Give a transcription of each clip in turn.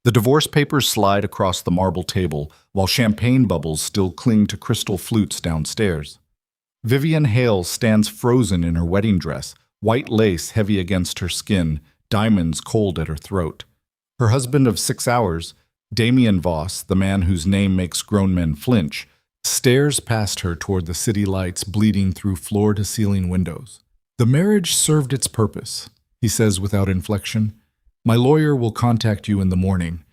The divorce papers slide across the marble table, while champagne bubbles still cling to crystal flutes downstairs. Vivian Hale stands frozen in her wedding dress, white lace heavy against her skin, diamonds cold at her throat. Her husband of 6 hours, Damien Voss, the man whose name makes grown men flinch, stares past her toward the city lights bleeding through floor-to-ceiling windows. "The marriage served its purpose," he says without inflection. "My lawyer will contact you in the morning."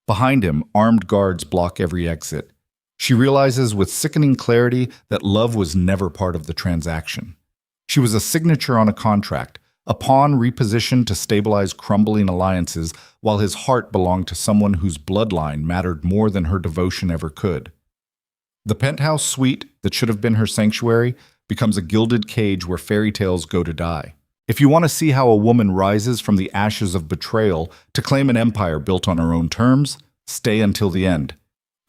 Behind him, armed guards block every exit. She realizes with sickening clarity that love was never part of the transaction. She was a signature on a contract, a pawn repositioned to stabilize crumbling alliances, while his heart belonged to someone whose bloodline mattered more than her devotion ever could. The penthouse suite that should have been her sanctuary becomes a gilded cage where fairy tales go to die. If you want to see how a woman rises from the ashes of betrayal to claim an empire built on her own terms, stay until the end.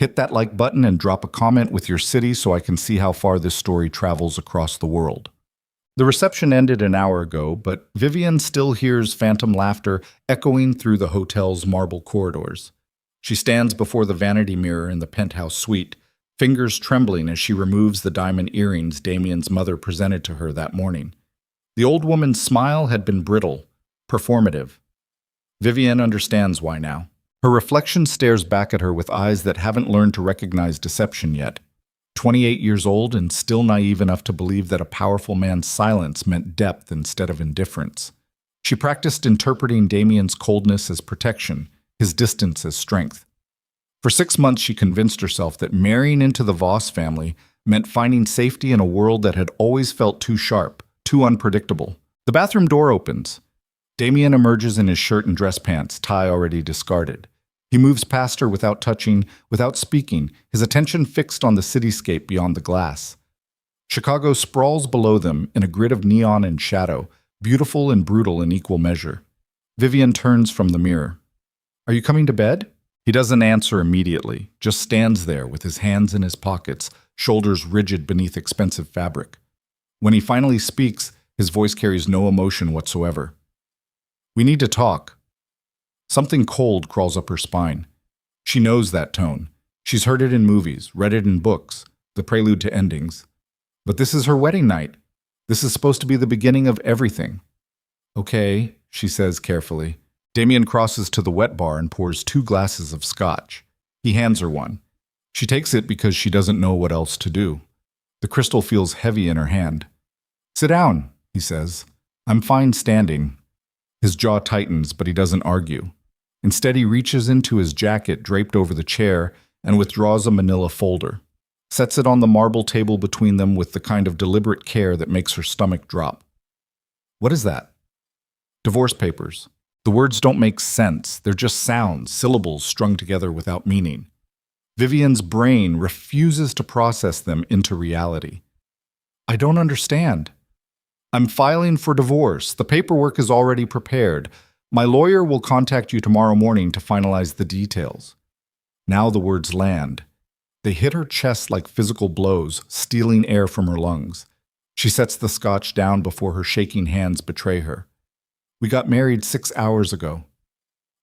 Hit that like button and drop a comment with your city so I can see how far this story travels across the world. The reception ended an hour ago, but Vivian still hears phantom laughter echoing through the hotel's marble corridors. She stands before the vanity mirror in the penthouse suite, fingers trembling as she removes the diamond earrings Damien's mother presented to her that morning. The old woman's smile had been brittle, performative. Vivian understands why now. Her reflection stares back at her with eyes that haven't learned to recognize deception yet. 28 years old and still naive enough to believe that a powerful man's silence meant depth instead of indifference. She practiced interpreting Damien's coldness as protection, his distance as strength. For 6 months she convinced herself that marrying into the Voss family meant finding safety in a world that had always felt too sharp, too unpredictable. The bathroom door opens. Damien emerges in his shirt and dress pants, tie already discarded. He moves past her without touching, without speaking, his attention fixed on the cityscape beyond the glass. Chicago sprawls below them in a grid of neon and shadow, beautiful and brutal in equal measure. Vivian turns from the mirror. "Are you coming to bed?" He doesn't answer immediately, just stands there with his hands in his pockets, shoulders rigid beneath expensive fabric. When he finally speaks, his voice carries no emotion whatsoever. "We need to talk." Something cold crawls up her spine. She knows that tone. She's heard it in movies, read it in books, the prelude to endings. But this is her wedding night. This is supposed to be the beginning of everything. "Okay," she says carefully. Damien crosses to the wet bar and pours 2 glasses of scotch. He hands her one. She takes it because she doesn't know what else to do. The crystal feels heavy in her hand. "Sit down," he says. "I'm fine standing." His jaw tightens, but he doesn't argue. Instead, he reaches into his jacket draped over the chair and withdraws a manila folder. Sets it on the marble table between them with the kind of deliberate care that makes her stomach drop. "What is that?" "Divorce papers." The words don't make sense. They're just sounds, syllables strung together without meaning. Vivian's brain refuses to process them into reality. "I don't understand." "I'm filing for divorce. The paperwork is already prepared. My lawyer will contact you tomorrow morning to finalize the details." Now the words land. They hit her chest like physical blows, stealing air from her lungs. She sets the scotch down before her shaking hands betray her. "We got married 6 hours ago."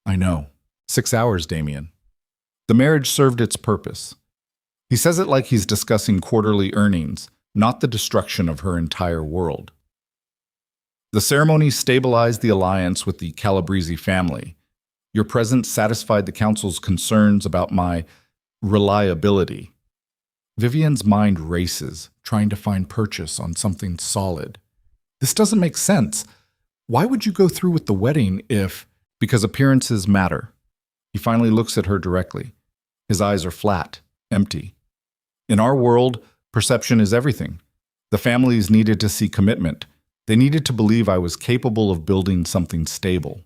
"I know. 6 hours, Damien." The marriage served its purpose. He says it like he's discussing quarterly earnings, not the destruction of her entire world. The ceremony stabilized the alliance with the Calabrese family. Your presence satisfied the council's concerns about my reliability. Vivian's mind races, trying to find purchase on something solid. This doesn't make sense. Why would you go through with the wedding if... Because appearances matter. He finally looks at her directly. His eyes are flat, empty. In our world, perception is everything. The families needed to see commitment. They needed to believe I was capable of building something stable.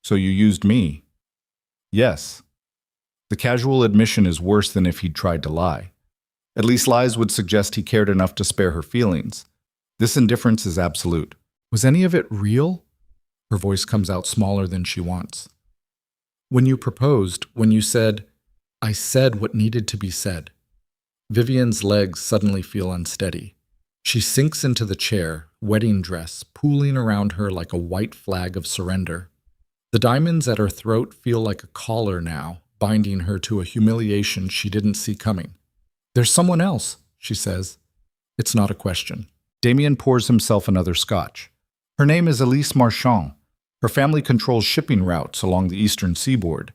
"So you used me?" "Yes." The casual admission is worse than if he'd tried to lie. At least lies would suggest he cared enough to spare her feelings. This indifference is absolute. "Was any of it real?" Her voice comes out smaller than she wants. "When you proposed, when you said, I said what needed to be said." Vivian's legs suddenly feel unsteady. She sinks into the chair, wedding dress pooling around her like a white flag of surrender. The diamonds at her throat feel like a collar now, binding her to a humiliation she didn't see coming. "There's someone else," she says. It's not a question. Damien pours himself another scotch. Her name is Elise Marchand. Her family controls shipping routes along the eastern seaboard.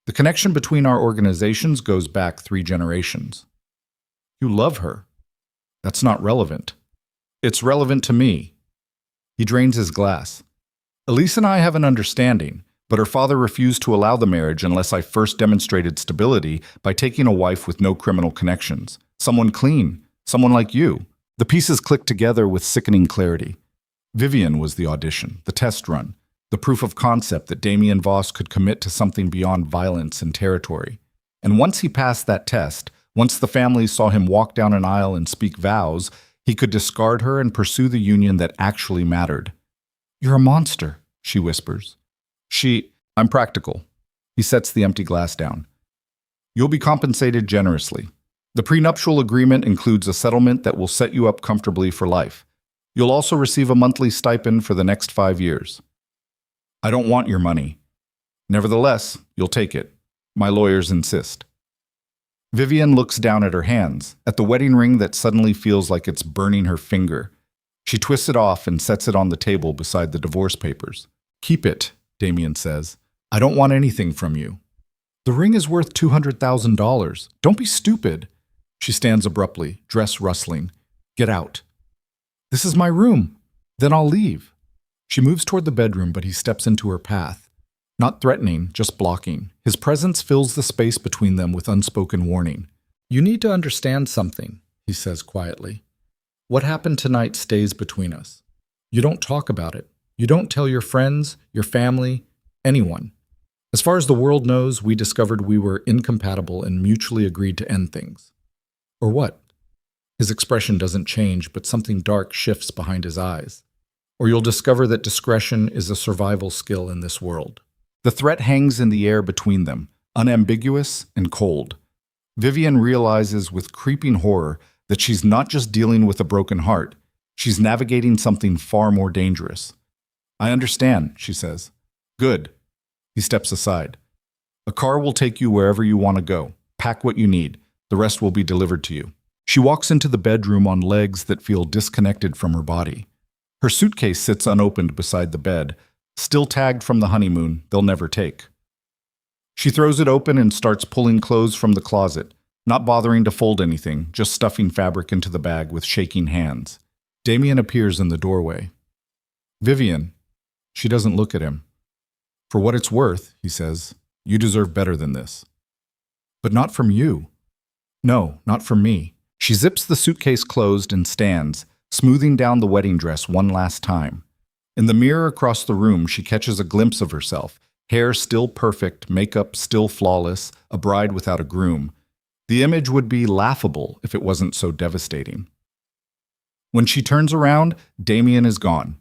The connection between our organizations goes back 3 generations. You love her. That's not relevant. It's relevant to me. He drains his glass. Elise and I have an understanding, but her father refused to allow the marriage unless I first demonstrated stability by taking a wife with no criminal connections. Someone clean, someone like you. The pieces click together with sickening clarity. Vivian was the audition, the test run, the proof of concept that Damien Voss could commit to something beyond violence and territory. And once he passed that test, once the family saw him walk down an aisle and speak vows, he could discard her and pursue the union that actually mattered. "You're a monster," she whispers. I'm practical. He sets the empty glass down. "You'll be compensated generously. The prenuptial agreement includes a settlement that will set you up comfortably for life. You'll also receive a monthly stipend for the next 5 years. I don't want your money. Nevertheless, you'll take it. My lawyers insist." Vivian looks down at her hands, at the wedding ring that suddenly feels like it's burning her finger. She twists it off and sets it on the table beside the divorce papers. "Keep it," Damien says. "I don't want anything from you." "The ring is worth $200,000. Don't be stupid." She stands abruptly, dress rustling. "Get out." "This is my room. Then I'll leave." She moves toward the bedroom, but he steps into her path. Not threatening, just blocking. His presence fills the space between them with unspoken warning. "You need to understand something," he says quietly. "What happened tonight stays between us. You don't talk about it. You don't tell your friends, your family, anyone. As far as the world knows, we discovered we were incompatible and mutually agreed to end things." "Or what?" His expression doesn't change, but something dark shifts behind his eyes. "Or you'll discover that discretion is a survival skill in this world." The threat hangs in the air between them, unambiguous and cold. Vivian realizes with creeping horror that she's not just dealing with a broken heart, she's navigating something far more dangerous. "I understand," she says. "Good." He steps aside. "A car will take you wherever you want to go. Pack what you need. The rest will be delivered to you." She walks into the bedroom on legs that feel disconnected from her body. Her suitcase sits unopened beside the bed, still tagged from the honeymoon they'll never take. She throws it open and starts pulling clothes from the closet, not bothering to fold anything, just stuffing fabric into the bag with shaking hands. Damien appears in the doorway. "Vivian." She doesn't look at him. "For what it's worth," he says, "you deserve better than this." "But not from you." "No, not from me." She zips the suitcase closed and stands, smoothing down the wedding dress one last time. In the mirror across the room, she catches a glimpse of herself, hair still perfect, makeup still flawless, a bride without a groom. The image would be laughable if it wasn't so devastating. When she turns around, Damien is gone.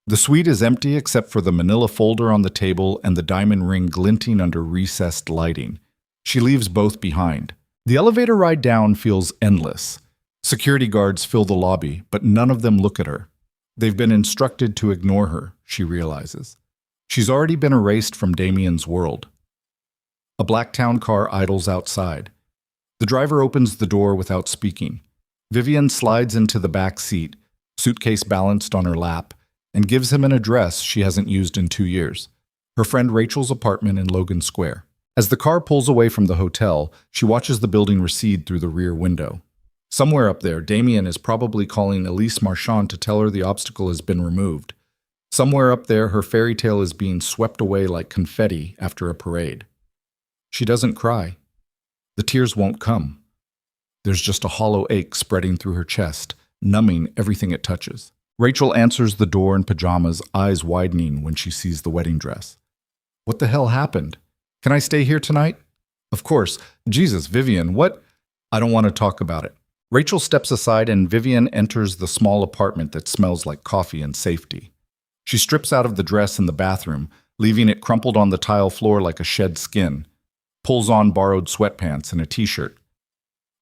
The suite is empty except for the manila folder on the table and the diamond ring glinting under recessed lighting. She leaves both behind. The elevator ride down feels endless. Security guards fill the lobby, but none of them look at her. They've been instructed to ignore her, she realizes. She's already been erased from Damien's world. A black town car idles outside. The driver opens the door without speaking. Vivian slides into the back seat, suitcase balanced on her lap, and gives him an address she hasn't used in 2 years, her friend Rachel's apartment in Logan Square. As the car pulls away from the hotel, she watches the building recede through the rear window. Somewhere up there, Damien is probably calling Elise Marchand to tell her the obstacle has been removed. Somewhere up there, her fairy tale is being swept away like confetti after a parade. She doesn't cry. The tears won't come. There's just a hollow ache spreading through her chest, numbing everything it touches. Rachel answers the door in pajamas, eyes widening when she sees the wedding dress. "What the hell happened? Can I stay here tonight?" "Of course. Jesus, Vivian, what?" "I don't want to talk about it." Rachel steps aside and Vivian enters the small apartment that smells like coffee and safety. She strips out of the dress in the bathroom, leaving it crumpled on the tile floor like a shed skin, pulls on borrowed sweatpants and a t-shirt.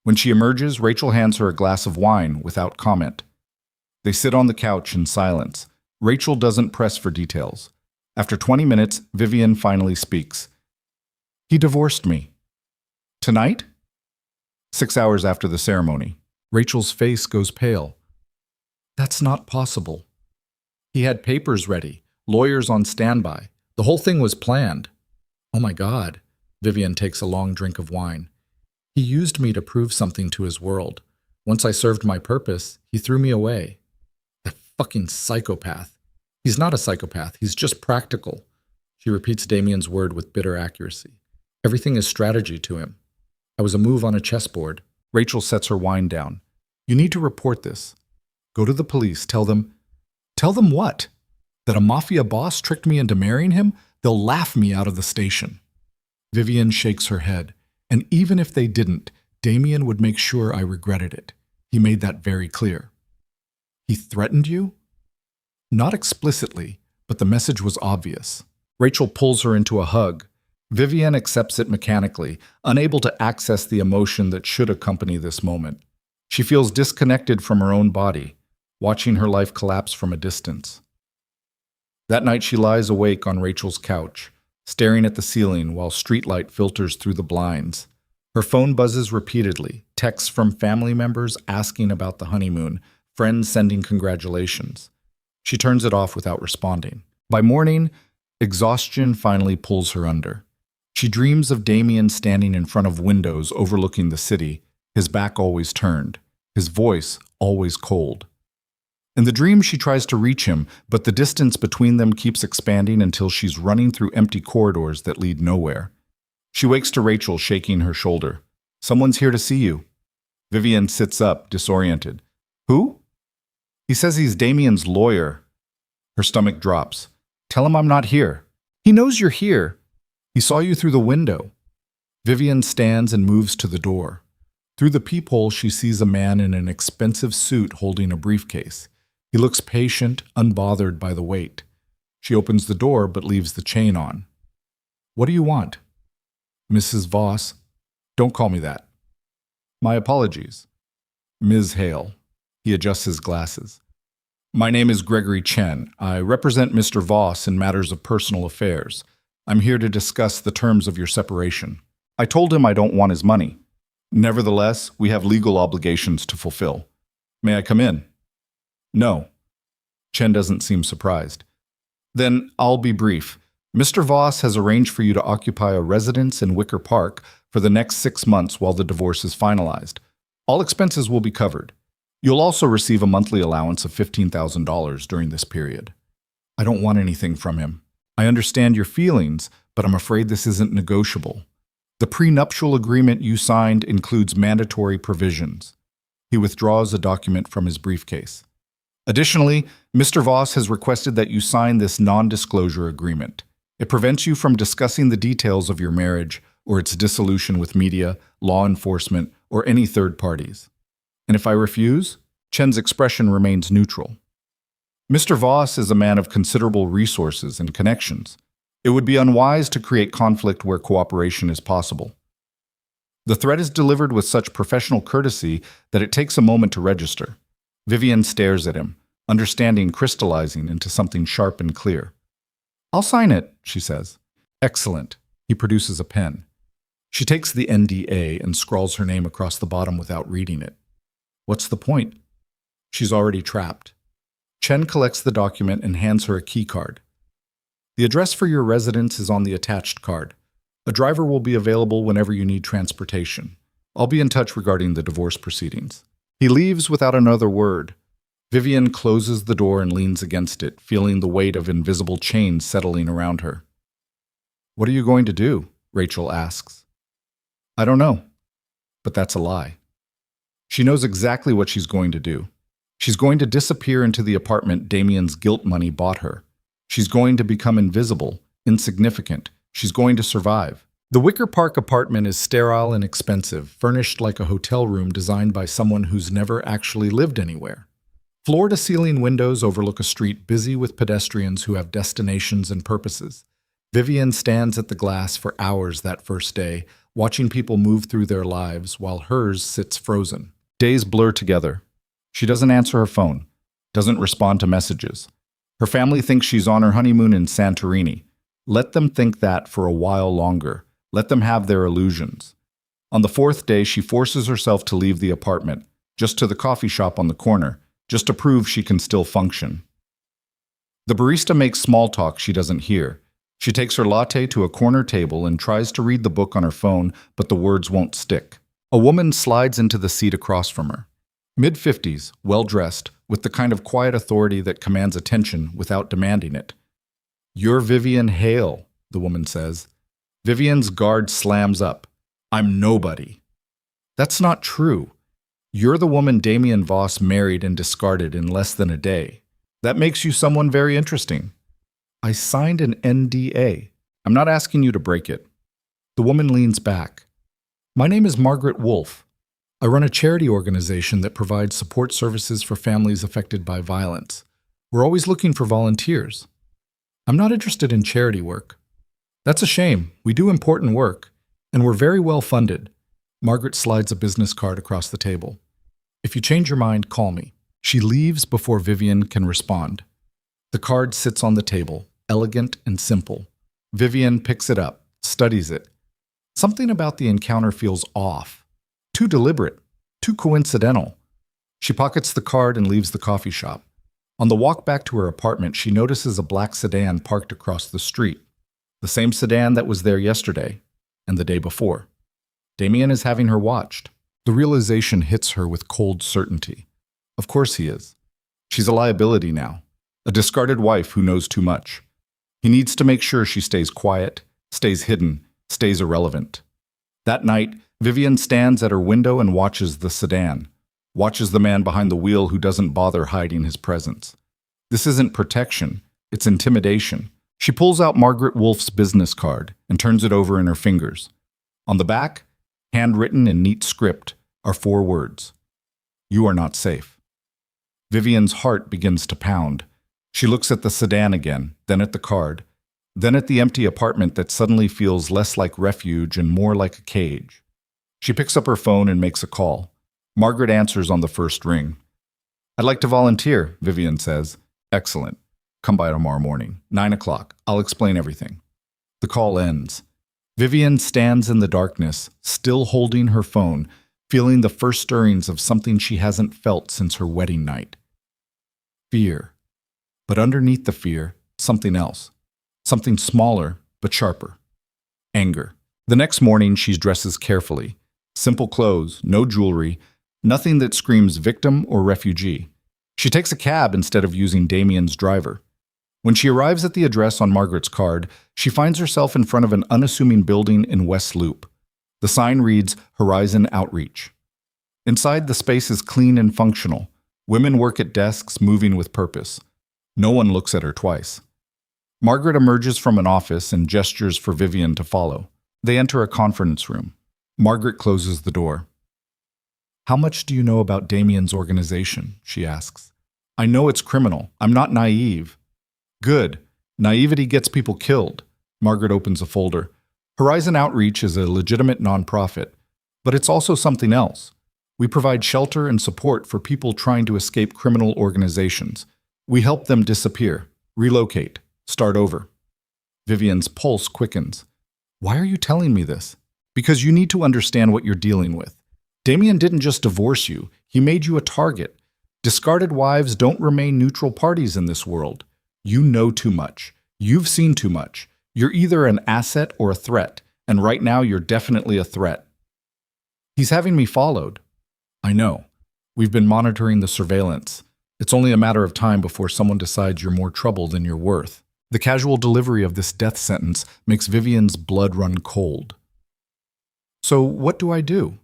When she emerges, Rachel hands her a glass of wine without comment. They sit on the couch in silence. Rachel doesn't press for details. After 20 minutes, Vivian finally speaks. He divorced me. Tonight? 6 hours after the ceremony. Rachel's face goes pale. That's not possible. He had papers ready, lawyers on standby. The whole thing was planned. Oh my God. Vivian takes a long drink of wine. He used me to prove something to his world. Once I served my purpose, he threw me away. That fucking psychopath. He's not a psychopath, he's just practical. She repeats Damien's word with bitter accuracy. Everything is strategy to him. I was a move on a chessboard. Rachel sets her wine down. You need to report this. Go to the police, tell them what? That a mafia boss tricked me into marrying him? They'll laugh me out of the station. Vivian shakes her head. And even if they didn't, Damien would make sure I regretted it. He made that very clear. He threatened you? Not explicitly, but the message was obvious. Rachel pulls her into a hug. Vivian accepts it mechanically, unable to access the emotion that should accompany this moment. She feels disconnected from her own body, watching her life collapse from a distance. That night she lies awake on Rachel's couch, staring at the ceiling while streetlight filters through the blinds. Her phone buzzes repeatedly, texts from family members asking about the honeymoon, friends sending congratulations. She turns it off without responding. By morning, exhaustion finally pulls her under. She dreams of Damien standing in front of windows overlooking the city, his back always turned, his voice always cold. In the dream, she tries to reach him, but the distance between them keeps expanding until she's running through empty corridors that lead nowhere. She wakes to Rachel shaking her shoulder. Someone's here to see you. Vivian sits up, disoriented. Who? He says he's Damien's lawyer. Her stomach drops. Tell him I'm not here. He knows you're here. He saw you through the window. Vivian stands and moves to the door. Through the peephole, she sees a man in an expensive suit holding a briefcase. He looks patient, unbothered by the wait. She opens the door but leaves the chain on. What do you want? Mrs. Voss. Don't call me that. My apologies. Ms. Hale. He adjusts his glasses. My name is Gregory Chen. I represent Mr. Voss in matters of personal affairs. I'm here to discuss the terms of your separation. I told him I don't want his money. Nevertheless, we have legal obligations to fulfill. May I come in? No. Chen doesn't seem surprised. Then I'll be brief. Mr. Voss has arranged for you to occupy a residence in Wicker Park for the next 6 months while the divorce is finalized. All expenses will be covered. You'll also receive a monthly allowance of $15,000 during this period. I don't want anything from him. I understand your feelings, but I'm afraid this isn't negotiable. The prenuptial agreement you signed includes mandatory provisions. He withdraws a document from his briefcase. Additionally, Mr. Voss has requested that you sign this non-disclosure agreement. It prevents you from discussing the details of your marriage or its dissolution with media, law enforcement, or any third parties. And if I refuse, Chen's expression remains neutral. Mr. Voss is a man of considerable resources and connections. It would be unwise to create conflict where cooperation is possible. The threat is delivered with such professional courtesy that it takes a moment to register. Vivian stares at him, understanding crystallizing into something sharp and clear. I'll sign it, she says. Excellent. He produces a pen. She takes the NDA and scrawls her name across the bottom without reading it. What's the point? She's already trapped. Chen collects the document and hands her a key card. The address for your residence is on the attached card. A driver will be available whenever you need transportation. I'll be in touch regarding the divorce proceedings. He leaves without another word. Vivian closes the door and leans against it, feeling the weight of invisible chains settling around her. What are you going to do? Rachel asks. I don't know. But that's a lie. She knows exactly what she's going to do. She's going to disappear into the apartment Damien's guilt money bought her. She's going to become invisible, insignificant. She's going to survive. The Wicker Park apartment is sterile and expensive, furnished like a hotel room designed by someone who's never actually lived anywhere. Floor-to-ceiling windows overlook a street busy with pedestrians who have destinations and purposes. Vivian stands at the glass for hours that first day, watching people move through their lives while hers sits frozen. Days blur together. She doesn't answer her phone, doesn't respond to messages. Her family thinks she's on her honeymoon in Santorini. Let them think that for a while longer. Let them have their illusions. On the fourth day, she forces herself to leave the apartment, just to the coffee shop on the corner, just to prove she can still function. The barista makes small talk she doesn't hear. She takes her latte to a corner table and tries to read the book on her phone, but the words won't stick. A woman slides into the seat across from her. Mid-50s, well-dressed, with the kind of quiet authority that commands attention without demanding it. "You're Vivian Hale," the woman says. Vivian's guard slams up. "I'm nobody." "That's not true. You're the woman Damien Voss married and discarded in less than a day. That makes you someone very interesting." "I signed an NDA. I'm not asking you to break it." The woman leans back. "My name is Margaret Wolfe. I run a charity organization that provides support services for families affected by violence. We're always looking for volunteers." "I'm not interested in charity work." "That's a shame. We do important work, and we're very well funded." Margaret slides a business card across the table. "If you change your mind, call me." She leaves before Vivian can respond. The card sits on the table, elegant and simple. Vivian picks it up, studies it. Something about the encounter feels off. Too deliberate, too coincidental. She pockets the card and leaves the coffee shop. On the walk back to her apartment, she notices a black sedan parked across the street. The same sedan that was there yesterday and the day before. Damien is having her watched. The realization hits her with cold certainty. Of course he is. She's a liability now, a discarded wife who knows too much. He needs to make sure she stays quiet, stays hidden, stays irrelevant. That night, Vivian stands at her window and watches the sedan, watches the man behind the wheel who doesn't bother hiding his presence. This isn't protection, it's intimidation. She pulls out Margaret Wolfe's business card and turns it over in her fingers. On the back, handwritten in neat script, are 4 words. "You are not safe." Vivian's heart begins to pound. She looks at the sedan again, then at the card, then at the empty apartment that suddenly feels less like refuge and more like a cage. She picks up her phone and makes a call. Margaret answers on the first ring. "I'd like to volunteer," Vivian says. "Excellent. Come by tomorrow morning, 9 o'clock. I'll explain everything." The call ends. Vivian stands in the darkness, still holding her phone, feeling the first stirrings of something she hasn't felt since her wedding night. Fear. But underneath the fear, something else. Something smaller, but sharper. Anger. The next morning, she dresses carefully. Simple clothes, no jewelry, nothing that screams victim or refugee. She takes a cab instead of using Damien's driver. When she arrives at the address on Margaret's card, she finds herself in front of an unassuming building in West Loop. The sign reads Horizon Outreach. Inside, the space is clean and functional. Women work at desks, moving with purpose. No one looks at her twice. Margaret emerges from an office and gestures for Vivian to follow. They enter a conference room. Margaret closes the door. "How much do you know about Damien's organization?" she asks. "I know it's criminal. I'm not naive." "Good. Naivety gets people killed." Margaret opens a folder. Horizon Outreach is a legitimate nonprofit, but it's also something else. We provide shelter and support for people trying to escape criminal organizations. We help them disappear, relocate, start over. Vivian's pulse quickens. "Why are you telling me this?" "Because you need to understand what you're dealing with. Damien didn't just divorce you, he made you a target. Discarded wives don't remain neutral parties in this world. You know too much. You've seen too much. You're either an asset or a threat, and right now you're definitely a threat." "He's having me followed." "I know. We've been monitoring the surveillance. It's only a matter of time before someone decides you're more trouble than you're worth." The casual delivery of this death sentence makes Vivian's blood run cold. "So what do I do?"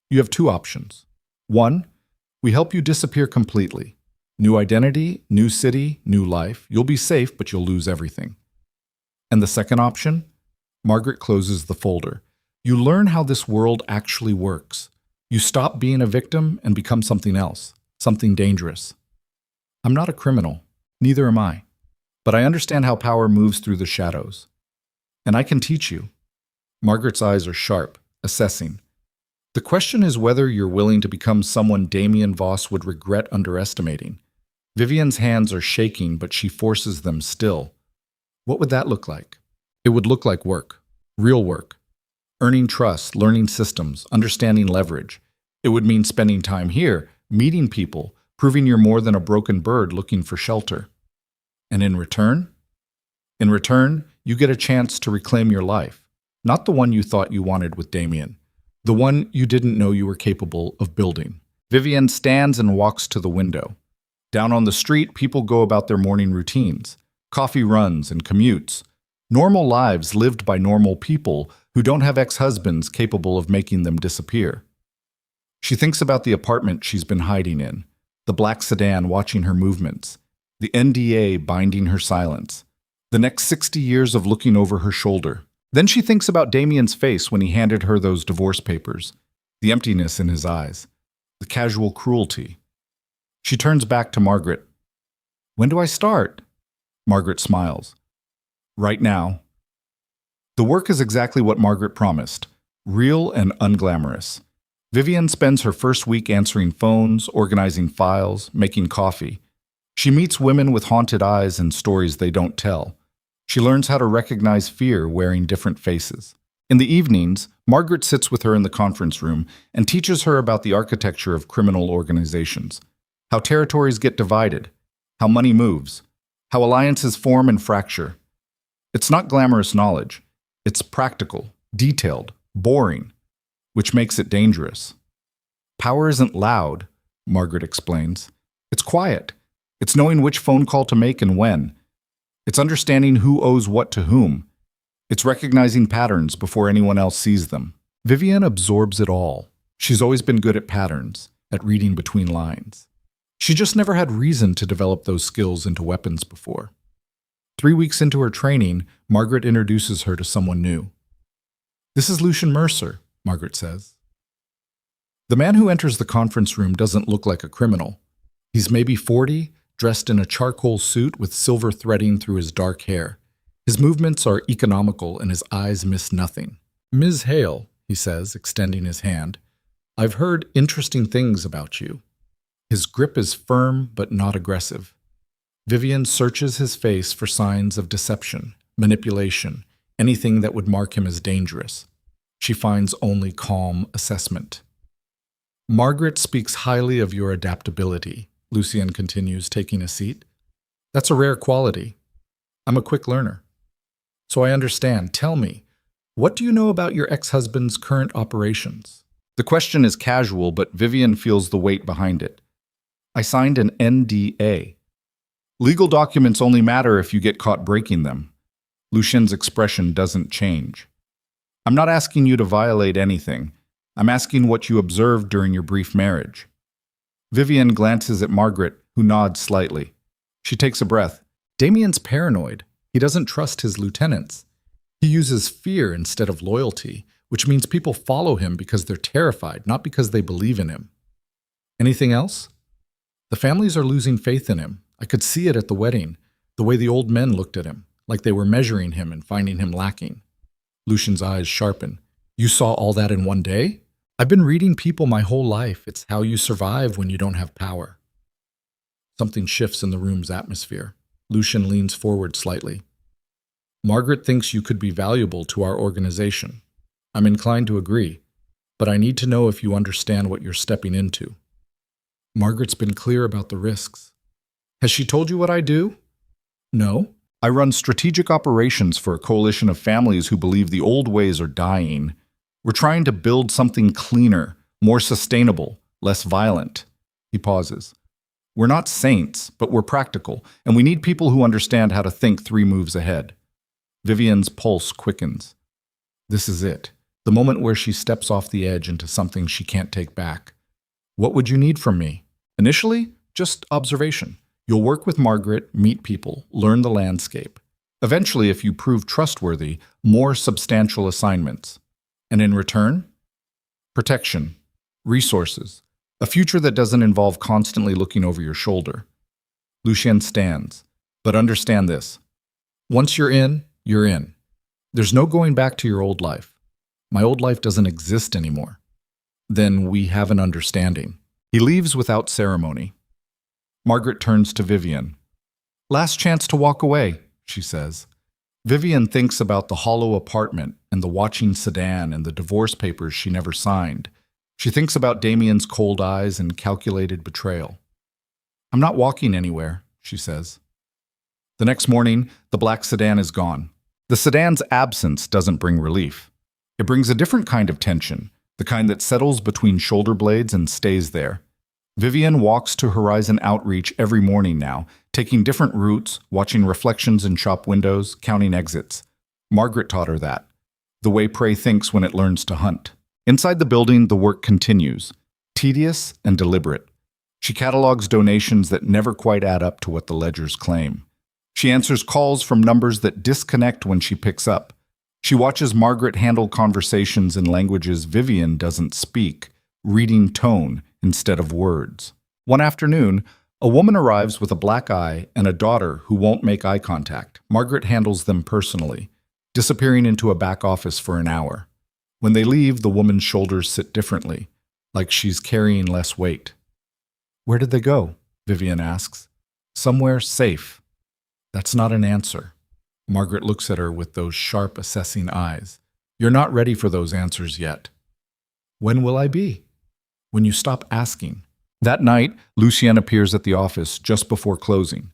"You have 2 options. 1, we help you disappear completely. New identity, new city, new life. You'll be safe, but you'll lose everything. And the second option?" Margaret closes the folder. "You learn how this world actually works. You stop being a victim and become something else, something dangerous." "I'm not a criminal. Neither am I. But I understand how power moves through the shadows. And I can teach you." Margaret's eyes are sharp, assessing. "The question is whether you're willing to become someone Damien Voss would regret underestimating. Vivian's hands are shaking, but she forces them still. What would that look like? It would look like work. Real work. Earning trust, learning systems, understanding leverage. It would mean spending time here, meeting people, proving you're more than a broken bird looking for shelter. And in return? In return, you get a chance to reclaim your life. Not the one you thought you wanted with Damien. The one you didn't know you were capable of building. Vivian stands and walks to the window. Down on the street, people go about their morning routines. Coffee runs and commutes. Normal lives lived by normal people who don't have ex-husbands capable of making them disappear. She thinks about the apartment she's been hiding in, the black sedan watching her movements, the NDA binding her silence, the next 60 years of looking over her shoulder. Then she thinks about Damien's face when he handed her those divorce papers, the emptiness in his eyes, the casual cruelty. She turns back to Margaret. When do I start? Margaret smiles. Right now. The work is exactly what Margaret promised, real and unglamorous. Vivian spends her first week answering phones, organizing files, making coffee. She meets women with haunted eyes and stories they don't tell. She learns how to recognize fear wearing different faces. In the evenings, Margaret sits with her in the conference room and teaches her about the architecture of criminal organizations, how territories get divided, how money moves, how alliances form and fracture. It's not glamorous knowledge. It's practical, detailed, boring, which makes it dangerous. Power isn't loud, Margaret explains. It's quiet. It's knowing which phone call to make and when. It's understanding who owes what to whom. It's recognizing patterns before anyone else sees them. Vivian absorbs it all. She's always been good at patterns, at reading between lines. She just never had reason to develop those skills into weapons before. 3 weeks into her training, Margaret introduces her to someone new. This is Lucian Mercer, Margaret says. The man who enters the conference room doesn't look like a criminal. He's maybe 40, dressed in a charcoal suit with silver threading through his dark hair. His movements are economical and his eyes miss nothing. Ms. Hale, he says, extending his hand, I've heard interesting things about you. His grip is firm but not aggressive. Vivian searches his face for signs of deception, manipulation, anything that would mark him as dangerous. She finds only calm assessment. Margaret speaks highly of your adaptability, Lucian continues, taking a seat. That's a rare quality. I'm a quick learner. So I understand. Tell me, what do you know about your ex-husband's current operations? The question is casual, but Vivian feels the weight behind it. I signed an NDA. Legal documents only matter if you get caught breaking them. Lucian's expression doesn't change. I'm not asking you to violate anything. I'm asking what you observed during your brief marriage. Vivian glances at Margaret, who nods slightly. She takes a breath. Damien's paranoid. He doesn't trust his lieutenants. He uses fear instead of loyalty, which means people follow him because they're terrified, not because they believe in him. Anything else? The families are losing faith in him. I could see it at the wedding, the way the old men looked at him, like they were measuring him and finding him lacking. Lucian's eyes sharpen. You saw all that in one day? I've been reading people my whole life. It's how you survive when you don't have power. Something shifts in the room's atmosphere. Lucian leans forward slightly. Margaret thinks you could be valuable to our organization. I'm inclined to agree, but I need to know if you understand what you're stepping into. Margaret's been clear about the risks. Has she told you what I do? No. I run strategic operations for a coalition of families who believe the old ways are dying. We're trying to build something cleaner, more sustainable, less violent. He pauses. We're not saints, but we're practical, and we need people who understand how to think 3 moves ahead. Vivian's pulse quickens. This is it, the moment where she steps off the edge into something she can't take back. What would you need from me? Initially, just observation. You'll work with Margaret, meet people, learn the landscape. Eventually, if you prove trustworthy, more substantial assignments. And in return? Protection, resources, a future that doesn't involve constantly looking over your shoulder. Lucian stands. But understand this. Once you're in, you're in. There's no going back to your old life. My old life doesn't exist anymore. Then we have an understanding. He leaves without ceremony. Margaret turns to Vivian. Last chance to walk away, she says. Vivian thinks about the hollow apartment and the watching sedan and the divorce papers she never signed. She thinks about Damien's cold eyes and calculated betrayal. I'm not walking anywhere, she says. The next morning, the black sedan is gone. The sedan's absence doesn't bring relief. It brings a different kind of tension, the kind that settles between shoulder blades and stays there. Vivian walks to Horizon Outreach every morning now, taking different routes, watching reflections in shop windows, counting exits. Margaret taught her that, the way prey thinks when it learns to hunt. Inside the building, the work continues, tedious and deliberate. She catalogs donations that never quite add up to what the ledgers claim. She answers calls from numbers that disconnect when she picks up. She watches Margaret handle conversations in languages Vivian doesn't speak, reading tone instead of words. One afternoon, a woman arrives with a black eye and a daughter who won't make eye contact. Margaret handles them personally, disappearing into a back office for an hour. When they leave, the woman's shoulders sit differently, like she's carrying less weight. Where did they go? Vivian asks. Somewhere safe. That's not an answer. Margaret looks at her with those sharp, assessing eyes. You're not ready for those answers yet. When will I be? When you stop asking. That night, Lucien appears at the office just before closing.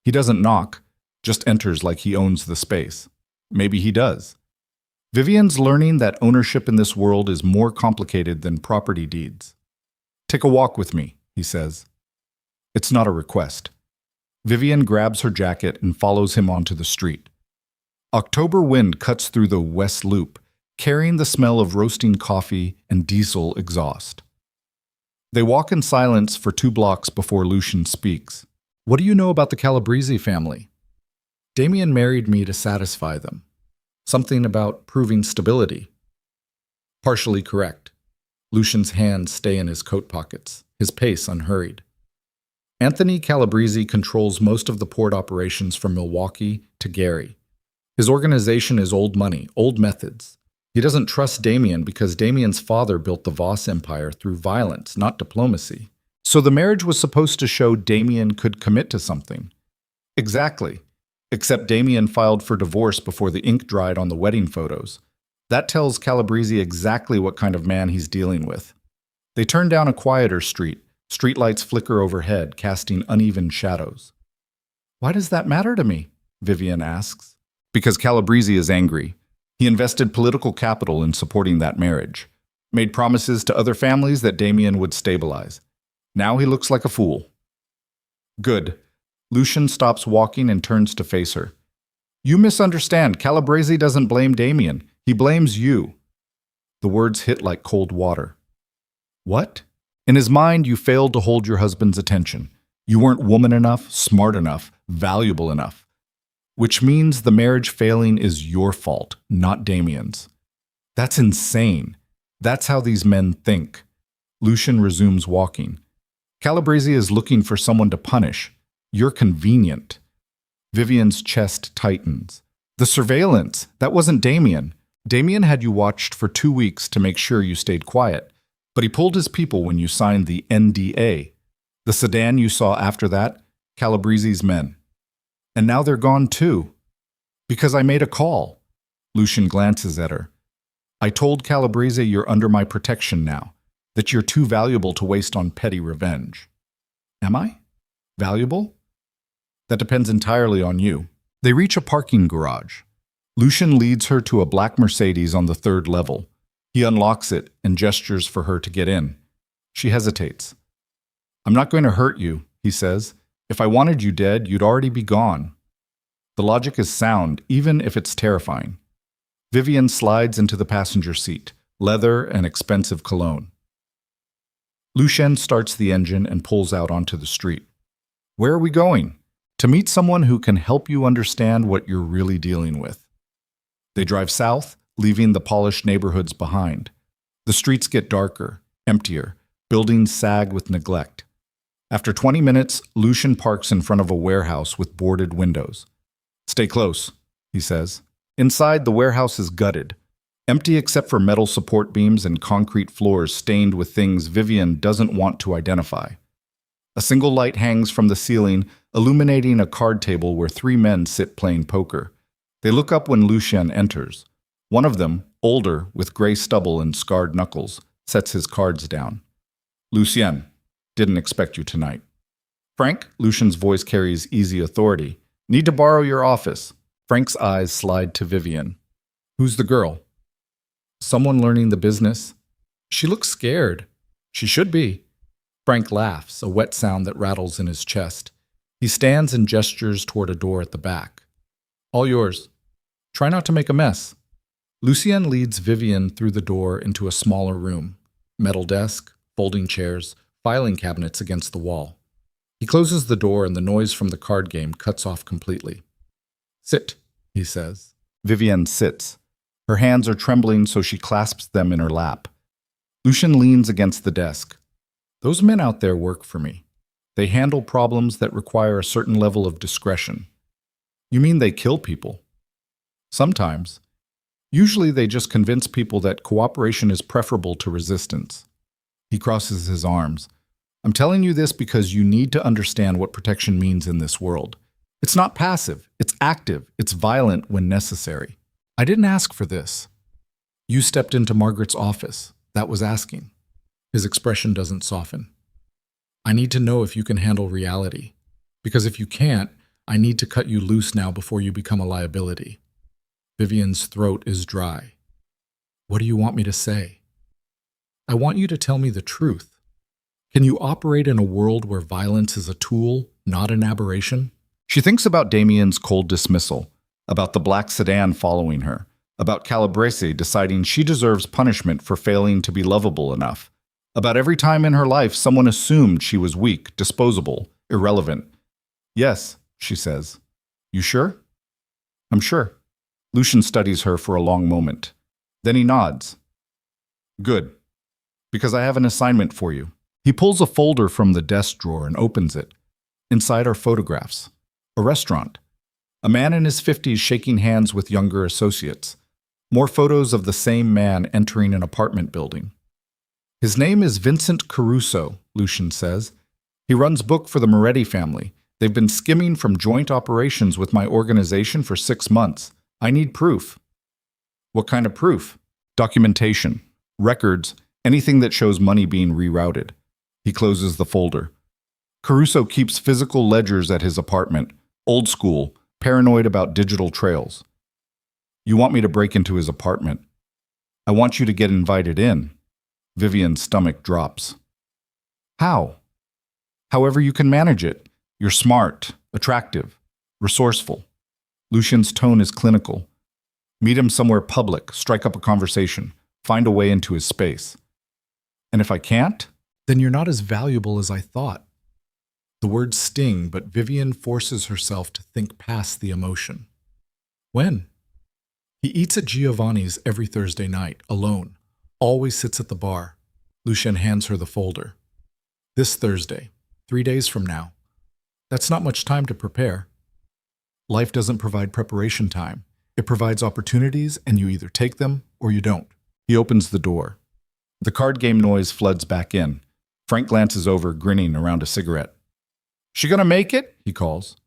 He doesn't knock, just enters like he owns the space. Maybe he does. Vivian's learning that ownership in this world is more complicated than property deeds. Take a walk with me, he says. It's not a request. Vivian grabs her jacket and follows him onto the street. October wind cuts through the West Loop, carrying the smell of roasting coffee and diesel exhaust. They walk in silence for 2 blocks before Lucien speaks. What do you know about the Calabrese family? Damien married me to satisfy them. Something about proving stability. Partially correct. Lucien's hands stay in his coat pockets, his pace unhurried. Anthony Calabrese controls most of the port operations from Milwaukee to Gary. His organization is old money, old methods. He doesn't trust Damien because Damien's father built the Voss empire through violence, not diplomacy. So the marriage was supposed to show Damien could commit to something. Exactly. Except Damien filed for divorce before the ink dried on the wedding photos. That tells Calabrese exactly what kind of man he's dealing with. They turn down a quieter street. Streetlights flicker overhead, casting uneven shadows. Why does that matter to me? Vivian asks. Because Calabrese is angry. He invested political capital in supporting that marriage. Made promises to other families that Damien would stabilize. Now he looks like a fool. Good. Lucien stops walking and turns to face her. You misunderstand. Calabrese doesn't blame Damien. He blames you. The words hit like cold water. What? In his mind, you failed to hold your husband's attention. You weren't woman enough, smart enough, valuable enough. Which means the marriage failing is your fault, not Damien's. That's insane. That's how these men think. Lucien resumes walking. Calabrese is looking for someone to punish. You're convenient. Vivian's chest tightens. The surveillance, that wasn't Damien. Damien had you watched for 2 weeks to make sure you stayed quiet. But he pulled his people when you signed the NDA. The sedan you saw after that, Calabrese's men. And now they're gone too. Because I made a call. Lucien glances at her. I told Calabrese you're under my protection now, that you're too valuable to waste on petty revenge. Am I? Valuable? That depends entirely on you. They reach a parking garage. Lucien leads her to a black Mercedes on the 3rd level. He unlocks it and gestures for her to get in. She hesitates. I'm not going to hurt you, he says. If I wanted you dead, you'd already be gone. The logic is sound, even if it's terrifying. Vivian slides into the passenger seat, leather and expensive cologne. Lucien starts the engine and pulls out onto the street. Where are we going? To meet someone who can help you understand what you're really dealing with. They drive south, leaving the polished neighborhoods behind. The streets get darker, emptier, buildings sag with neglect. After 20 minutes, Lucien parks in front of a warehouse with boarded windows. Stay close, he says. Inside, the warehouse is gutted, empty except for metal support beams and concrete floors stained with things Vivian doesn't want to identify. A single light hangs from the ceiling, illuminating a card table where three men sit playing poker. They look up when Lucien enters. One of them, older, with gray stubble and scarred knuckles, sets his cards down. Lucien, didn't expect you tonight. Frank, Lucien's voice carries easy authority. Need to borrow your office. Frank's eyes slide to Vivian. Who's the girl? Someone learning the business? She looks scared. She should be. Frank laughs, a wet sound that rattles in his chest. He stands and gestures toward a door at the back. All yours. Try not to make a mess. Lucien leads Vivian through the door into a smaller room. Metal desk, folding chairs, filing cabinets against the wall. He closes the door and the noise from the card game cuts off completely. Sit, he says. Vivian sits. Her hands are trembling, so she clasps them in her lap. Lucien leans against the desk. Those men out there work for me. They handle problems that require a certain level of discretion. You mean they kill people? Sometimes. Usually they just convince people that cooperation is preferable to resistance. He crosses his arms. I'm telling you this because you need to understand what protection means in this world. It's not passive, it's active, it's violent when necessary. I didn't ask for this. You stepped into Margaret's office. That was asking. His expression doesn't soften. I need to know if you can handle reality. Because if you can't, I need to cut you loose now before you become a liability. Vivian's throat is dry. What do you want me to say? I want you to tell me the truth. Can you operate in a world where violence is a tool, not an aberration? She thinks about Damien's cold dismissal, about the black sedan following her, about Calabrese deciding she deserves punishment for failing to be lovable enough, about every time in her life someone assumed she was weak, disposable, irrelevant. Yes, she says. You sure? I'm sure. Lucien studies her for a long moment. Then he nods. Good. Because I have an assignment for you. He pulls a folder from the desk drawer and opens it. Inside are photographs. A restaurant. A man in his 50s shaking hands with younger associates. More photos of the same man entering an apartment building. His name is Vincent Caruso, Lucien says. He runs book for the Moretti family. They've been skimming from joint operations with my organization for 6 months. I need proof. What kind of proof? Documentation, records, anything that shows money being rerouted. He closes the folder. Caruso keeps physical ledgers at his apartment, old school, paranoid about digital trails. You want me to break into his apartment. I want you to get invited in. Vivian's stomach drops. How? However you can manage it. You're smart, attractive, resourceful. Lucien's tone is clinical. Meet him somewhere public, strike up a conversation, find a way into his space. And if I can't, then you're not as valuable as I thought. The words sting, but Vivian forces herself to think past the emotion. When? He eats at Giovanni's every Thursday night, alone. Always sits at the bar. Lucien hands her the folder. This Thursday, 3 days from now. That's not much time to prepare. Life doesn't provide preparation time. It provides opportunities, and you either take them or you don't. He opens the door. The card game noise floods back in. Frank glances over, grinning around a cigarette. She gonna make it? He calls.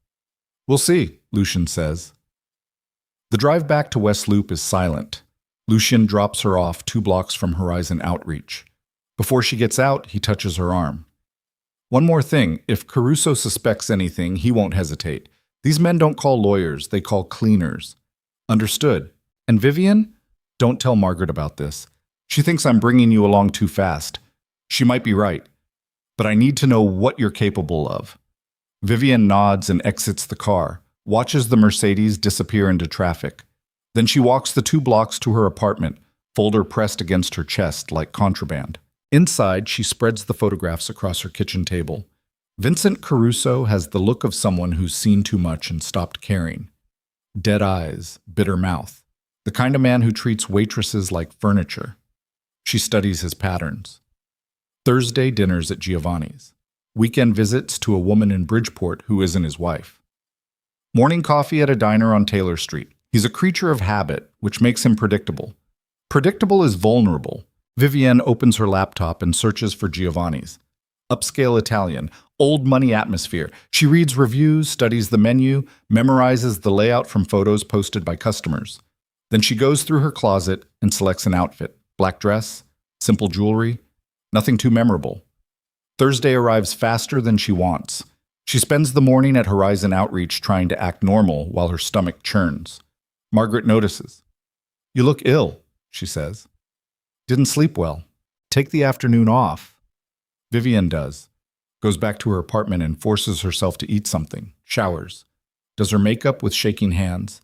We'll see, Lucien says. The drive back to West Loop is silent. Lucien drops her off 2 blocks from Horizon Outreach. Before she gets out, he touches her arm. One more thing, if Caruso suspects anything, he won't hesitate. These men don't call lawyers, they call cleaners. Understood. And Vivian? Don't tell Margaret about this. She thinks I'm bringing you along too fast. She might be right. But I need to know what you're capable of. Vivian nods and exits the car, watches the Mercedes disappear into traffic. Then she walks the 2 blocks to her apartment, folder pressed against her chest like contraband. Inside, she spreads the photographs across her kitchen table. Vincent Caruso has the look of someone who's seen too much and stopped caring. Dead eyes, bitter mouth. The kind of man who treats waitresses like furniture. She studies his patterns. Thursday dinners at Giovanni's. Weekend visits to a woman in Bridgeport who isn't his wife. Morning coffee at a diner on Taylor Street. He's a creature of habit, which makes him predictable. Predictable is vulnerable. Vivienne opens her laptop and searches for Giovanni's. Upscale Italian, old money atmosphere. She reads reviews, studies the menu, memorizes the layout from photos posted by customers. Then she goes through her closet and selects an outfit. Black dress, simple jewelry, nothing too memorable. Thursday arrives faster than she wants. She spends the morning at Horizon Outreach trying to act normal while her stomach churns. Margaret notices. "You look ill," she says. "Didn't sleep well. Take the afternoon off." Vivian does. Goes back to her apartment and forces herself to eat something. Showers. Does her makeup with shaking hands.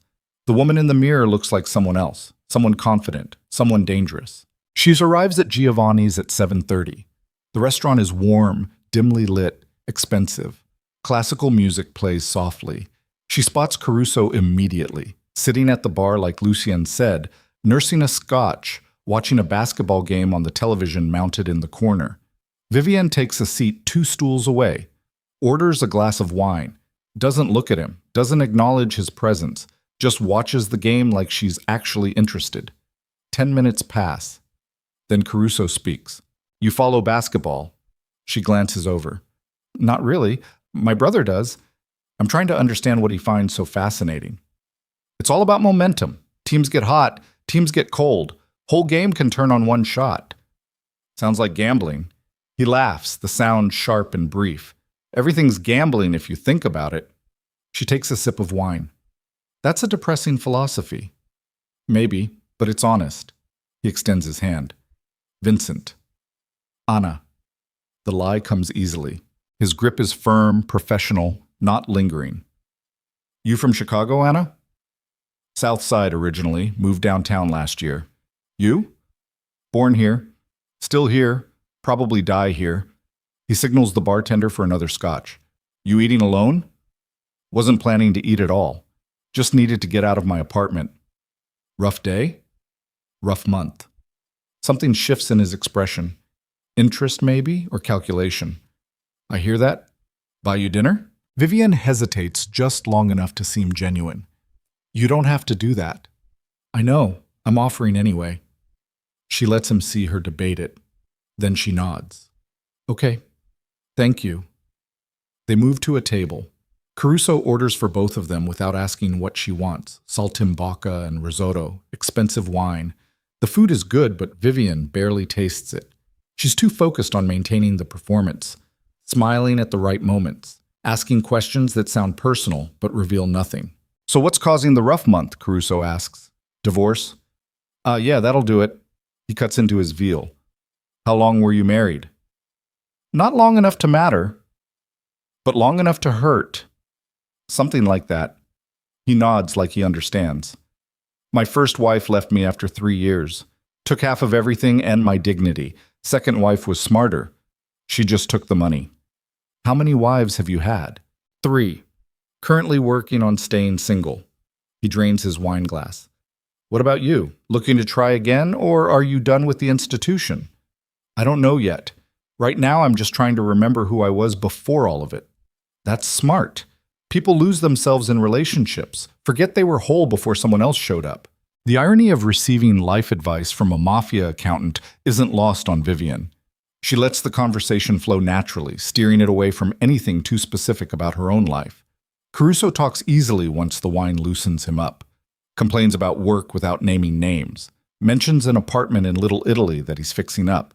The woman in the mirror looks like someone else. Someone confident. Someone dangerous. She arrives at Giovanni's at 7:30. The restaurant is warm, dimly lit, expensive. Classical music plays softly. She spots Caruso immediately, sitting at the bar like Lucien said, nursing a scotch, watching a basketball game on the television mounted in the corner. Vivian takes a seat 2 stools away, orders a glass of wine, doesn't look at him, doesn't acknowledge his presence, just watches the game like she's actually interested. 10 minutes pass. Then Caruso speaks. "You follow basketball?" She glances over. "Not really. My brother does. I'm trying to understand what he finds so fascinating." "It's all about momentum. Teams get hot, teams get cold. Whole game can turn on one shot." "Sounds like gambling." He laughs, the sound sharp and brief. "Everything's gambling if you think about it." She takes a sip of wine. "That's a depressing philosophy." "Maybe, but it's honest." He extends his hand. "Vincent." "Anna." The lie comes easily. His grip is firm, professional, not lingering. "You from Chicago, Anna?" "South Side originally, moved downtown last year." "You?" "Born here. Still here. Probably die here." He signals the bartender for another scotch. "You eating alone?" "Wasn't planning to eat at all. Just needed to get out of my apartment." "Rough day?" "Rough month." Something shifts in his expression. Interest, maybe, or calculation. "I hear that. Buy you dinner?" Vivian hesitates just long enough to seem genuine. "You don't have to do that." "I know. I'm offering anyway." She lets him see her debate it. Then she nods. "Okay. Thank you." They move to a table. Caruso orders for both of them without asking what she wants. Saltimbocca and risotto, expensive wine. The food is good, but Vivian barely tastes it. She's too focused on maintaining the performance, smiling at the right moments, asking questions that sound personal but reveal nothing. "So what's causing the rough month?" Caruso asks. "Divorce?" Yeah, that'll do it." He cuts into his veal. "How long were you married?" "Not long enough to matter, but long enough to hurt." "Something like that." He nods like he understands. "My first wife left me after 3 years. Took half of everything and my dignity. Second wife was smarter. She just took the money." "How many wives have you had?" "3. Currently working on staying single." He drains his wine glass. "What about you? Looking to try again, or are you done with the institution?" "I don't know yet. Right now I'm just trying to remember who I was before all of it." "That's smart. People lose themselves in relationships, forget they were whole before someone else showed up." The irony of receiving life advice from a mafia accountant isn't lost on Vivian. She lets the conversation flow naturally, steering it away from anything too specific about her own life. Caruso talks easily once the wine loosens him up. Complains about work without naming names. Mentions an apartment in Little Italy that he's fixing up.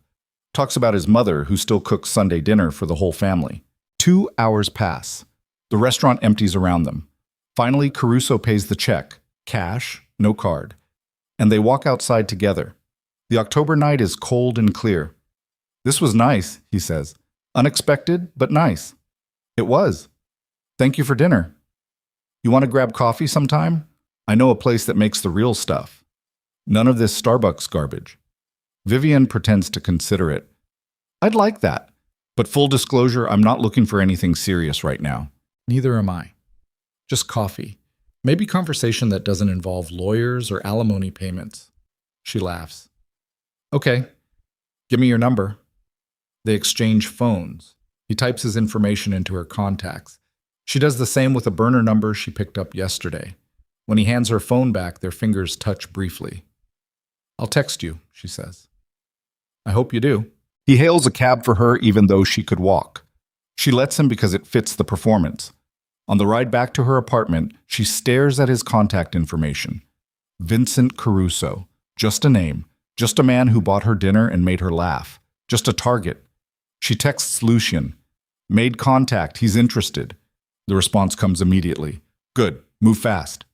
Talks about his mother, who still cooks Sunday dinner for the whole family. 2 hours pass. The restaurant empties around them. Finally, Caruso pays the check. Cash, no card. And they walk outside together. The October night is cold and clear. "This was nice," he says. "Unexpected, but nice." "It was. Thank you for dinner." "You want to grab coffee sometime? I know a place that makes the real stuff. None of this Starbucks garbage." Vivian pretends to consider it. "I'd like that. But full disclosure, I'm not looking for anything serious right now." "Neither am I. Just coffee. Maybe conversation that doesn't involve lawyers or alimony payments." She laughs. "Okay. Give me your number." They exchange phones. He types his information into her contacts. She does the same with a burner number she picked up yesterday. When he hands her phone back, their fingers touch briefly. "I'll text you," she says. "I hope you do." He hails a cab for her even though she could walk. She lets him because it fits the performance. On the ride back to her apartment, she stares at his contact information. Vincent Caruso. Just a name. Just a man who bought her dinner and made her laugh. Just a target. She texts Lucian. Made contact. He's interested. The response comes immediately. Good. Move fast.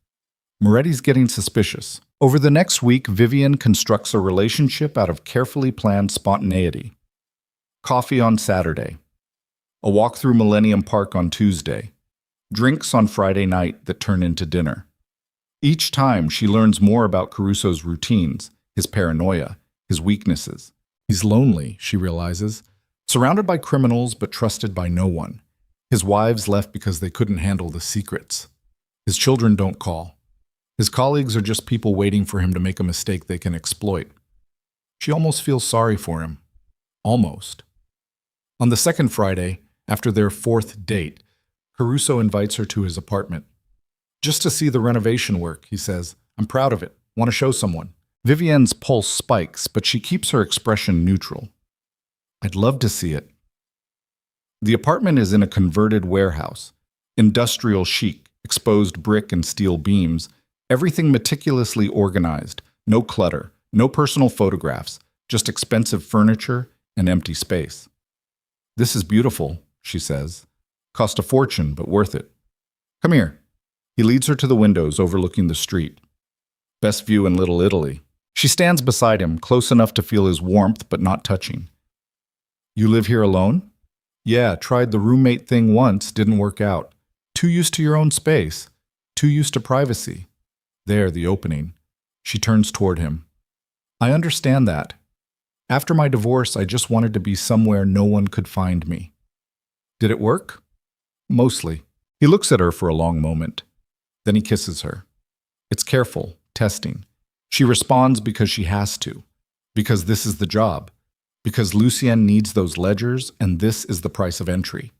Moretti's getting suspicious. Over the next week, Vivian constructs a relationship out of carefully planned spontaneity. Coffee on Saturday. A walk through Millennium Park on Tuesday. Drinks on Friday night that turn into dinner. Each time, she learns more about Caruso's routines, his paranoia, his weaknesses. He's lonely, she realizes, surrounded by criminals but trusted by no one. His wives left because they couldn't handle the secrets. His children don't call. His colleagues are just people waiting for him to make a mistake they can exploit. She almost feels sorry for him. Almost. On the second Friday, after their fourth date, Caruso invites her to his apartment. Just to see the renovation work, he says. I'm proud of it. Want to show someone. Vivian's pulse spikes, but she keeps her expression neutral. I'd love to see it. The apartment is in a converted warehouse. Industrial chic, exposed brick and steel beams, everything meticulously organized, no clutter, no personal photographs, just expensive furniture and empty space. This is beautiful, she says. Cost a fortune, but worth it. Come here. He leads her to the windows overlooking the street. Best view in Little Italy. She stands beside him, close enough to feel his warmth but not touching. You live here alone? Yeah, tried the roommate thing once, didn't work out. Too used to your own space. Too used to privacy. There, the opening. She turns toward him. I understand that. After my divorce, I just wanted to be somewhere no one could find me. Did it work? Mostly. He looks at her for a long moment. Then he kisses her. It's careful, testing. She responds because she has to. Because this is the job. Because Lucien needs those ledgers, and this is the price of entry.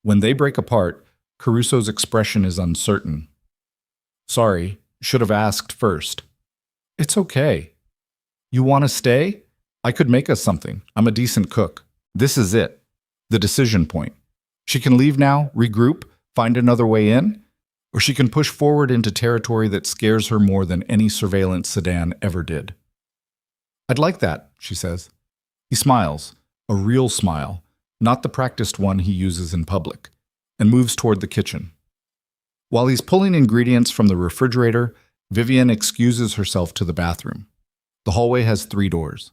When they break apart, Caruso's expression is uncertain. Sorry, should have asked first. It's okay. You want to stay? I could make us something. I'm a decent cook. This is it. The decision point. She can leave now, regroup, find another way in, or she can push forward into territory that scares her more than any surveillance sedan ever did. I'd like that, she says. He smiles, a real smile, not the practiced one he uses in public, and moves toward the kitchen. While he's pulling ingredients from the refrigerator, Vivian excuses herself to the bathroom. The hallway has 3 doors.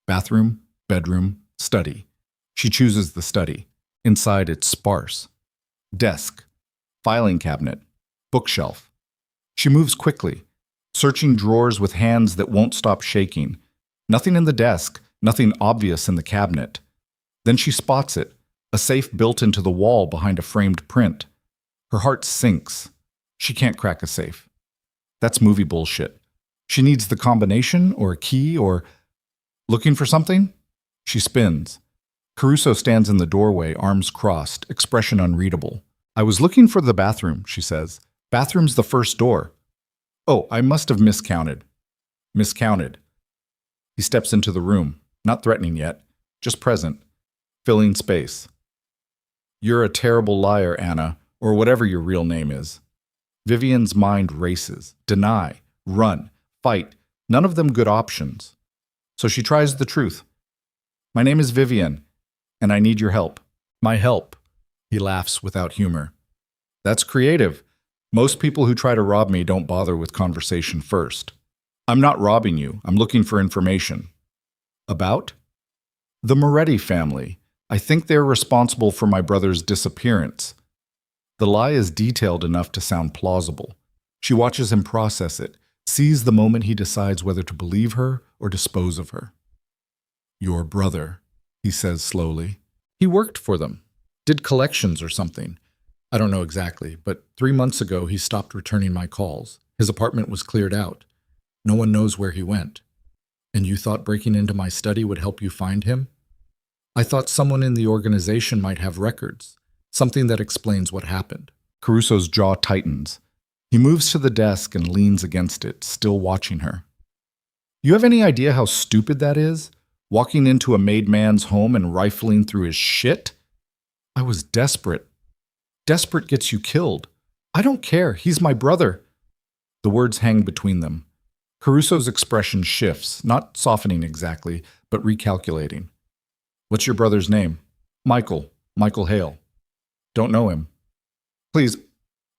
Bathroom, bedroom, study. She chooses the study. Inside, it's sparse. Desk, filing cabinet, bookshelf. She moves quickly, searching drawers with hands that won't stop shaking. Nothing in the desk, nothing obvious in the cabinet. Then she spots it, a safe built into the wall behind a framed print. Her heart sinks. She can't crack a safe. That's movie bullshit. She needs the combination or a key or... Looking for something? She spins. Caruso stands in the doorway, arms crossed, expression unreadable. I was looking for the bathroom, she says. Bathroom's the first door. Oh, I must have miscounted. Miscounted. He steps into the room, not threatening yet, just present, filling space. You're a terrible liar, Anna, or whatever your real name is. Vivian's mind races. Deny, run, fight, none of them good options. So she tries the truth. My name is Vivian, and I need your help. My help. He laughs without humor. That's creative. Most people who try to rob me don't bother with conversation first. I'm not robbing you. I'm looking for information. About? The Moretti family. I think they're responsible for my brother's disappearance. The lie is detailed enough to sound plausible. She watches him process it, sees the moment he decides whether to believe her or dispose of her. Your brother, he says slowly. He worked for them. Did collections or something. I don't know exactly, but 3 months ago he stopped returning my calls. His apartment was cleared out. No one knows where he went. And you thought breaking into my study would help you find him? I thought someone in the organization might have records, something that explains what happened. Caruso's jaw tightens. He moves to the desk and leans against it, still watching her. You have any idea how stupid that is? Walking into a made man's home and rifling through his shit? I was desperate. Desperate gets you killed. I don't care. He's my brother. The words hang between them. Caruso's expression shifts, not softening exactly, but recalculating. What's your brother's name? Michael. Michael Hale. Don't know him. Please,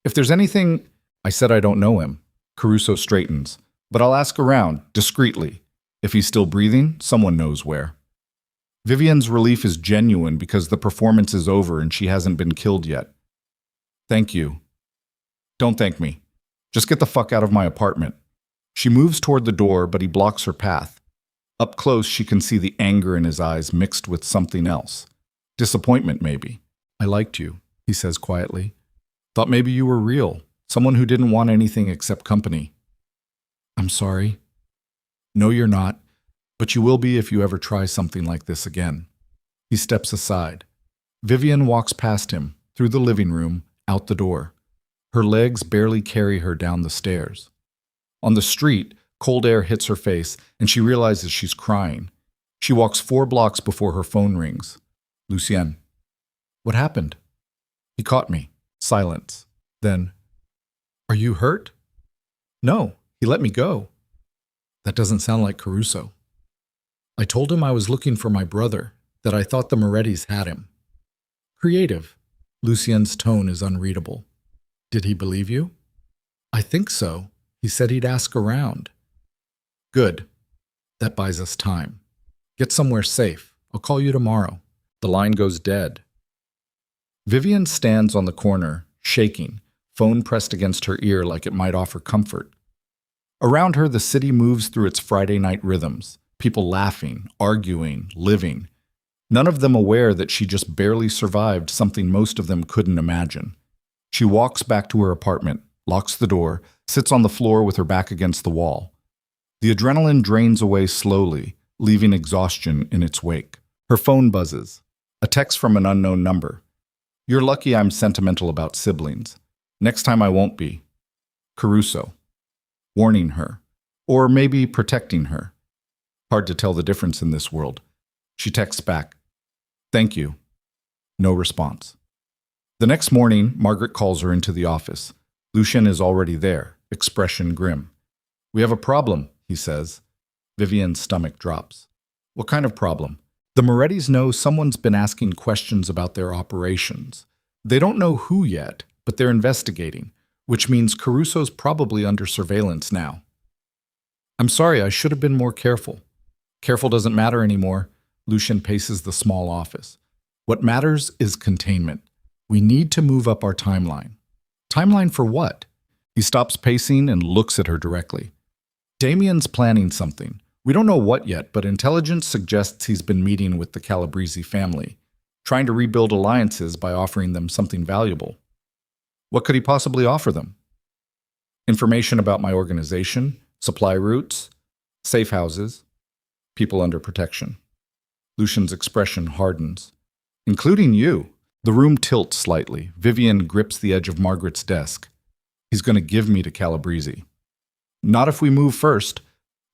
if there's anything... I said I don't know him. Caruso straightens. But I'll ask around, discreetly. If he's still breathing, someone knows where. Vivian's relief is genuine because the performance is over and she hasn't been killed yet. Thank you. Don't thank me. Just get the fuck out of my apartment. She moves toward the door, but he blocks her path. Up close, she can see the anger in his eyes mixed with something else. Disappointment, maybe. I liked you, he says quietly. Thought maybe you were real, someone who didn't want anything except company. I'm sorry. No, you're not, but you will be if you ever try something like this again. He steps aside. Vivian walks past him, through the living room, out the door. Her legs barely carry her down the stairs. On the street, cold air hits her face, and she realizes she's crying. She walks 4 blocks before her phone rings. Lucien. What happened? He caught me. Silence. Then, are you hurt? No, he let me go. That doesn't sound like Caruso. I told him I was looking for my brother, that I thought the Morettis had him. Creative. Lucien's tone is unreadable. Did he believe you? I think so. He said he'd ask around. Good. That buys us time. Get somewhere safe. I'll call you tomorrow. The line goes dead. Vivian stands on the corner, shaking, phone pressed against her ear like it might offer comfort. Around her, the city moves through its Friday night rhythms, people laughing, arguing, living. None of them aware that she just barely survived something most of them couldn't imagine. She walks back to her apartment, locks the door, sits on the floor with her back against the wall. The adrenaline drains away slowly, leaving exhaustion in its wake. Her phone buzzes. A text from an unknown number. You're lucky I'm sentimental about siblings. Next time I won't be. Caruso. Warning her. Or maybe protecting her. Hard to tell the difference in this world. She texts back. Thank you. No response. The next morning, Margaret calls her into the office. Lucien is already there, expression grim. We have a problem, he says. Vivian's stomach drops. What kind of problem? The Morettis know someone's been asking questions about their operations. They don't know who yet, but they're investigating, which means Caruso's probably under surveillance now. I'm sorry, I should have been more careful. Careful doesn't matter anymore. Lucien paces the small office. What matters is containment. We need to move up our timeline. Timeline for what? He stops pacing and looks at her directly. Damien's planning something. We don't know what yet, but intelligence suggests he's been meeting with the Calabrese family, trying to rebuild alliances by offering them something valuable. What could he possibly offer them? Information about my organization, supply routes, safe houses, people under protection. Lucien's expression hardens. Including you. The room tilts slightly. Vivian grips the edge of Margaret's desk. He's going to give me to Calabrese. Not if we move first,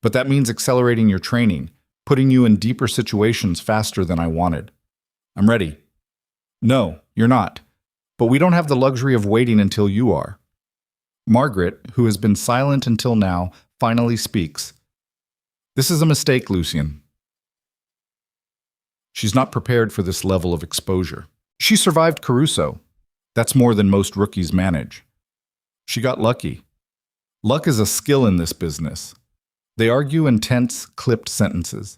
but that means accelerating your training, putting you in deeper situations faster than I wanted. I'm ready. No, you're not. But we don't have the luxury of waiting until you are. Margaret, who has been silent until now, finally speaks. This is a mistake, Lucien. She's not prepared for this level of exposure. She survived Caruso. That's more than most rookies manage. She got lucky. Luck is a skill in this business. They argue in tense, clipped sentences.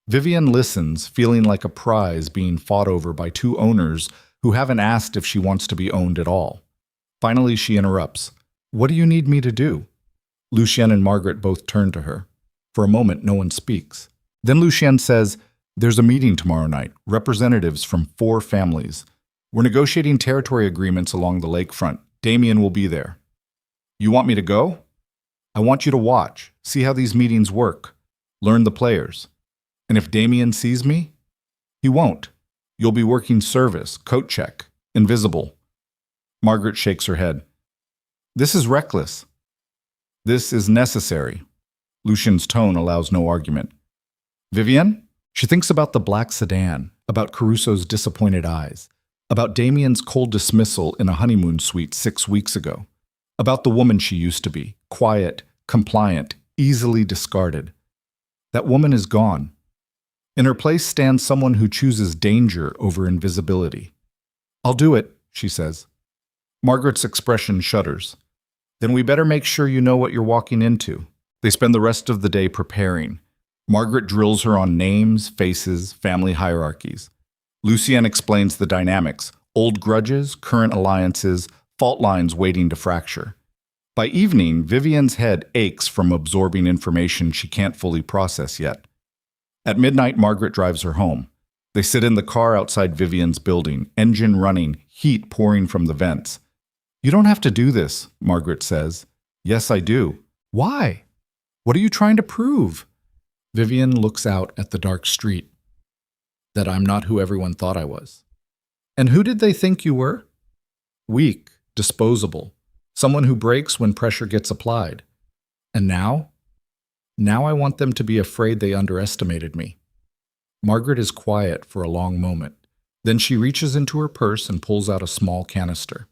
Vivian listens, feeling like a prize being fought over by 2 owners who haven't asked if she wants to be owned at all. Finally, she interrupts. What do you need me to do? Lucien and Margaret both turn to her. For a moment, no one speaks. Then Lucien says, there's a meeting tomorrow night, representatives from 4 families. We're negotiating territory agreements along the lakefront. Damien will be there. You want me to go? I want you to watch, see how these meetings work, learn the players. And if Damien sees me, he won't. You'll be working service, coat check, invisible. Margaret shakes her head. This is reckless. This is necessary. Lucien's tone allows no argument. Vivian, She thinks about the black sedan, about Caruso's disappointed eyes, about Damien's cold dismissal in a honeymoon suite 6 weeks ago, about the woman she used to be, quiet, compliant, easily discarded. That woman is gone. In her place stands someone who chooses danger over invisibility. "I'll do it," she says. Margaret's expression shudders. "Then we better make sure you know what you're walking into." They spend the rest of the day preparing. Margaret drills her on names, faces, family hierarchies. Lucien explains the dynamics, old grudges, current alliances, fault lines waiting to fracture. By evening, Vivian's head aches from absorbing information she can't fully process yet. At midnight, Margaret drives her home. They sit in the car outside Vivian's building, engine running, heat pouring from the vents. "You don't have to do this," Margaret says. "Yes, I do." "Why? What are you trying to prove?" Vivian looks out at the dark street. "That I'm not who everyone thought I was." "And who did they think you were?" "Weak, disposable, someone who breaks when pressure gets applied. And now? Now I want them to be afraid they underestimated me." Margaret is quiet for a long moment. Then she reaches into her purse and pulls out a small canister.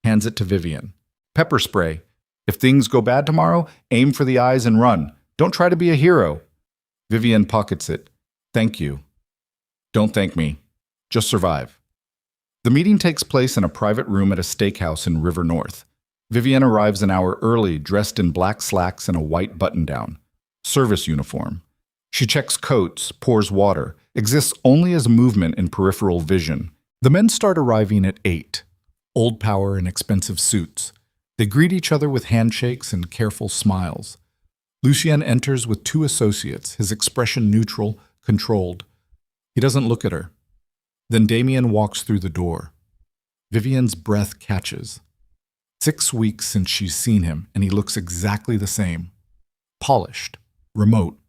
Hands it to Vivian. "Pepper spray. If things go bad tomorrow, aim for the eyes and run. Don't try to be a hero." Vivian pockets it. "Thank you." "Don't thank me. Just survive." The meeting takes place in a private room at a steakhouse in River North. Vivian arrives an hour early, dressed in black slacks and a white button-down. Service uniform. She checks coats, pours water, exists only as movement in peripheral vision. The men start arriving at 8. Old power in expensive suits. They greet each other with handshakes and careful smiles. Lucien enters with 2 associates, his expression neutral, controlled. He doesn't look at her. Then Damien walks through the door. Vivian's breath catches. 6 weeks since she's seen him, and he looks exactly the same. Polished, remote,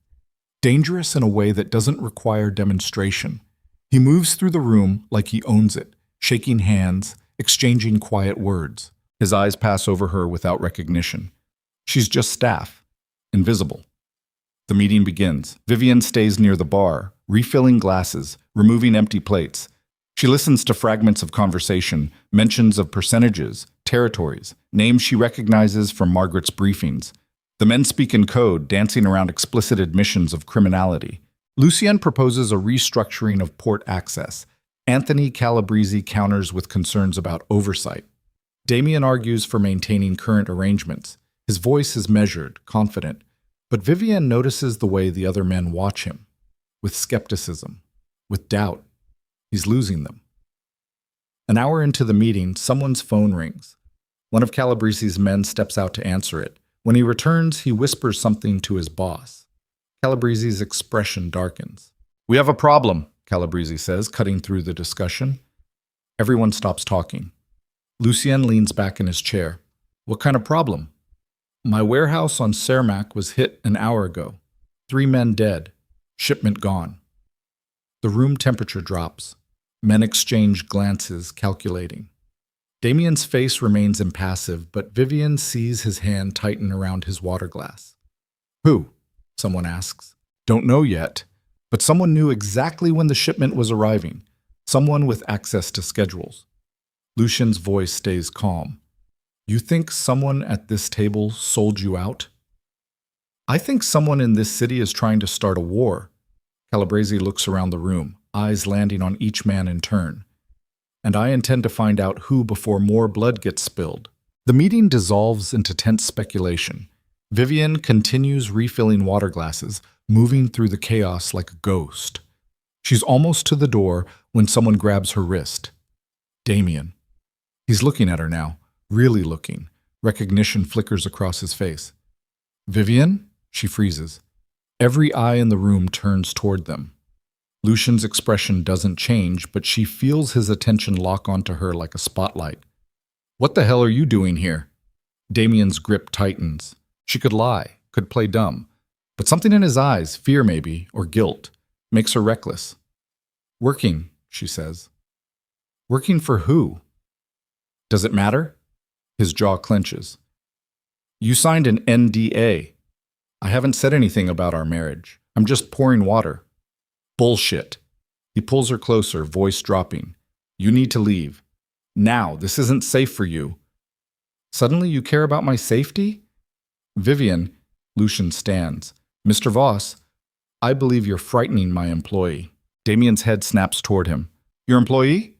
dangerous in a way that doesn't require demonstration. He moves through the room like he owns it, shaking hands, exchanging quiet words. His eyes pass over her without recognition. She's just staff, invisible. The meeting begins. Vivian stays near the bar, refilling glasses, removing empty plates. She listens to fragments of conversation, mentions of percentages, territories, names she recognizes from Margaret's briefings. The men speak in code, dancing around explicit admissions of criminality. Lucien proposes a restructuring of port access. Anthony Calabrese counters with concerns about oversight. Damien argues for maintaining current arrangements. His voice is measured, confident, but Vivian notices the way the other men watch him, with skepticism, with doubt. He's losing them. An hour into the meeting, someone's phone rings. One of Calabrese's men steps out to answer it. When he returns, he whispers something to his boss. Calabrese's expression darkens. "We have a problem," Calabrese says, cutting through the discussion. Everyone stops talking. Lucien leans back in his chair. "What kind of problem?" "My warehouse on Cermak was hit an hour ago. 3 men dead. Shipment gone." The room temperature drops. Men exchange glances, calculating. Damien's face remains impassive, but Vivian sees his hand tighten around his water glass. "Who?" someone asks. "Don't know yet, but someone knew exactly when the shipment was arriving. Someone with access to schedules." Lucien's voice stays calm. "You think someone at this table sold you out?" "I think someone in this city is trying to start a war." Calabrese looks around the room, eyes landing on each man in turn. "And I intend to find out who before more blood gets spilled." The meeting dissolves into tense speculation. Vivian continues refilling water glasses, moving through the chaos like a ghost. She's almost to the door when someone grabs her wrist. Damien. He's looking at her now, really looking. Recognition flickers across his face. "Vivian?" She freezes. Every eye in the room turns toward them. Lucien's expression doesn't change, but she feels his attention lock onto her like a spotlight. "What the hell are you doing here?" Damien's grip tightens. She could lie, could play dumb, but something in his eyes, fear maybe, or guilt, makes her reckless. "Working," she says. "Working for who?" "Does it matter?" His jaw clenches. "You signed an NDA. I haven't said anything about our marriage. I'm just pouring water." Bullshit. He pulls her closer, voice dropping. You need to leave. Now, this isn't safe for you. Suddenly you care about my safety? Vivian, Lucian stands. Mr. Voss, I believe you're frightening my employee. Damien's head snaps toward him. Your employee?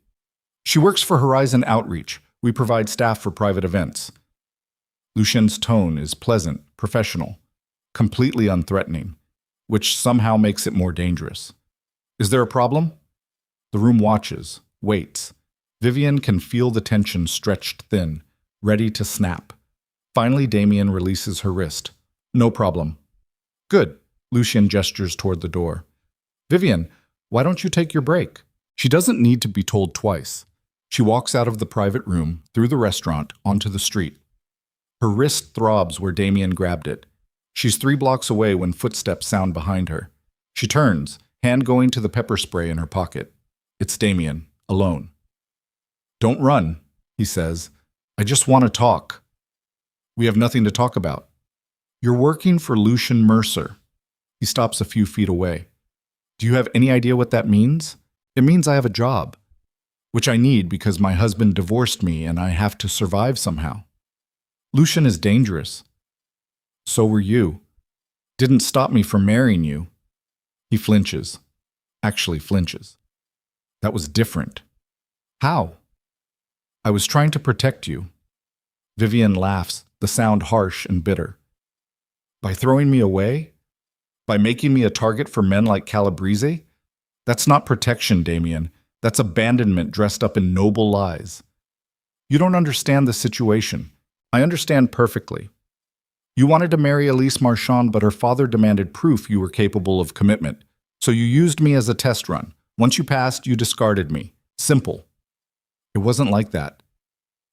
She works for Horizon Outreach. We provide staff for private events. Lucian's tone is pleasant, professional, completely unthreatening, which somehow makes it more dangerous. Is there a problem? The room watches, waits. Vivian can feel the tension stretched thin, ready to snap. Finally, Damien releases her wrist. No problem. Good. Lucian gestures toward the door. Vivian, why don't you take your break? She doesn't need to be told twice. She walks out of the private room, through the restaurant, onto the street. Her wrist throbs where Damien grabbed it. She's 3 blocks away when footsteps sound behind her. She turns, hand going to the pepper spray in her pocket. It's Damien, alone. Don't run, he says. I just want to talk. We have nothing to talk about. You're working for Lucian Mercer. He stops a few feet away. Do you have any idea what that means? It means I have a job, which I need because my husband divorced me and I have to survive somehow. Lucian is dangerous. So were you. Didn't stop me from marrying you. He flinches. Actually flinches. That was different. How? I was trying to protect you. Vivian laughs, the sound harsh and bitter. By throwing me away? By making me a target for men like Calabrese? That's not protection, Damien. That's abandonment dressed up in noble lies. You don't understand the situation. I understand perfectly. You wanted to marry Elise Marchand, but her father demanded proof you were capable of commitment. So you used me as a test run. Once you passed, you discarded me. Simple. It wasn't like that.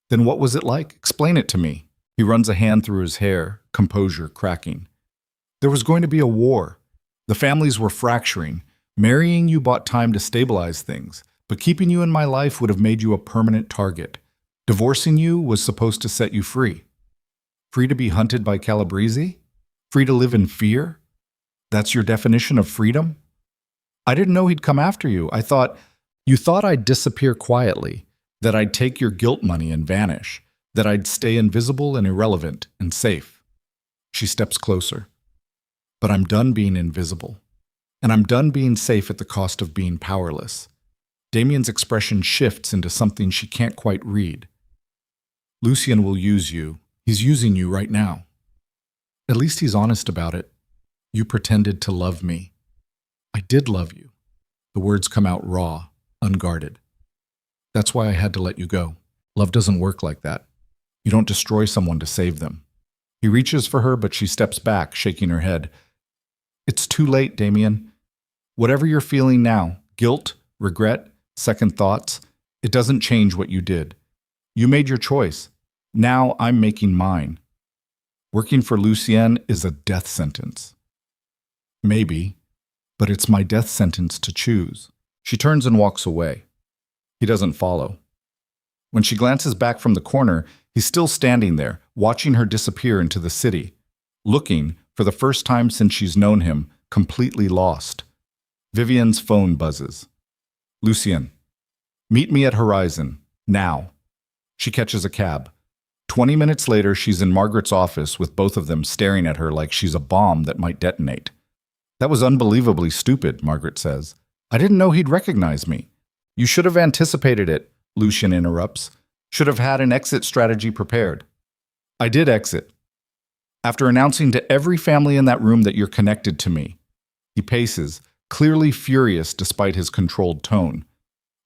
Then what was it like? Explain it to me. He runs a hand through his hair, composure cracking. There was going to be a war. The families were fracturing. Marrying you bought time to stabilize things, but keeping you in my life would have made you a permanent target. Divorcing you was supposed to set you free. Free to be hunted by Calabrese? Free to live in fear? That's your definition of freedom? I didn't know he'd come after you. You thought I'd disappear quietly, that I'd take your guilt money and vanish, that I'd stay invisible and irrelevant and safe. She steps closer. But I'm done being invisible. And I'm done being safe at the cost of being powerless. Damien's expression shifts into something she can't quite read. Lucian will use you. He's using you right now. At least he's honest about it. You pretended to love me. I did love you. The words come out raw, unguarded. That's why I had to let you go. Love doesn't work like that. You don't destroy someone to save them. He reaches for her, but she steps back, shaking her head. It's too late, Damien. Whatever you're feeling now, guilt, regret, second thoughts, it doesn't change what you did. You made your choice. Now I'm making mine. Working for Lucien is a death sentence. Maybe, but it's my death sentence to choose. She turns and walks away. He doesn't follow. When she glances back from the corner, he's still standing there, watching her disappear into the city, looking, for the first time since she's known him, completely lost. Vivian's phone buzzes. Lucien, meet me at Horizon, now. She catches a cab. 20 minutes later, she's in Margaret's office with both of them staring at her like she's a bomb that might detonate. That was unbelievably stupid, Margaret says. I didn't know he'd recognize me. You should have anticipated it, Lucien interrupts. Should have had an exit strategy prepared. I did exit. After announcing to every family in that room that you're connected to me. He paces, clearly furious despite his controlled tone.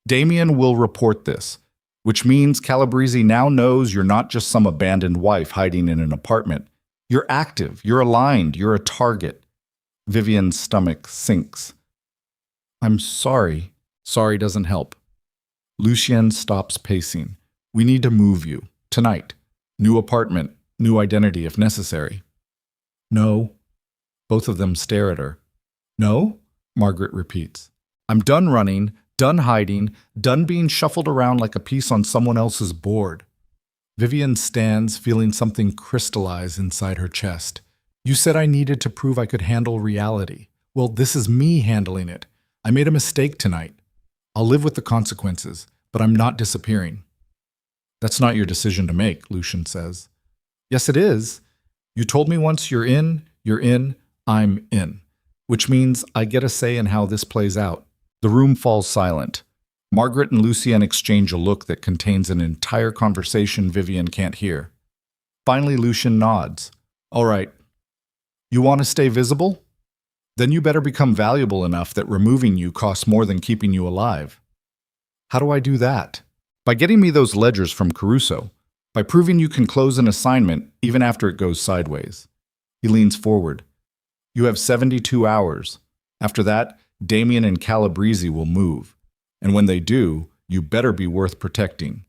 Damien will report this, which means Calabrese now knows you're not just some abandoned wife hiding in an apartment. You're active, you're aligned, you're a target. Vivian's stomach sinks. I'm sorry. Sorry doesn't help. Lucien stops pacing. We need to move you. Tonight. New apartment, new identity if necessary. No. Both of them stare at her. No? Margaret repeats. I'm done running, done hiding, done being shuffled around like a piece on someone else's board. Vivian stands, feeling something crystallize inside her chest. You said I needed to prove I could handle reality. Well, this is me handling it. I made a mistake tonight. I'll live with the consequences, but I'm not disappearing. That's not your decision to make, Lucian says. Yes, it is. You told me once you're in, I'm in. Which means I get a say in how this plays out. The room falls silent. Margaret and Lucienne exchange a look that contains an entire conversation Vivian can't hear. Finally, Lucian nods. All right. You want to stay visible? Then you better become valuable enough that removing you costs more than keeping you alive. How do I do that? By getting me those ledgers from Caruso. By proving you can close an assignment even after it goes sideways. He leans forward. You have 72 hours. After that, Damien and Calabrese will move. And when they do, you better be worth protecting.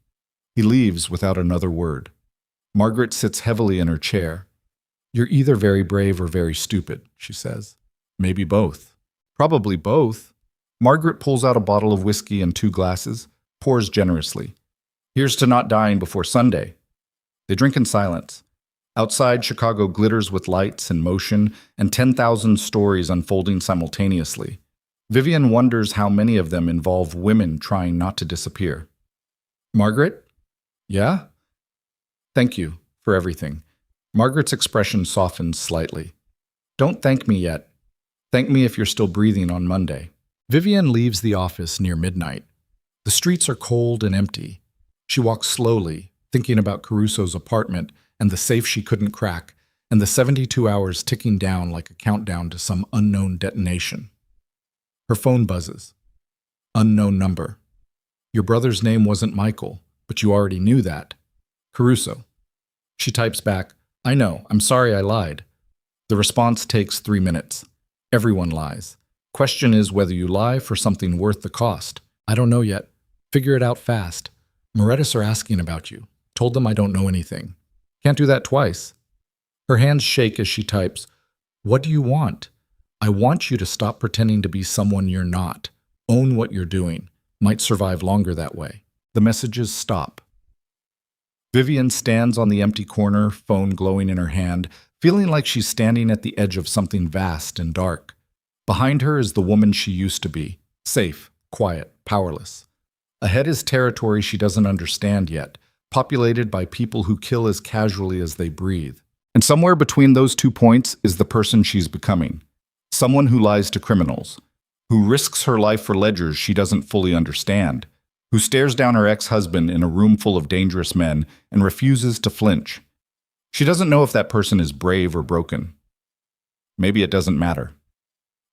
He leaves without another word. Margaret sits heavily in her chair. You're either very brave or very stupid, she says. Maybe both. Probably both. Margaret pulls out a bottle of whiskey and 2 glasses, pours generously. Here's to not dying before Sunday. They drink in silence. Outside, Chicago glitters with lights and motion and 10,000 stories unfolding simultaneously. Vivian wonders how many of them involve women trying not to disappear. Margaret? Yeah? Thank you for everything. Margaret's expression softens slightly. Don't thank me yet. Thank me if you're still breathing on Monday. Vivian leaves the office near midnight. The streets are cold and empty. She walks slowly, thinking about Caruso's apartment and the safe she couldn't crack, and the 72 hours ticking down like a countdown to some unknown detonation. Her phone buzzes. Unknown number. Your brother's name wasn't Michael, but you already knew that. Caruso. She types back, I know, I'm sorry I lied. The response takes 3 minutes. Everyone lies. Question is whether you lie for something worth the cost. I don't know yet. Figure it out fast. Moretus are asking about you. Told them I don't know anything. Can't do that twice. Her hands shake as she types, What do you want? I want you to stop pretending to be someone you're not. Own what you're doing. Might survive longer that way. The messages stop. Vivian stands on the empty corner, phone glowing in her hand, feeling like she's standing at the edge of something vast and dark. Behind her is the woman she used to be, safe, quiet, powerless. Ahead is territory she doesn't understand yet, populated by people who kill as casually as they breathe. And somewhere between those 2 points is the person she's becoming. Someone who lies to criminals, who risks her life for ledgers she doesn't fully understand, who stares down her ex-husband in a room full of dangerous men and refuses to flinch. She doesn't know if that person is brave or broken. Maybe it doesn't matter.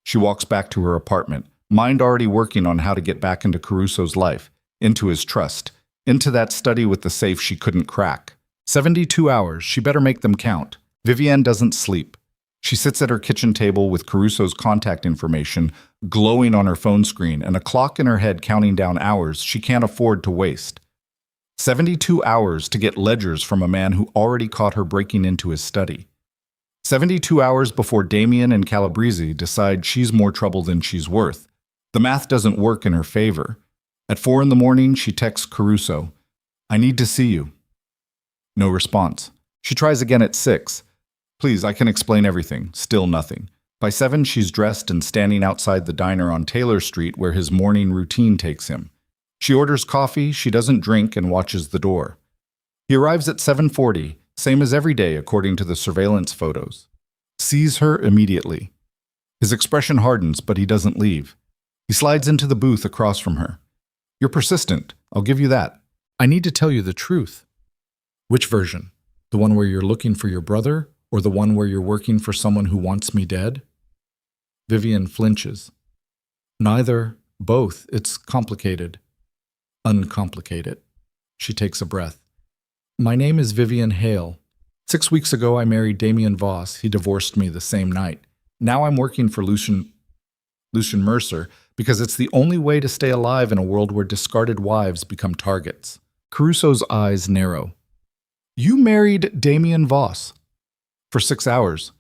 She walks back to her apartment, mind already working on how to get back into Caruso's life, into his trust, into that study with the safe she couldn't crack. 72 hours, she better make them count. Vivienne doesn't sleep. She sits at her kitchen table with Caruso's contact information glowing on her phone screen and a clock in her head counting down hours she can't afford to waste. 72 hours to get ledgers from a man who already caught her breaking into his study. 72 hours before Damien and Calabrese decide she's more trouble than she's worth. The math doesn't work in her favor. At 4 in the morning, she texts Caruso, I need to see you. No response. She tries again at 6. Please, I can explain everything. Still nothing. By 7, she's dressed and standing outside the diner on Taylor Street where his morning routine takes him. She orders coffee, she doesn't drink, and watches the door. He arrives at 7:40, same as every day according to the surveillance photos. Sees her immediately. His expression hardens, but he doesn't leave. He slides into the booth across from her. You're persistent, I'll give you that. I need to tell you the truth. Which version? The one where you're looking for your brother, or the one where you're working for someone who wants me dead? Vivian flinches. Neither, both, it's complicated. Uncomplicate it. She takes a breath. My name is Vivian Hale. 6 weeks ago I married Damien Voss. He divorced me the same night. Now I'm working for Lucian Mercer because it's the only way to stay alive in a world where discarded wives become targets. Caruso's eyes narrow. You married Damien Voss? For 6 hours.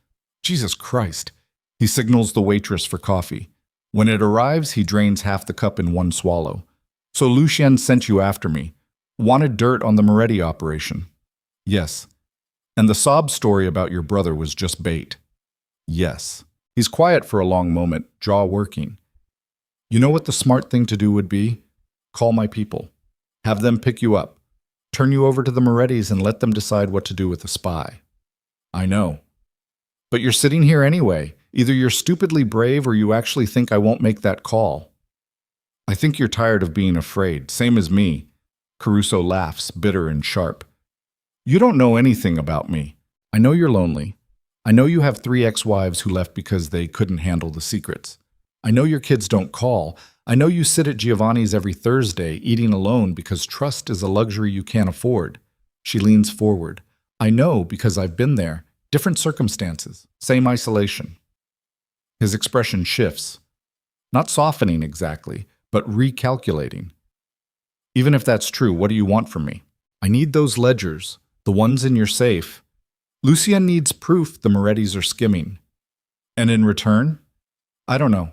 Jesus Christ. He signals the waitress for coffee. When it arrives, he drains half the cup in one swallow. So Lucien sent you after me. Wanted dirt on the Moretti operation. Yes. And the sob story about your brother was just bait. Yes. He's quiet for a long moment, jaw working. You know what the smart thing to do would be? Call my people. Have them pick you up. Turn you over to the Morettis and let them decide what to do with the spy. I know. But you're sitting here anyway. Either you're stupidly brave or you actually think I won't make that call. I think you're tired of being afraid, same as me. Caruso laughs, bitter and sharp. You don't know anything about me. I know you're lonely. I know you have 3 ex-wives who left because they couldn't handle the secrets. I know your kids don't call. I know you sit at Giovanni's every Thursday, eating alone because trust is a luxury you can't afford. She leans forward. I know because I've been there. Different circumstances. Same isolation. His expression shifts. Not softening exactly, but recalculating. Even if that's true, what do you want from me? I need those ledgers, the ones in your safe. Lucien needs proof the Morettis are skimming. And in return? I don't know.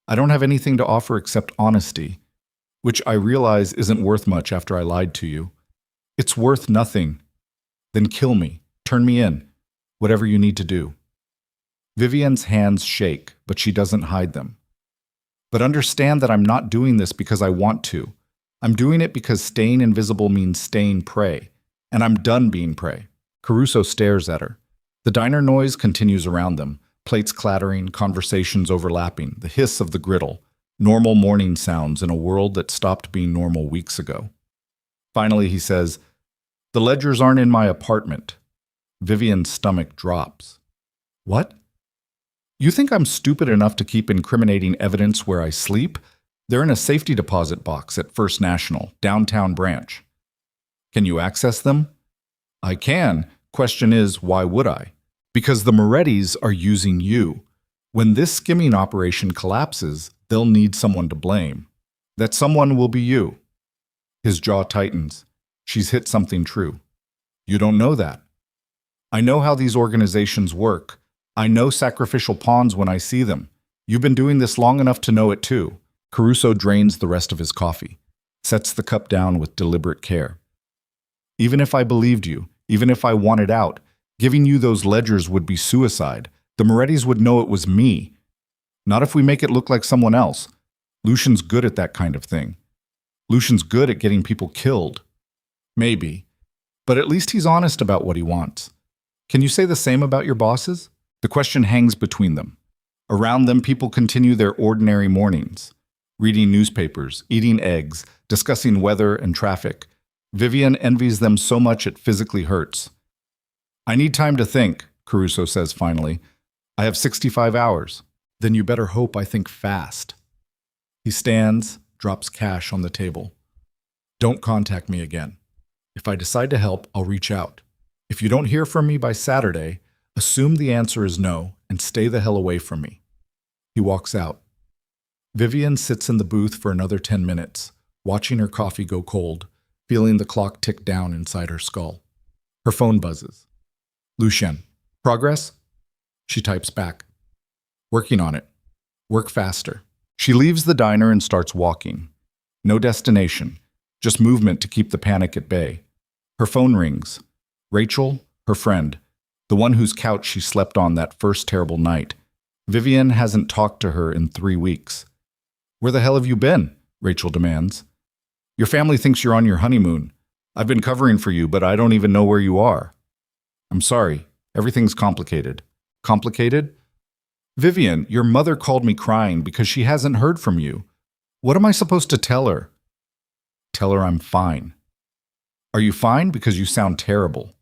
I don't have anything to offer except honesty, which I realize isn't worth much after I lied to you. It's worth nothing. Then kill me. Turn me in. Whatever you need to do. Vivian's hands shake, but she doesn't hide them. But understand that I'm not doing this because I want to. I'm doing it because staying invisible means staying prey. And I'm done being prey. Caruso stares at her. The diner noise continues around them. Plates clattering, conversations overlapping, the hiss of the griddle, normal morning sounds in a world that stopped being normal weeks ago. Finally, he says, "The ledgers aren't in my apartment." Vivian's stomach drops. What? You think I'm stupid enough to keep incriminating evidence where I sleep? They're in a safety deposit box at First National, downtown branch. Can you access them? I can. Question is, why would I? Because the Morettis are using you. When this skimming operation collapses, they'll need someone to blame. That someone will be you. His jaw tightens. She's hit something true. You don't know that. I know how these organizations work. I know sacrificial pawns when I see them. You've been doing this long enough to know it too. Caruso drains the rest of his coffee, sets the cup down with deliberate care. Even if I believed you, even if I wanted out, giving you those ledgers would be suicide. The Morettis would know it was me. Not if we make it look like someone else. Lucian's good at that kind of thing. Lucian's good at getting people killed. Maybe. But at least he's honest about what he wants. Can you say the same about your bosses? The question hangs between them. Around them, people continue their ordinary mornings. Reading newspapers, eating eggs, discussing weather and traffic. Vivian envies them so much it physically hurts. I need time to think, Caruso says finally. I have 65 hours. Then you better hope I think fast. He stands, drops cash on the table. Don't contact me again. If I decide to help, I'll reach out. If you don't hear from me by Saturday, assume the answer is no and stay the hell away from me. He walks out. Vivian sits in the booth for another 10 minutes, watching her coffee go cold, feeling the clock tick down inside her skull. Her phone buzzes. Lucien. Progress? She types back. Working on it. Work faster. She leaves the diner and starts walking. No destination, just movement to keep the panic at bay. Her phone rings. Rachel, her friend, the one whose couch she slept on that first terrible night. Vivian hasn't talked to her in 3 weeks. Where the hell have you been? Rachel demands. Your family thinks you're on your honeymoon. I've been covering for you, but I don't even know where you are. I'm sorry. Everything's complicated. Complicated? Vivian, your mother called me crying because she hasn't heard from you. What am I supposed to tell her? Tell her I'm fine. Are you fine? Because you sound terrible.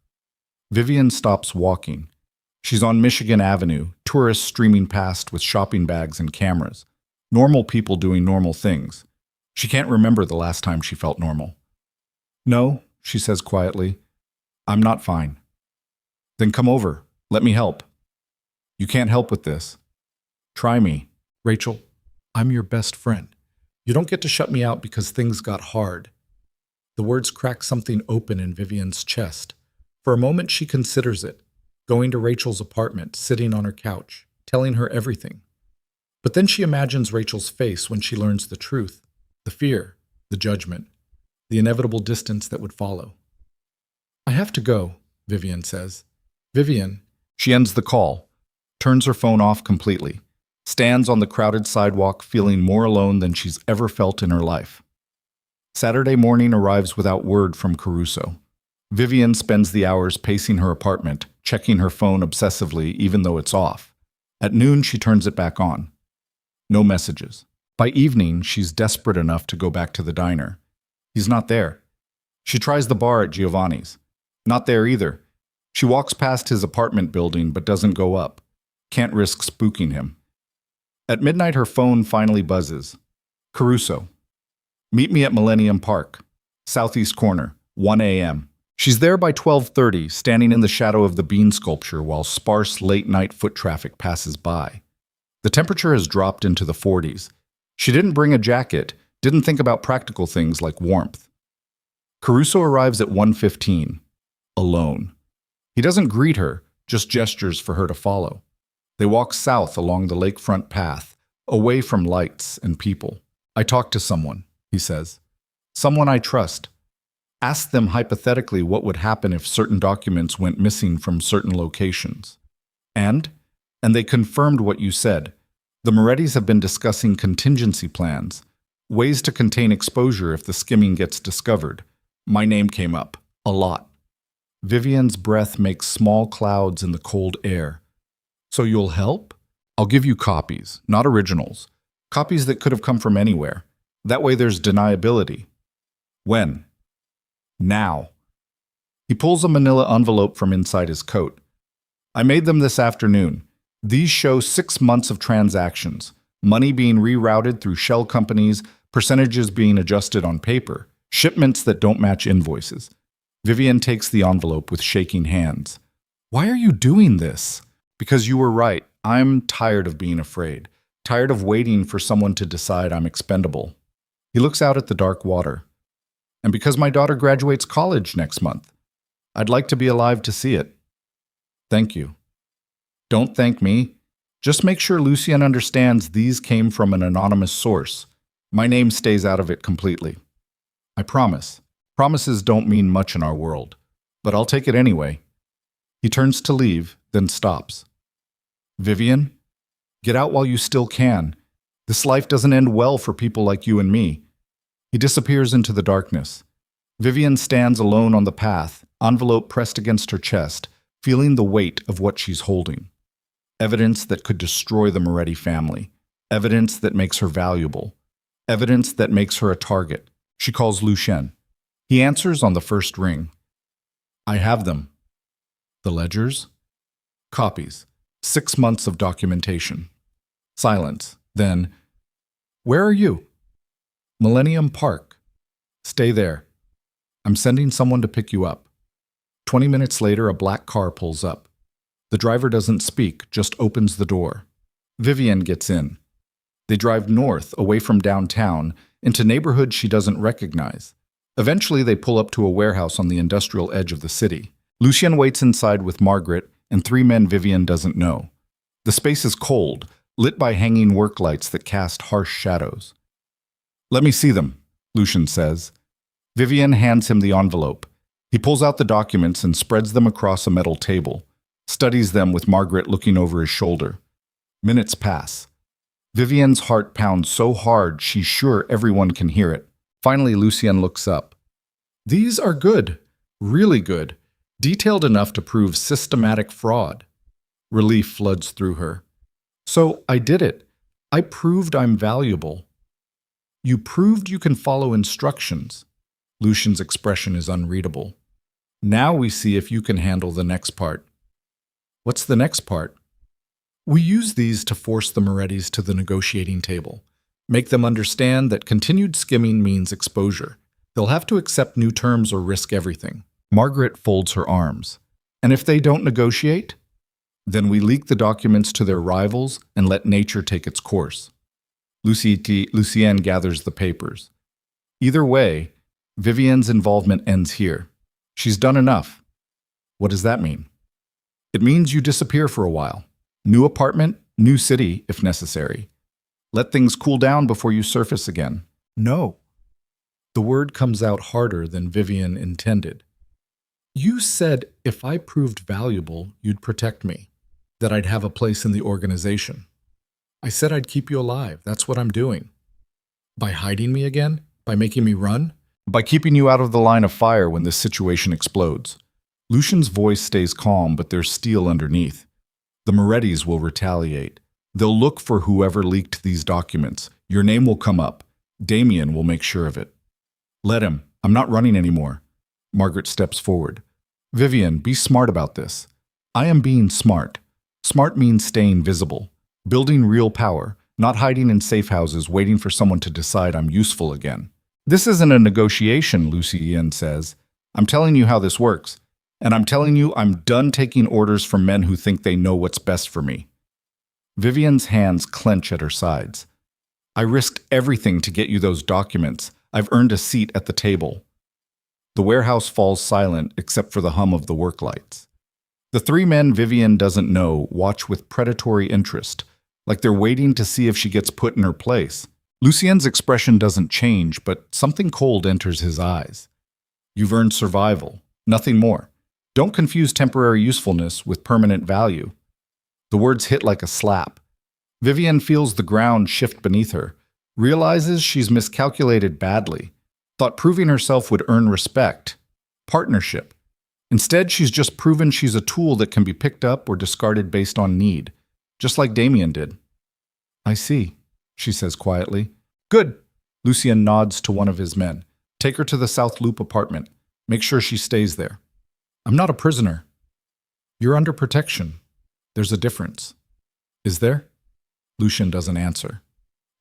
Vivian stops walking. She's on Michigan Avenue, tourists streaming past with shopping bags and cameras. Normal people doing normal things. She can't remember the last time she felt normal. No, she says quietly. I'm not fine. Then come over. Let me help. You can't help with this. Try me. Rachel, I'm your best friend. You don't get to shut me out because things got hard. The words crack something open in Vivian's chest. For a moment, she considers it, going to Rachel's apartment, sitting on her couch, telling her everything. But then she imagines Rachel's face when she learns the truth, the fear, the judgment, the inevitable distance that would follow. I have to go, Vivian says. Vivian. She ends the call, turns her phone off completely. Stands on the crowded sidewalk feeling more alone than she's ever felt in her life. Saturday morning arrives without word from Caruso. Vivian spends the hours pacing her apartment, checking her phone obsessively even though it's off. At noon, she turns it back on. No messages. By evening, she's desperate enough to go back to the diner. He's not there. She tries the bar at Giovanni's. Not there either. She walks past his apartment building but doesn't go up. Can't risk spooking him. At midnight, her phone finally buzzes. Caruso. Meet me at Millennium Park, southeast corner, 1 a.m. She's there by 12:30, standing in the shadow of the bean sculpture while sparse late-night foot traffic passes by. The temperature has dropped into the 40s. She didn't bring a jacket, didn't think about practical things like warmth. Caruso arrives at 1:15, alone. He doesn't greet her, just gestures for her to follow. They walk south along the lakefront path, away from lights and people. I talked to someone, he says. Someone I trust. Asked them hypothetically what would happen if certain documents went missing from certain locations. And they confirmed what you said. The Morettis have been discussing contingency plans, ways to contain exposure if the skimming gets discovered. My name came up. A lot. Vivian's breath makes small clouds in the cold air. So you'll help? I'll give you copies, not originals. Copies that could have come from anywhere. That way there's deniability. When? Now. He pulls a manila envelope from inside his coat. I made them this afternoon. These show 6 months of transactions, money being rerouted through shell companies, percentages being adjusted on paper, shipments that don't match invoices. Vivian takes the envelope with shaking hands. Why are you doing this? Because you were right. I'm tired of being afraid, tired of waiting for someone to decide I'm expendable. He looks out at the dark water. And because my daughter graduates college next month, I'd like to be alive to see it. Thank you. Don't thank me. Just make sure Lucien understands these came from an anonymous source. My name stays out of it completely. I promise. Promises don't mean much in our world, but I'll take it anyway. He turns to leave, then stops. Vivian, get out while you still can. This life doesn't end well for people like you and me. He disappears into the darkness. Vivian stands alone on the path, envelope pressed against her chest, feeling the weight of what she's holding. Evidence that could destroy the Moretti family. Evidence that makes her valuable. Evidence that makes her a target. She calls Lucien. He answers on the first ring. I have them. The ledgers? Copies. 6 months of documentation. Silence. Then, where are you? Millennium Park. Stay there. I'm sending someone to pick you up. 20 minutes later, a black car pulls up. The driver doesn't speak, just opens the door. Vivian gets in. They drive north, away from downtown, into neighborhoods she doesn't recognize. Eventually, they pull up to a warehouse on the industrial edge of the city. Lucien waits inside with Margaret and 3 men Vivian doesn't know. The space is cold, lit by hanging work lights that cast harsh shadows. Let me see them, Lucien says. Vivian hands him the envelope. He pulls out the documents and spreads them across a metal table, studies them with Margaret looking over his shoulder. Minutes pass. Vivian's heart pounds so hard she's sure everyone can hear it. Finally, Lucien looks up. These are good, really good, detailed enough to prove systematic fraud. Relief floods through her. So I did it. I proved I'm valuable. You proved you can follow instructions. Lucien's expression is unreadable. Now we see if you can handle the next part. What's the next part? We use these to force the Morettis to the negotiating table. Make them understand that continued skimming means exposure. They'll have to accept new terms or risk everything. Margaret folds her arms. And if they don't negotiate? Then we leak the documents to their rivals and let nature take its course. Lucien gathers the papers. Either way, Vivian's involvement ends here. She's done enough. What does that mean? It means you disappear for a while. New apartment, new city, if necessary. Let things cool down before you surface again. No. The word comes out harder than Vivian intended. You said if I proved valuable, you'd protect me, that I'd have a place in the organization. I said I'd keep you alive. That's what I'm doing. By hiding me again? By making me run? By keeping you out of the line of fire when this situation explodes. Lucian's voice stays calm, but there's steel underneath. The Morettis will retaliate. They'll look for whoever leaked these documents. Your name will come up. Damien will make sure of it. Let him. I'm not running anymore. Margaret steps forward. Vivian, be smart about this. I am being smart. Smart means staying visible. Building real power, not hiding in safe houses waiting for someone to decide I'm useful again. This isn't a negotiation, Lucien says. I'm telling you how this works. And I'm telling you I'm done taking orders from men who think they know what's best for me. Vivian's hands clench at her sides. I risked everything to get you those documents. I've earned a seat at the table. The warehouse falls silent except for the hum of the work lights. The three men Vivian doesn't know watch with predatory interest, like they're waiting to see if she gets put in her place. Lucien's expression doesn't change, but something cold enters his eyes. You've earned survival, nothing more. Don't confuse temporary usefulness with permanent value. The words hit like a slap. Vivian feels the ground shift beneath her, realizes she's miscalculated badly, thought proving herself would earn respect, partnership. Instead, she's just proven she's a tool that can be picked up or discarded based on need, just like Damien did. I see, she says quietly. Good. Lucien nods to one of his men. Take her to the South Loop apartment. Make sure she stays there. I'm not a prisoner. You're under protection. There's a difference. Is there? Lucien doesn't answer.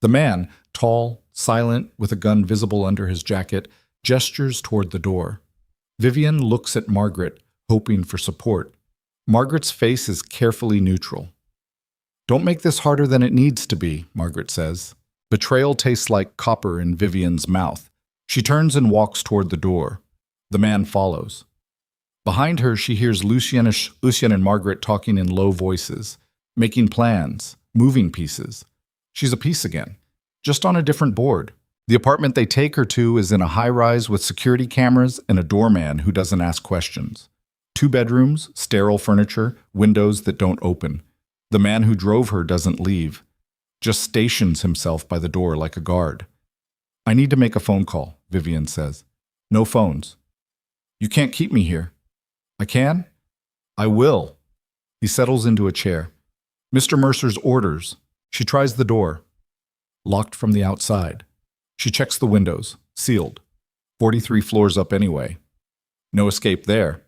The man, tall, silent, with a gun visible under his jacket, gestures toward the door. Vivian looks at Margaret, hoping for support. Margaret's face is carefully neutral. Don't make this harder than it needs to be, Margaret says. Betrayal tastes like copper in Vivian's mouth. She turns and walks toward the door. The man follows. Behind her, she hears Lucien and Margaret talking in low voices, making plans, moving pieces. She's a piece again, just on a different board. The apartment they take her to is in a high-rise with security cameras and a doorman who doesn't ask questions. 2 bedrooms, sterile furniture, windows that don't open. The man who drove her doesn't leave, just stations himself by the door like a guard. I need to make a phone call, Vivian says. No phones. You can't keep me here. I can? I will. He settles into a chair. Mr. Mercer's orders. She tries the door. Locked from the outside. She checks the windows. Sealed. 43 floors up anyway. No escape there.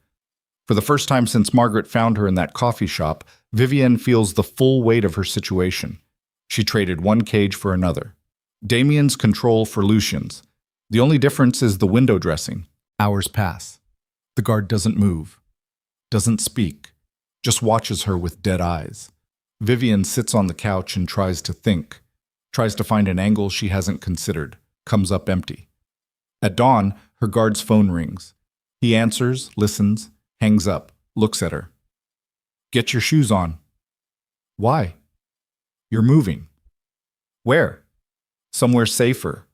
For the first time since Margaret found her in that coffee shop, Vivian feels the full weight of her situation. She traded one cage for another. Damien's control for Lucien's. The only difference is the window dressing. Hours pass. The guard doesn't move. Doesn't speak. Just watches her with dead eyes. Vivian sits on the couch and tries to think. Tries to find an angle she hasn't considered. Comes up empty. At dawn, her guard's phone rings. He answers, listens, hangs up, looks at her. Get your shoes on. Why? You're moving. Where? Somewhere safer.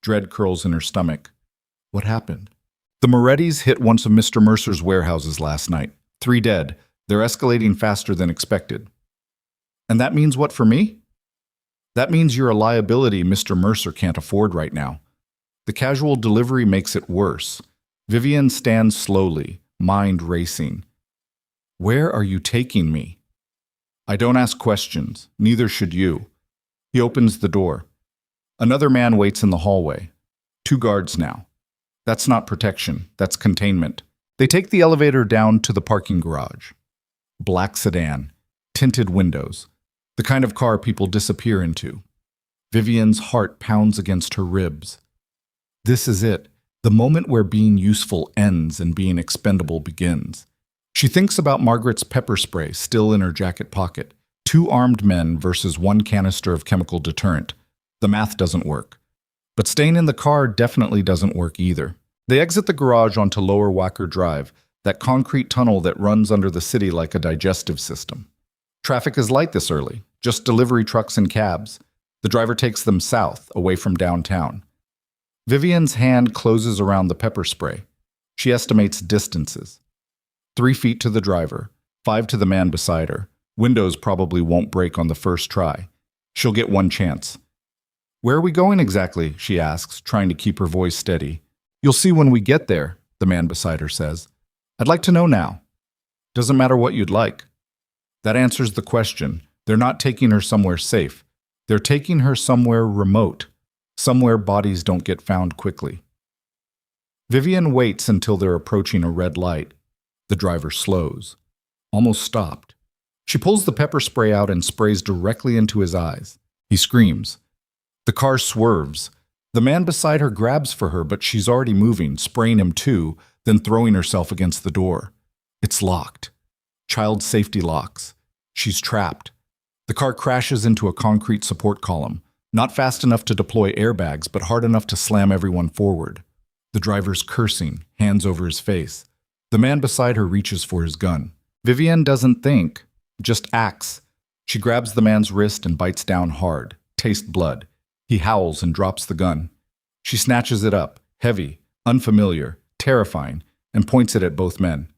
Dread curls in her stomach. What happened? The Morettis hit one of Mr. Mercer's warehouses last night. 3 dead. They're escalating faster than expected. And that means what for me? That means you're a liability Mr. Mercer can't afford right now. The casual delivery makes it worse. Vivian stands slowly, mind racing. Where are you taking me? I don't ask questions, neither should you. He opens the door. Another man waits in the hallway. 2 guards now. That's not protection, that's containment. They take the elevator down to the parking garage. Black sedan, tinted windows, the kind of car people disappear into. Vivian's heart pounds against her ribs. This is it, the moment where being useful ends and being expendable begins. She thinks about Margaret's pepper spray still in her jacket pocket. 2 armed men versus 1 canister of chemical deterrent. The math doesn't work. But staying in the car definitely doesn't work either. They exit the garage onto Lower Wacker Drive, that concrete tunnel that runs under the city like a digestive system. Traffic is light this early, just delivery trucks and cabs. The driver takes them south, away from downtown. Vivian's hand closes around the pepper spray. She estimates distances. 3 feet to the driver, 5 to the man beside her. Windows probably won't break on the first try. She'll get one chance. Where are we going exactly? She asks, trying to keep her voice steady. You'll see when we get there, the man beside her says. I'd like to know now. Doesn't matter what you'd like. That answers the question. They're not taking her somewhere safe. They're taking her somewhere remote, somewhere bodies don't get found quickly. Vivian waits until they're approaching a red light. The driver slows, almost stopped. She pulls the pepper spray out and sprays directly into his eyes. He screams. The car swerves. The man beside her grabs for her, but she's already moving, spraying him too, then throwing herself against the door. It's locked. Child safety locks. She's trapped. The car crashes into a concrete support column, not fast enough to deploy airbags, but hard enough to slam everyone forward. The driver's cursing, hands over his face. The man beside her reaches for his gun. Vivian doesn't think, just acts. She grabs the man's wrist and bites down hard. Taste blood. He howls and drops the gun. She snatches it up, heavy, unfamiliar, terrifying, and points it at both men.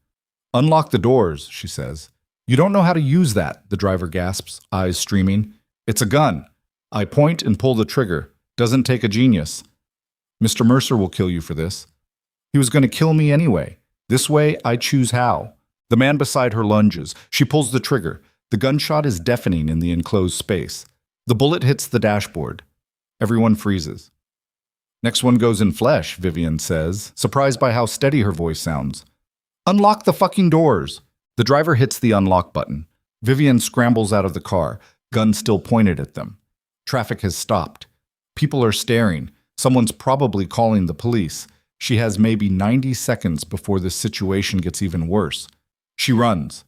Unlock the doors, she says. You don't know how to use that, the driver gasps, eyes streaming. It's a gun. I point and pull the trigger. Doesn't take a genius. Mr. Mercer will kill you for this. He was going to kill me anyway. This way, I choose how. The man beside her lunges. She pulls the trigger. The gunshot is deafening in the enclosed space. The bullet hits the dashboard. Everyone freezes. Next one goes in flesh, Vivian says, surprised by how steady her voice sounds. Unlock the fucking doors. The driver hits the unlock button. Vivian scrambles out of the car, gun still pointed at them. Traffic has stopped. People are staring. Someone's probably calling the police. She has maybe 90 seconds before this situation gets even worse. She runs.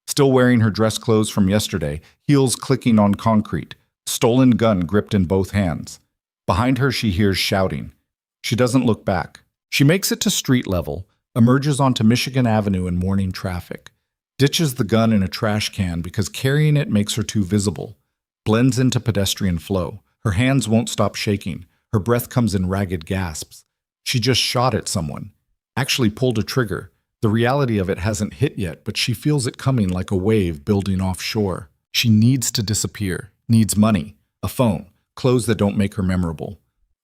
Still wearing her dress clothes from yesterday, heels clicking on concrete, stolen gun gripped in both hands. Behind her, she hears shouting. She doesn't look back. She makes it to street level, emerges onto Michigan Avenue in morning traffic, ditches the gun in a trash can because carrying it makes her too visible, blends into pedestrian flow. Her hands won't stop shaking. Her breath comes in ragged gasps. She just shot at someone, actually pulled a trigger. The reality of it hasn't hit yet, but she feels it coming like a wave building offshore. She needs to disappear, needs money, a phone, clothes that don't make her memorable.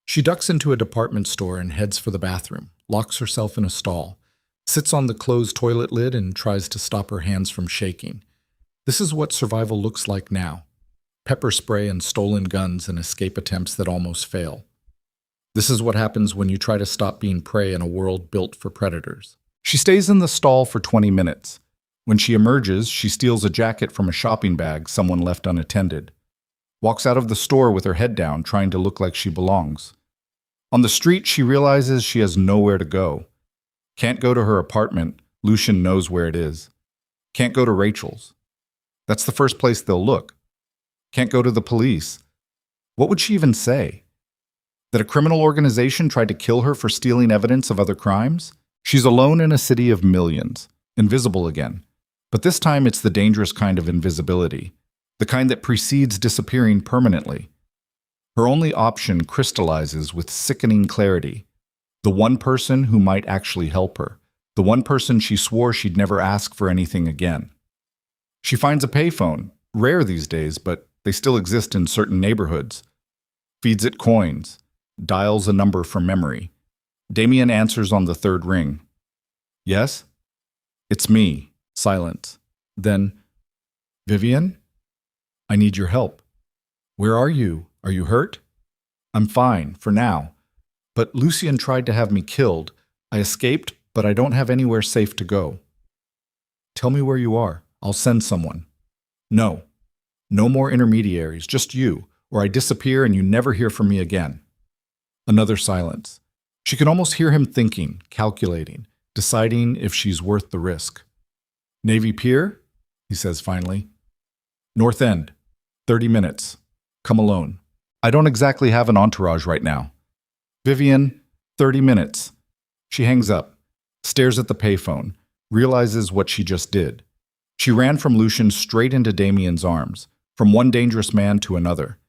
She ducks into a department store and heads for the bathroom, locks herself in a stall, sits on the closed toilet lid and tries to stop her hands from shaking. This is what survival looks like now. Pepper spray and stolen guns and escape attempts that almost fail. This is what happens when you try to stop being prey in a world built for predators. She stays in the stall for 20 minutes. When she emerges, she steals a jacket from a shopping bag someone left unattended. Walks out of the store with her head down, trying to look like she belongs. On the street, she realizes she has nowhere to go. Can't go to her apartment. Lucian knows where it is. Can't go to Rachel's. That's the first place they'll look. Can't go to the police. What would she even say? That a criminal organization tried to kill her for stealing evidence of other crimes? She's alone in a city of millions, invisible again. But this time it's the dangerous kind of invisibility, the kind that precedes disappearing permanently. Her only option crystallizes with sickening clarity. The one person who might actually help her, the one person she swore she'd never ask for anything again. She finds a payphone, rare these days, but they still exist in certain neighborhoods. Feeds it coins, dials a number from memory. Damien answers on the third ring. Yes? It's me. Silence. Then, Vivian? I need your help. Where are you? Are you hurt? I'm fine, for now. But Lucien tried to have me killed. I escaped, but I don't have anywhere safe to go. Tell me where you are. I'll send someone. No. No more intermediaries, just you, or I disappear and you never hear from me again. Another silence. She can almost hear him thinking, calculating, deciding if she's worth the risk. Navy Pier? He says finally. North End. 30 minutes. Come alone. I don't exactly have an entourage right now. Vivian, 30 minutes. She hangs up, stares at the payphone, realizes what she just did. She ran from Lucian straight into Damien's arms, from one dangerous man to another.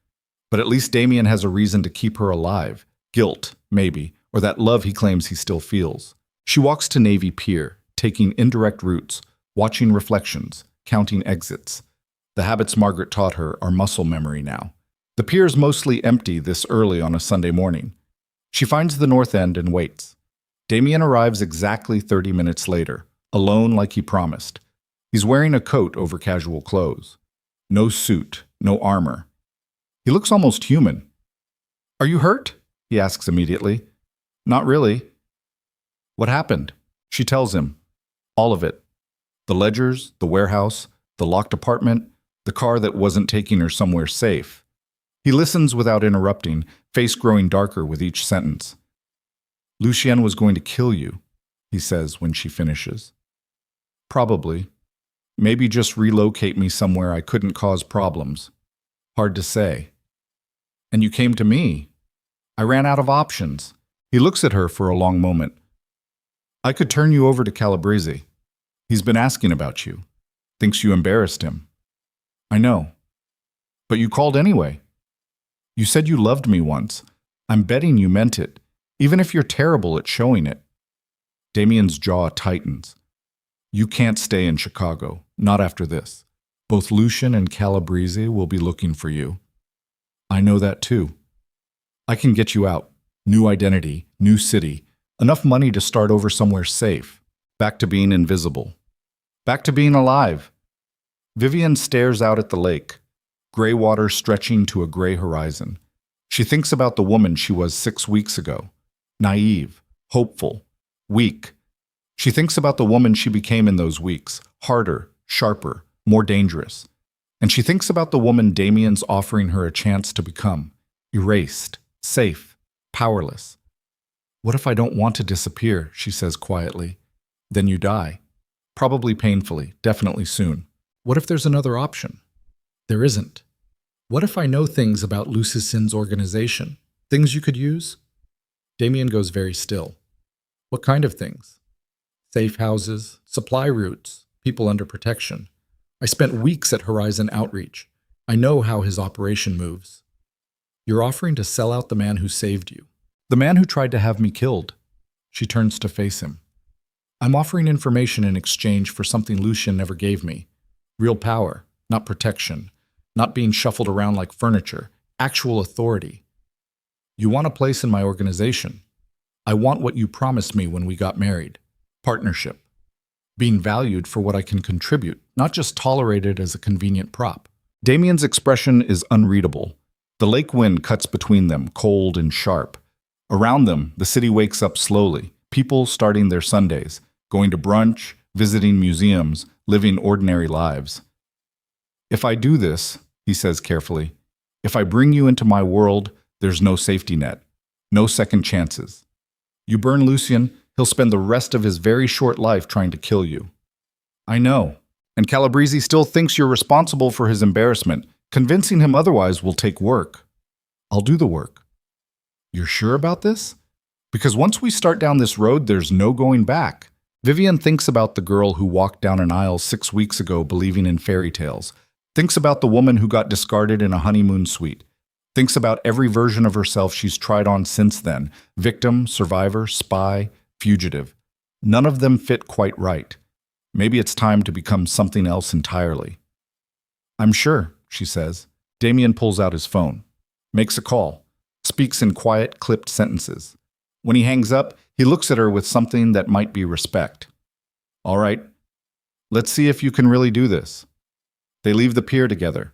But at least Damien has a reason to keep her alive. Guilt, maybe, or that love he claims he still feels. She walks to Navy Pier, taking indirect routes, watching reflections, counting exits. The habits Margaret taught her are muscle memory now. The pier is mostly empty this early on a Sunday morning. She finds the north end and waits. Damien arrives exactly 30 minutes later, alone like he promised. He's wearing a coat over casual clothes. No suit, no armor. He looks almost human. "Are you hurt?" he asks immediately. "Not really." "What happened?" She tells him. All of it. The ledgers, the warehouse, the locked apartment, the car that wasn't taking her somewhere safe. He listens without interrupting, face growing darker with each sentence. "Lucien was going to kill you," he says when she finishes. "Probably. Maybe just relocate me somewhere I couldn't cause problems. Hard to say." "And you came to me." "I ran out of options." He looks at her for a long moment. "I could turn you over to Calabrese. He's been asking about you. Thinks you embarrassed him." "I know. But you called anyway. You said you loved me once. I'm betting you meant it, even if you're terrible at showing it." Damien's jaw tightens. "You can't stay in Chicago, not after this. Both Lucien and Calabrese will be looking for you." "I know that too. I can get you out. New identity, new city, enough money to start over somewhere safe. Back to being invisible. Back to being alive." Vivian stares out at the lake, gray water stretching to a gray horizon. She thinks about the woman she was 6 weeks ago. Naive, hopeful, weak. She thinks about the woman she became in those weeks, harder, sharper, more dangerous. And she thinks about the woman Damien's offering her a chance to become, erased, safe, powerless. "What if I don't want to disappear?" she says quietly. "Then you die. Probably painfully, definitely soon. What if there's another option?" "There isn't. What if I know things about Lucicin's organization? Things you could use?" Damien goes very still. "What kind of things?" "Safe houses, supply routes, people under protection. I spent weeks at Horizon Outreach. I know how his operation moves." "You're offering to sell out the man who saved you. The man who tried to have me killed." She turns to face him. "I'm offering information in exchange for something Lucien never gave me. Real power, not protection. Not being shuffled around like furniture. Actual authority. You want a place in my organization. I want what you promised me when we got married. Partnership. Being valued for what I can contribute, not just tolerated as a convenient prop." Damien's expression is unreadable. The lake wind cuts between them, cold and sharp. Around them, the city wakes up slowly, people starting their Sundays, going to brunch, visiting museums, living ordinary lives. "If I do this," he says carefully, "if I bring you into my world, there's no safety net, no second chances. You burn Lucien, he'll spend the rest of his very short life trying to kill you." "I know. And Calabrese still thinks you're responsible for his embarrassment. Convincing him otherwise will take work." "I'll do the work." "You're sure about this? Because once we start down this road, there's no going back." Vivian thinks about the girl who walked down an aisle 6 weeks ago believing in fairy tales. Thinks about the woman who got discarded in a honeymoon suite. Thinks about every version of herself she's tried on since then. Victim, survivor, spy, fugitive. None of them fit quite right. Maybe it's time to become something else entirely. "I'm sure," she says. Damien pulls out his phone. Makes a call. Speaks in quiet, clipped sentences. When he hangs up, he looks at her with something that might be respect. "All right. Let's see if you can really do this." They leave the pier together.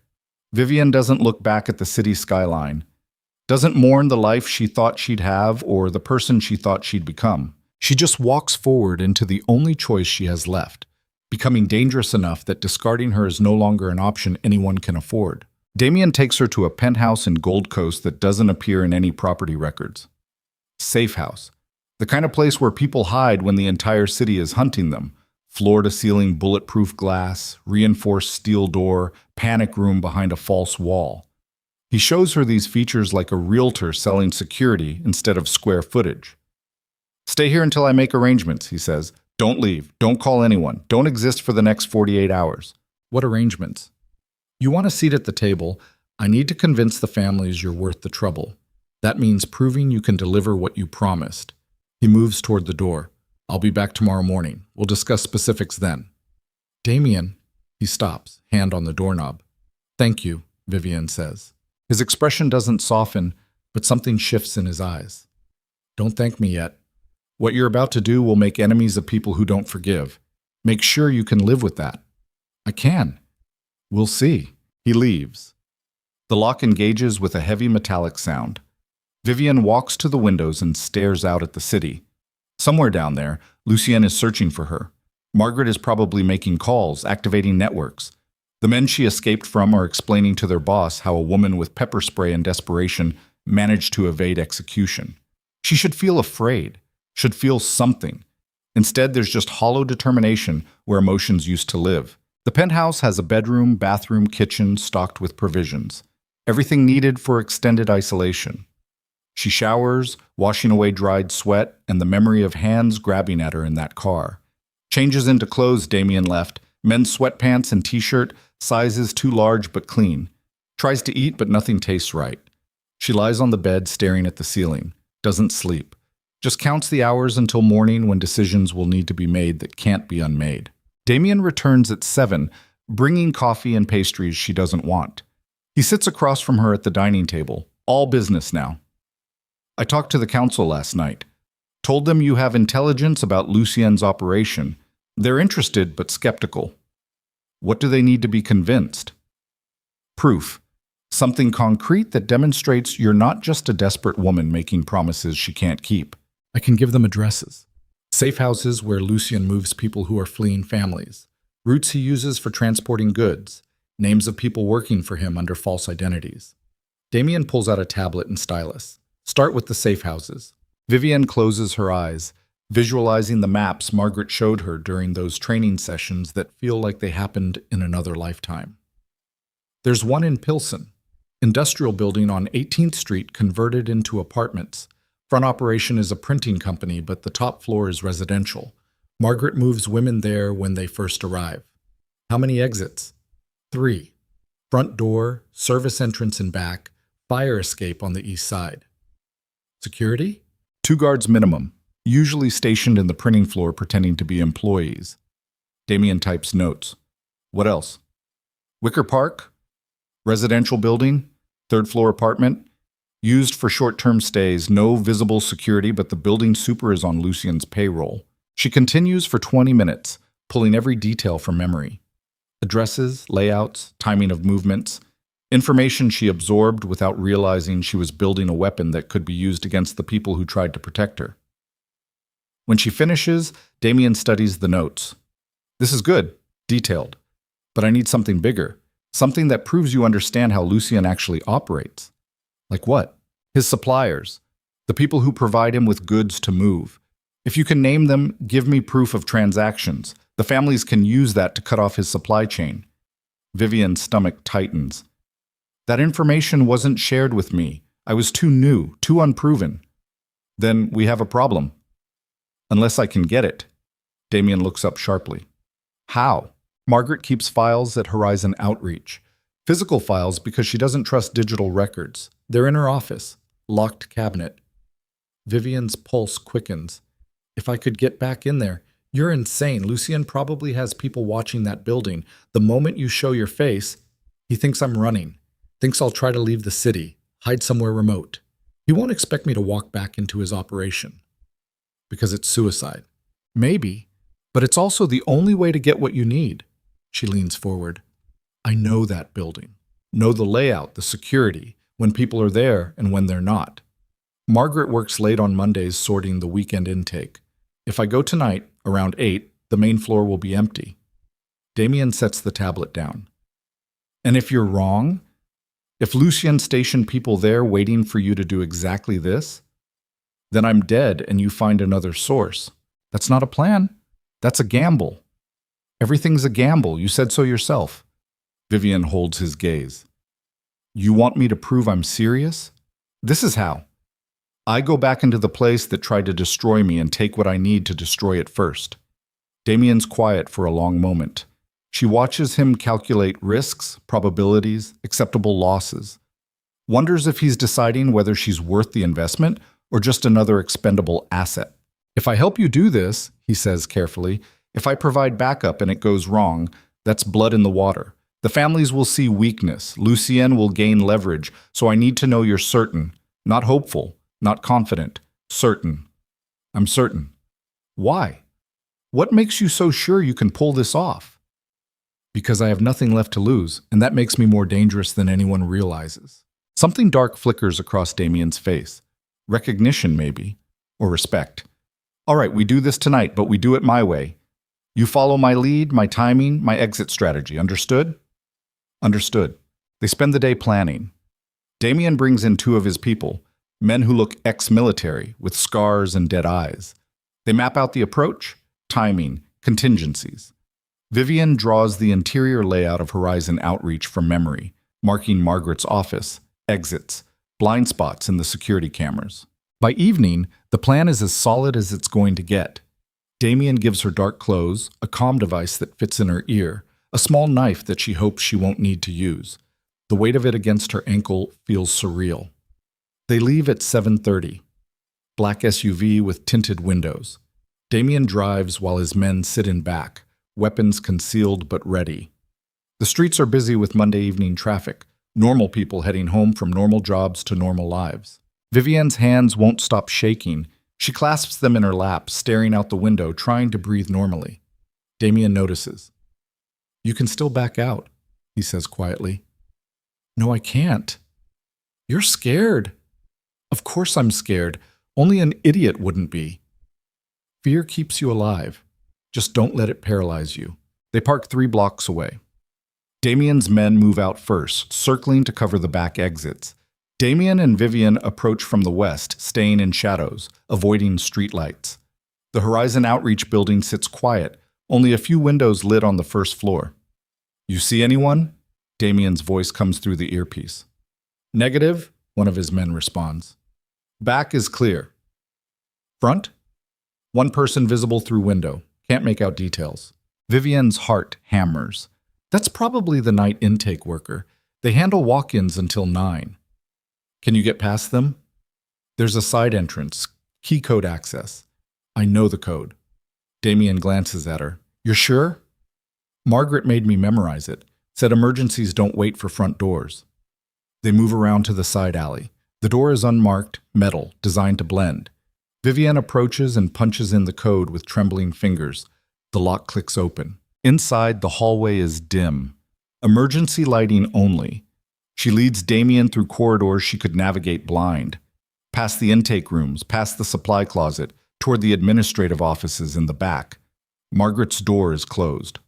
Vivian doesn't look back at the city skyline. Doesn't mourn the life she thought she'd have or the person she thought she'd become. She just walks forward into the only choice she has left, becoming dangerous enough that discarding her is no longer an option anyone can afford. Damien takes her to a penthouse in Gold Coast that doesn't appear in any property records. Safe house. The kind of place where people hide when the entire city is hunting them. Floor-to-ceiling bulletproof glass, reinforced steel door, panic room behind a false wall. He shows her these features like a realtor selling security instead of square footage. "Stay here until I make arrangements," he says. "Don't leave. Don't call anyone. Don't exist for the next 48 hours. "What arrangements?" "You want a seat at the table. I need to convince the families you're worth the trouble. That means proving you can deliver what you promised." He moves toward the door. "I'll be back tomorrow morning. We'll discuss specifics then." "Damien," he stops, hand on the doorknob. "Thank you," Vivian says. His expression doesn't soften, but something shifts in his eyes. Don't thank me yet. What you're about to do will make enemies of people who don't forgive. Make sure you can live with that. I can. We'll see. He leaves. The lock engages with a heavy metallic sound. Vivian walks to the windows and stares out at the city. Somewhere down there, Lucienne is searching for her. Margaret is probably making calls, activating networks. The men she escaped from are explaining to their boss how a woman with pepper spray and desperation managed to evade execution. She should feel afraid, should feel something. Instead, there's just hollow determination where emotions used to live. The penthouse has a bedroom, bathroom, kitchen stocked with provisions. Everything needed for extended isolation. She showers, washing away dried sweat and the memory of hands grabbing at her in that car. Changes into clothes Damien left, men's sweatpants and t-shirt, sizes too large but clean. Tries to eat but nothing tastes right. She lies on the bed staring at the ceiling. Doesn't sleep. Just counts the hours until morning when decisions will need to be made that can't be unmade. Damien returns at 7, bringing coffee and pastries she doesn't want. He sits across from her at the dining table. All business now. I talked to the council last night. Told them you have intelligence about Lucien's operation. They're interested but skeptical. What do they need to be convinced? Proof. Something concrete that demonstrates you're not just a desperate woman making promises she can't keep. I can give them addresses. Safe houses where Lucien moves people who are fleeing families. Routes he uses for transporting goods. Names of people working for him under false identities. Damien pulls out a tablet and stylus. Start with the safe houses. Vivian closes her eyes, visualizing the maps Margaret showed her during those training sessions that feel like they happened in another lifetime. There's one in Pilsen, industrial building on 18th Street converted into apartments. Front operation is a printing company, but the top floor is residential. Margaret moves women there when they first arrive. How many exits? 3. Front door, service entrance and back, fire escape on the east side. Security? 2 guards minimum, usually stationed in the printing floor pretending to be employees. Damien types notes. What else? Wicker Park? Residential building? 3rd floor apartment? Used for short-term stays, no visible security, but the building super is on Lucien's payroll. She continues for 20 minutes, pulling every detail from memory. Addresses, layouts, timing of movements, information she absorbed without realizing she was building a weapon that could be used against the people who tried to protect her. When she finishes, Damien studies the notes. This is good, detailed, but I need something bigger, something that proves you understand how Lucien actually operates. Like what? His suppliers, the people who provide him with goods to move. If you can name them, give me proof of transactions. The families can use that to cut off his supply chain. Vivian's stomach tightens. That information wasn't shared with me. I was too new, too unproven. Then we have a problem. Unless I can get it. Damien looks up sharply. How? Margaret keeps files at Horizon Outreach. Physical files because she doesn't trust digital records. They're in her office. Locked cabinet. Vivian's pulse quickens. If I could get back in there. You're insane. Lucien probably has people watching that building. The moment you show your face, he thinks I'm running. Thinks I'll try to leave the city, hide somewhere remote. He won't expect me to walk back into his operation. Because it's suicide. Maybe, but it's also the only way to get what you need. She leans forward. I know that building. Know the layout, the security, when people are there and when they're not. Margaret works late on Mondays sorting the weekend intake. If I go tonight, around 8, the main floor will be empty. Damien sets the tablet down. And if you're wrong, if Lucien stationed people there waiting for you to do exactly this, then I'm dead and you find another source. That's not a plan. That's a gamble. Everything's a gamble. You said so yourself. Vivian holds his gaze. You want me to prove I'm serious? This is how. I go back into the place that tried to destroy me and take what I need to destroy it first. Damien's quiet for a long moment. She watches him calculate risks, probabilities, acceptable losses. Wonders if he's deciding whether she's worth the investment or just another expendable asset. If I help you do this, he says carefully, if I provide backup and it goes wrong, that's blood in the water. The families will see weakness. Lucien will gain leverage, so I need to know you're certain. Not hopeful, not confident. Certain. I'm certain. Why? What makes you so sure you can pull this off? Because I have nothing left to lose, and that makes me more dangerous than anyone realizes. Something dark flickers across Damien's face. Recognition, maybe. Or respect. All right, we do this tonight, but we do it my way. You follow my lead, my timing, my exit strategy. Understood? Understood. They spend the day planning. Damien brings in 2 of his people, men who look ex-military, with scars and dead eyes. They map out the approach, timing, contingencies. Vivian draws the interior layout of Horizon Outreach from memory, marking Margaret's office, exits, blind spots in the security cameras. By evening, the plan is as solid as it's going to get. Damien gives her dark clothes, a comm device that fits in her ear, a small knife that she hopes she won't need to use. The weight of it against her ankle feels surreal. They leave at 7:30. Black SUV with tinted windows. Damien drives while his men sit in back, weapons concealed but ready. The streets are busy with Monday evening traffic, normal people heading home from normal jobs to normal lives. Vivian's hands won't stop shaking. She clasps them in her lap, staring out the window, trying to breathe normally. Damien notices. You can still back out, he says quietly. No, I can't. You're scared. Of course I'm scared. Only an idiot wouldn't be. Fear keeps you alive. Just don't let it paralyze you. They park 3 blocks away. Damien's men move out first, circling to cover the back exits. Damien and Vivian approach from the west, staying in shadows, avoiding streetlights. The Horizon Outreach building sits quiet, only a few windows lit on the first floor. You see anyone? Damien's voice comes through the earpiece. Negative, one of his men responds. Back is clear. Front? 1 person visible through window. Can't make out details. Vivian's heart hammers. That's probably the night intake worker. They handle walk-ins until 9. Can you get past them? There's a side entrance. Key code access. I know the code. Damien glances at her. You're sure? Margaret made me memorize it. Said emergencies don't wait for front doors. They move around to the side alley. The door is unmarked, metal, designed to blend. Vivian approaches and punches in the code with trembling fingers. The lock clicks open. Inside, the hallway is dim. Emergency lighting only. She leads Damien through corridors she could navigate blind. Past the intake rooms, past the supply closet, toward the administrative offices in the back. Margaret's door is closed.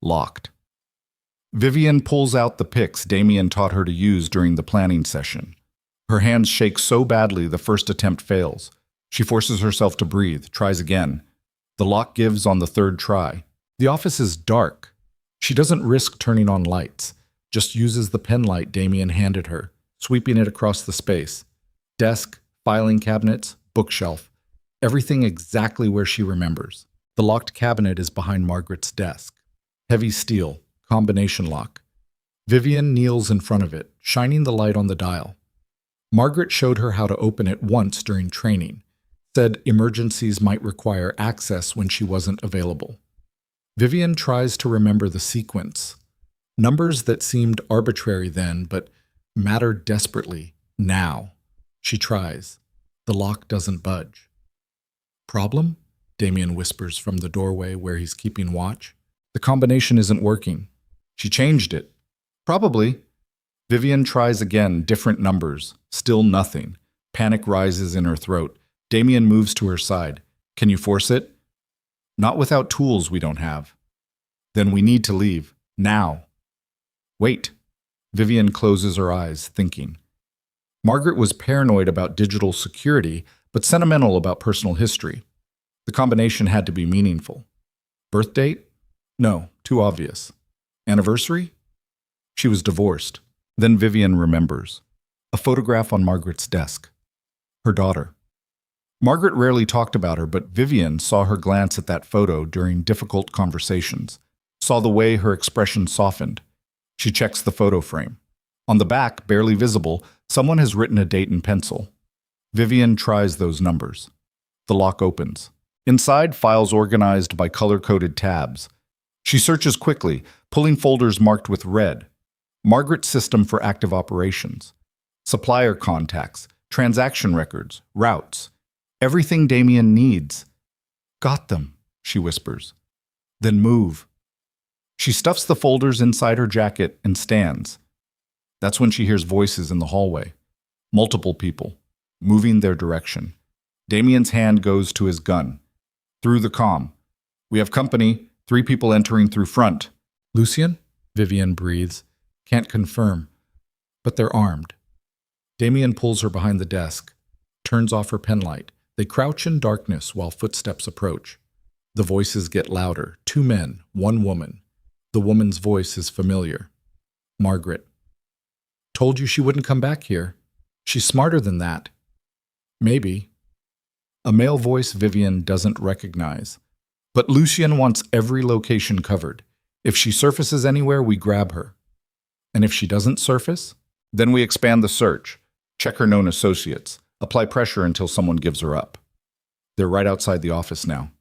Locked. Vivian pulls out the picks Damien taught her to use during the planning session. Her hands shake so badly the first attempt fails. She forces herself to breathe, tries again. The lock gives on the 3rd try. The office is dark. She doesn't risk turning on lights, just uses the pen light Damien handed her, sweeping it across the space. Desk, filing cabinets, bookshelf. Everything exactly where she remembers. The locked cabinet is behind Margaret's desk. Heavy steel, combination lock. Vivian kneels in front of it, shining the light on the dial. Margaret showed her how to open it once during training. Said emergencies might require access when she wasn't available. Vivian tries to remember the sequence. Numbers that seemed arbitrary then, but mattered desperately now. She tries. The lock doesn't budge. Problem? Damien whispers from the doorway where he's keeping watch. The combination isn't working. She changed it. Probably. Vivian tries again, different numbers. Still nothing. Panic rises in her throat. Damien moves to her side. Can you force it? Not without tools we don't have. Then we need to leave. Now. Wait. Vivian closes her eyes, thinking. Margaret was paranoid about digital security, but sentimental about personal history. The combination had to be meaningful. Birth date? No, too obvious. Anniversary? She was divorced. Then Vivian remembers. A photograph on Margaret's desk. Her daughter. Margaret rarely talked about her, but Vivian saw her glance at that photo during difficult conversations, saw the way her expression softened. She checks the photo frame. On the back, barely visible, someone has written a date in pencil. Vivian tries those numbers. The lock opens. Inside, files organized by color-coded tabs. She searches quickly, pulling folders marked with red. Margaret's system for active operations. Supplier contacts, transaction records, routes. Everything Damien needs. Got them, she whispers. Then move. She stuffs the folders inside her jacket and stands. That's when she hears voices in the hallway. Multiple people, moving their direction. Damien's hand goes to his gun. Through the comm. We have company, 3 people entering through front. Lucien? Vivian breathes. Can't confirm. But they're armed. Damien pulls her behind the desk, turns off her penlight. They crouch in darkness while footsteps approach. The voices get louder. 2 men, 1 woman. The woman's voice is familiar. Margaret. Told you she wouldn't come back here. She's smarter than that. Maybe. A male voice Vivian doesn't recognize. But Lucien wants every location covered. If she surfaces anywhere, we grab her. And if she doesn't surface, then we expand the search. Check her known associates. Apply pressure until someone gives her up. They're right outside the office now.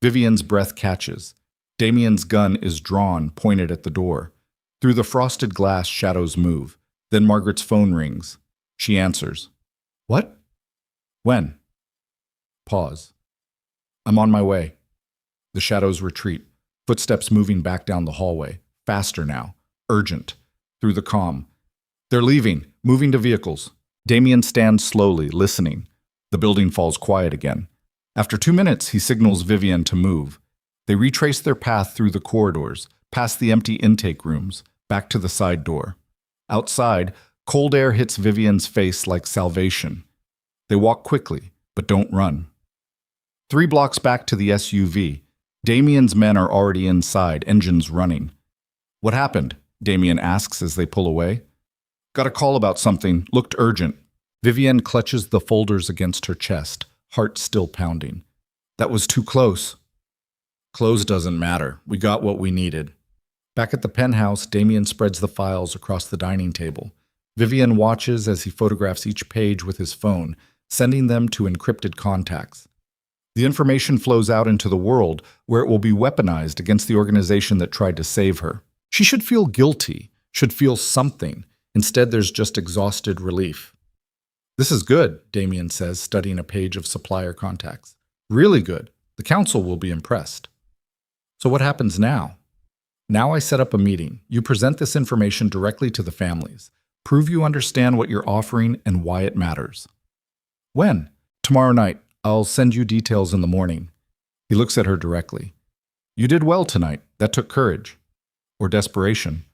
Vivian's breath catches. Damien's gun is drawn, pointed at the door. Through the frosted glass, shadows move. Then Margaret's phone rings. She answers. What? When? Pause. I'm on my way. The shadows retreat. Footsteps moving back down the hallway. Faster now. Urgent. Through the comm. They're leaving. Moving to vehicles. Damien stands slowly, listening. The building falls quiet again. After 2 minutes, he signals Vivian to move. They retrace their path through the corridors, past the empty intake rooms, back to the side door. Outside, cold air hits Vivian's face like salvation. They walk quickly, but don't run. 3 blocks back to the SUV. Damien's men are already inside, engines running. What happened? Damien asks as they pull away. Got a call about something, looked urgent. Vivian clutches the folders against her chest, heart still pounding. That was too close. Close doesn't matter. We got what we needed. Back at the penthouse, Damien spreads the files across the dining table. Vivian watches as he photographs each page with his phone, sending them to encrypted contacts. The information flows out into the world, where it will be weaponized against the organization that tried to save her. She should feel guilty, should feel something. Instead, there's just exhausted relief. This is good, Damien says, studying a page of supplier contacts. Really good. The council will be impressed. So what happens now? Now I set up a meeting. You present this information directly to the families. Prove you understand what you're offering and why it matters. When? Tomorrow night. I'll send you details in the morning. He looks at her directly. You did well tonight. That took courage. Or desperation.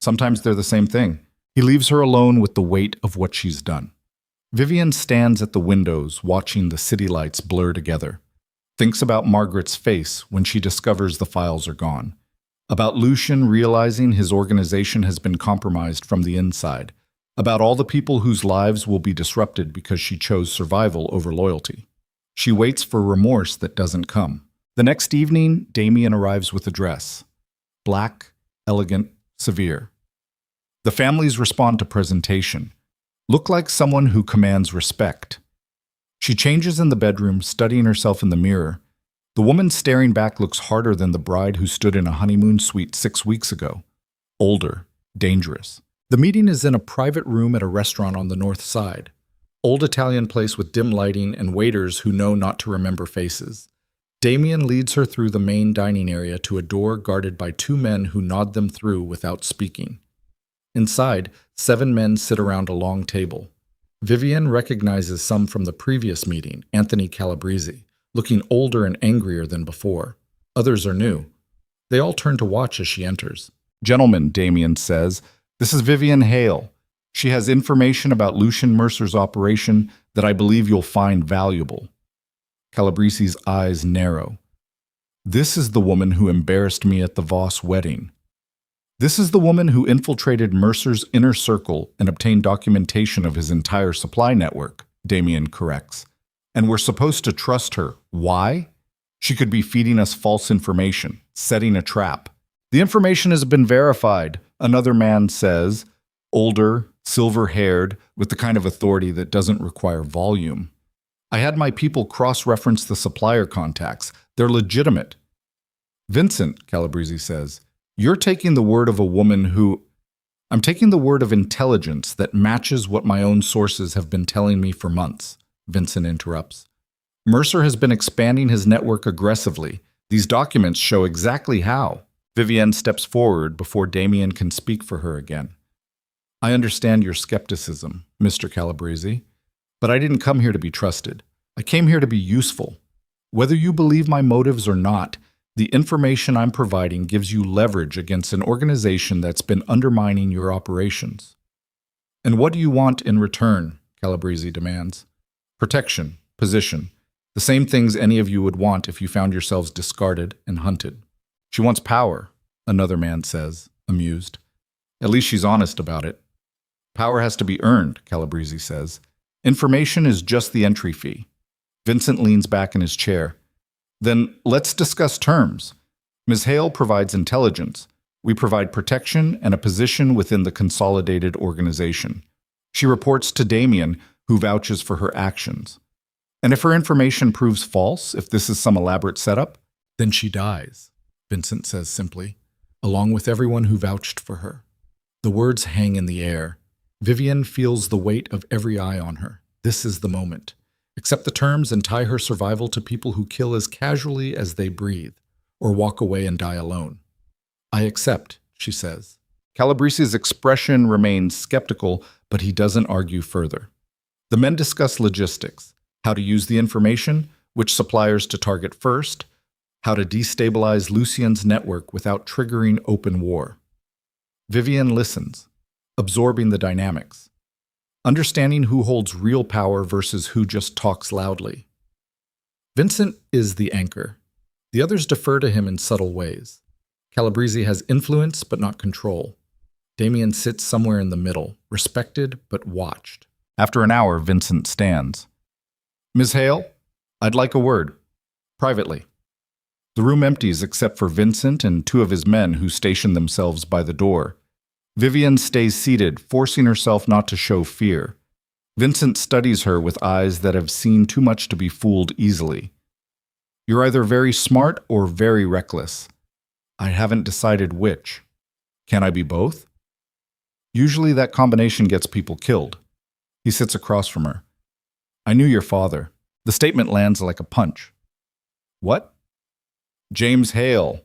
Sometimes they're the same thing. He leaves her alone with the weight of what she's done. Vivian stands at the windows, watching the city lights blur together. Thinks about Margaret's face when she discovers the files are gone. About Lucien realizing his organization has been compromised from the inside. About all the people whose lives will be disrupted because she chose survival over loyalty. She waits for remorse that doesn't come. The next evening, Damien arrives with a dress. Black, elegant, severe. The families respond to presentation. Look like someone who commands respect. She changes in the bedroom, studying herself in the mirror. The woman staring back looks harder than the bride who stood in a honeymoon suite 6 weeks ago. Older, dangerous. The meeting is in a private room at a restaurant on the north side. Old Italian place with dim lighting and waiters who know not to remember faces. Damien leads her through the main dining area to a door guarded by 2 men who nod them through without speaking. Inside, 7 men sit around a long table. Vivian recognizes some from the previous meeting, Anthony Calabrese, looking older and angrier than before. Others are new. They all turn to watch as she enters. Gentlemen, Damien says, this is Vivian Hale. She has information about Lucien Mercer's operation that I believe you'll find valuable. Calabrese's eyes narrow. This is the woman who embarrassed me at the Voss wedding. This is the woman who infiltrated Mercer's inner circle and obtained documentation of his entire supply network, Damien corrects. And we're supposed to trust her. Why? She could be feeding us false information, setting a trap. The information has been verified, another man says, older, silver-haired, with the kind of authority that doesn't require volume. I had my people cross-reference the supplier contacts. They're legitimate. Vincent, Calabrese says, you're taking the word of a woman who... I'm taking the word of intelligence that matches what my own sources have been telling me for months, Vincent interrupts. Mercer has been expanding his network aggressively. These documents show exactly how. Vivienne steps forward before Damien can speak for her again. I understand your skepticism, Mr. Calabrese, but I didn't come here to be trusted. I came here to be useful. Whether you believe my motives or not, the information I'm providing gives you leverage against an organization that's been undermining your operations. And what do you want in return? Calabrese demands. Protection, position, the same things any of you would want if you found yourselves discarded and hunted. She wants power, another man says, amused. At least she's honest about it. Power has to be earned, Calabrese says. Information is just the entry fee. Vincent leans back in his chair. Then let's discuss terms. Ms. Hale provides intelligence. We provide protection and a position within the consolidated organization. She reports to Damien, who vouches for her actions. And if her information proves false, if this is some elaborate setup, then she dies, Vincent says simply, along with everyone who vouched for her. The words hang in the air. Vivienne feels the weight of every eye on her. This is the moment. Accept the terms and tie her survival to people who kill as casually as they breathe, or walk away and die alone. I accept, she says. Calabrese's expression remains skeptical, but he doesn't argue further. The men discuss logistics, how to use the information, which suppliers to target first, how to destabilize Lucien's network without triggering open war. Vivienne listens, absorbing the dynamics, understanding who holds real power versus who just talks loudly. Vincent is the anchor. The others defer to him in subtle ways. Calabrese has influence but not control. Damien sits somewhere in the middle, respected but watched. After an hour, Vincent stands. Ms. Hale, I'd like a word. Privately. The room empties except for Vincent and two of his men who station themselves by the door. Vivienne stays seated, forcing herself not to show fear. Vincent studies her with eyes that have seen too much to be fooled easily. You're either very smart or very reckless. I haven't decided which. Can I be both? Usually that combination gets people killed. He sits across from her. I knew your father. The statement lands like a punch. What? James Hale.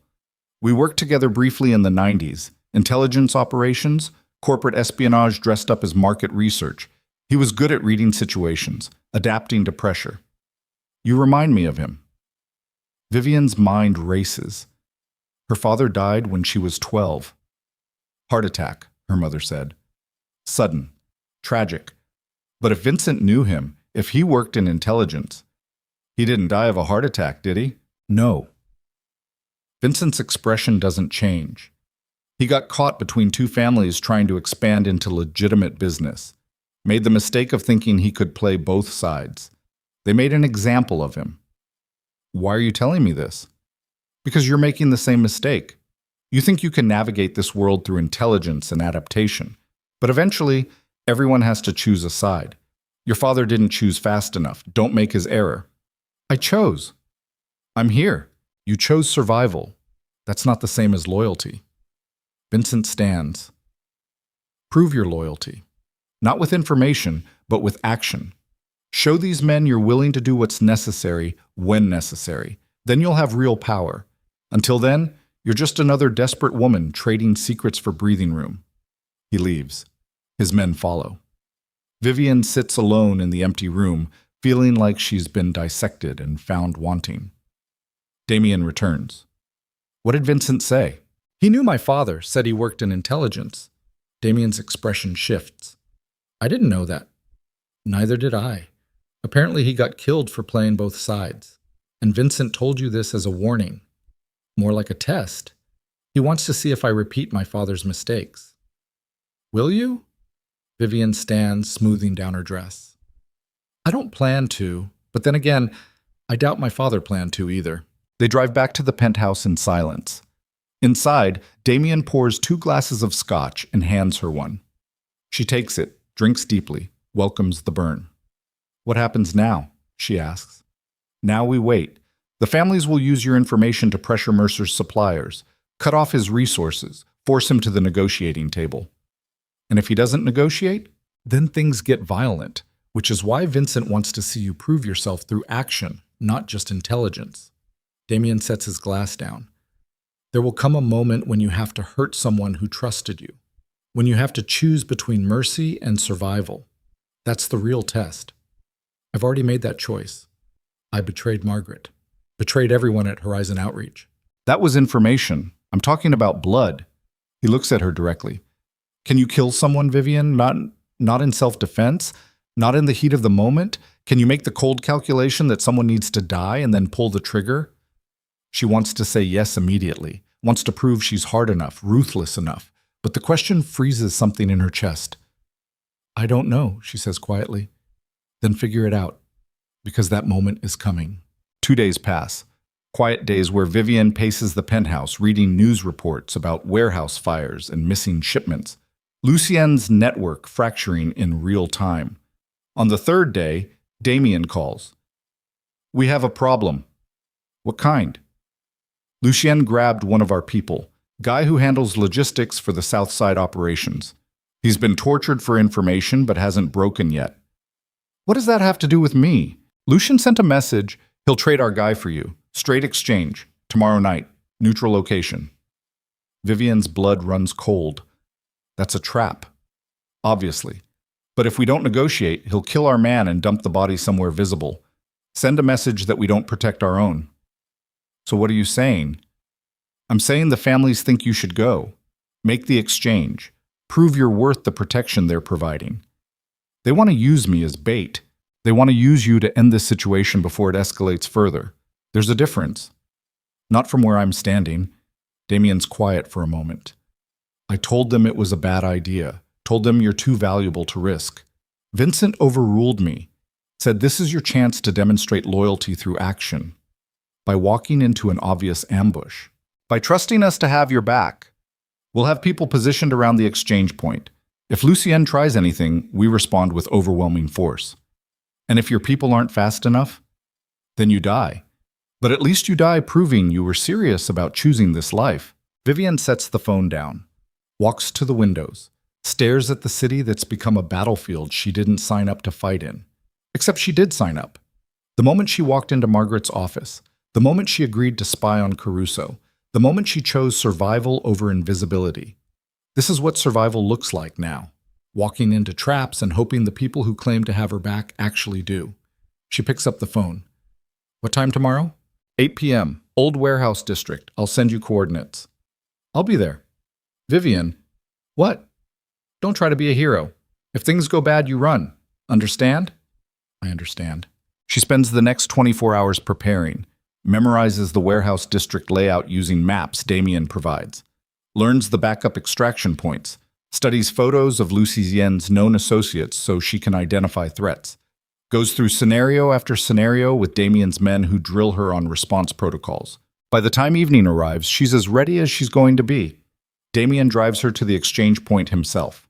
We worked together briefly in the 90s. Intelligence operations, corporate espionage dressed up as market research. He was good at reading situations, adapting to pressure. You remind me of him. Vivienne's mind races. Her father died when she was 12. Heart attack, her mother said. Sudden, tragic. But if Vincent knew him, if he worked in intelligence, he didn't die of a heart attack, did he? No. Vincent's expression doesn't change. He got caught between two families trying to expand into legitimate business. Made the mistake of thinking he could play both sides. They made an example of him. Why are you telling me this? Because you're making the same mistake. You think you can navigate this world through intelligence and adaptation. But eventually, everyone has to choose a side. Your father didn't choose fast enough. Don't make his error. I chose. I'm here. You chose survival. That's not the same as loyalty. Vincent stands. Prove your loyalty. Not with information, but with action. Show these men you're willing to do what's necessary when necessary. Then you'll have real power. Until then, you're just another desperate woman trading secrets for breathing room. He leaves. His men follow. Vivienne sits alone in the empty room, feeling like she's been dissected and found wanting. Damien returns. What did Vincent say? He knew my father, said he worked in intelligence. Damien's expression shifts. I didn't know that. Neither did I. Apparently he got killed for playing both sides. And Vincent told you this as a warning. More like a test. He wants to see if I repeat my father's mistakes. Will you? Vivienne stands, smoothing down her dress. I don't plan to, but then again, I doubt my father planned to either. They drive back to the penthouse in silence. Inside, Damien pours 2 glasses of scotch and hands her one. She takes it, drinks deeply, welcomes the burn. What happens now? She asks. Now we wait. The families will use your information to pressure Mercer's suppliers, cut off his resources, force him to the negotiating table. And if he doesn't negotiate, then things get violent, which is why Vincent wants to see you prove yourself through action, not just intelligence. Damien sets his glass down. There will come a moment when you have to hurt someone who trusted you, when you have to choose between mercy and survival. That's the real test. I've already made that choice. I betrayed Margaret, betrayed everyone at Horizon Outreach. That was information. I'm talking about blood. He looks at her directly. Can you kill someone, Vivian? Not in self-defense? Not in the heat of the moment? Can you make the cold calculation that someone needs to die and then pull the trigger? She wants to say yes immediately, wants to prove she's hard enough, ruthless enough. But the question freezes something in her chest. I don't know, she says quietly. Then figure it out, because that moment is coming. 2 days pass. Quiet days where Vivian paces the penthouse, reading news reports about warehouse fires and missing shipments. Lucien's network fracturing in real time. On the third day, Damien calls. We have a problem. What kind? Lucien grabbed one of our people, guy who handles logistics for the Southside operations. He's been tortured for information but hasn't broken yet. What does that have to do with me? Lucien sent a message. He'll trade our guy for you. Straight exchange. Tomorrow night. Neutral location. Vivian's blood runs cold. That's a trap. Obviously. But if we don't negotiate, he'll kill our man and dump the body somewhere visible. Send a message that we don't protect our own. So what are you saying? I'm saying the families think you should go. Make the exchange. Prove you're worth the protection they're providing. They want to use me as bait. They want to use you to end this situation before it escalates further. There's a difference. Not from where I'm standing. Damien's quiet for a moment. I told them it was a bad idea. Told them you're too valuable to risk. Vincent overruled me. Said this is your chance to demonstrate loyalty through action. By walking into an obvious ambush. By trusting us to have your back. We'll have people positioned around the exchange point. If Lucien tries anything, we respond with overwhelming force. And if your people aren't fast enough, then you die. But at least you die proving you were serious about choosing this life. Vivian sets the phone down, walks to the windows, stares at the city that's become a battlefield she didn't sign up to fight in. Except she did sign up. The moment she walked into Margaret's office, the moment she agreed to spy on Caruso, the moment she chose survival over invisibility. This is what survival looks like now. Walking into traps and hoping the people who claim to have her back actually do. She picks up the phone. What time tomorrow? 8 p.m. Old Warehouse District. I'll send you coordinates. I'll be there. Vivian. What? Don't try to be a hero. If things go bad, you run. Understand? I understand. She spends the next 24 hours preparing, memorizes the warehouse district layout using maps Damien provides, learns the backup extraction points, studies photos of Lucien's known associates so she can identify threats, goes through scenario after scenario with Damien's men who drill her on response protocols. By the time evening arrives, she's as ready as she's going to be. Damien drives her to the exchange point himself.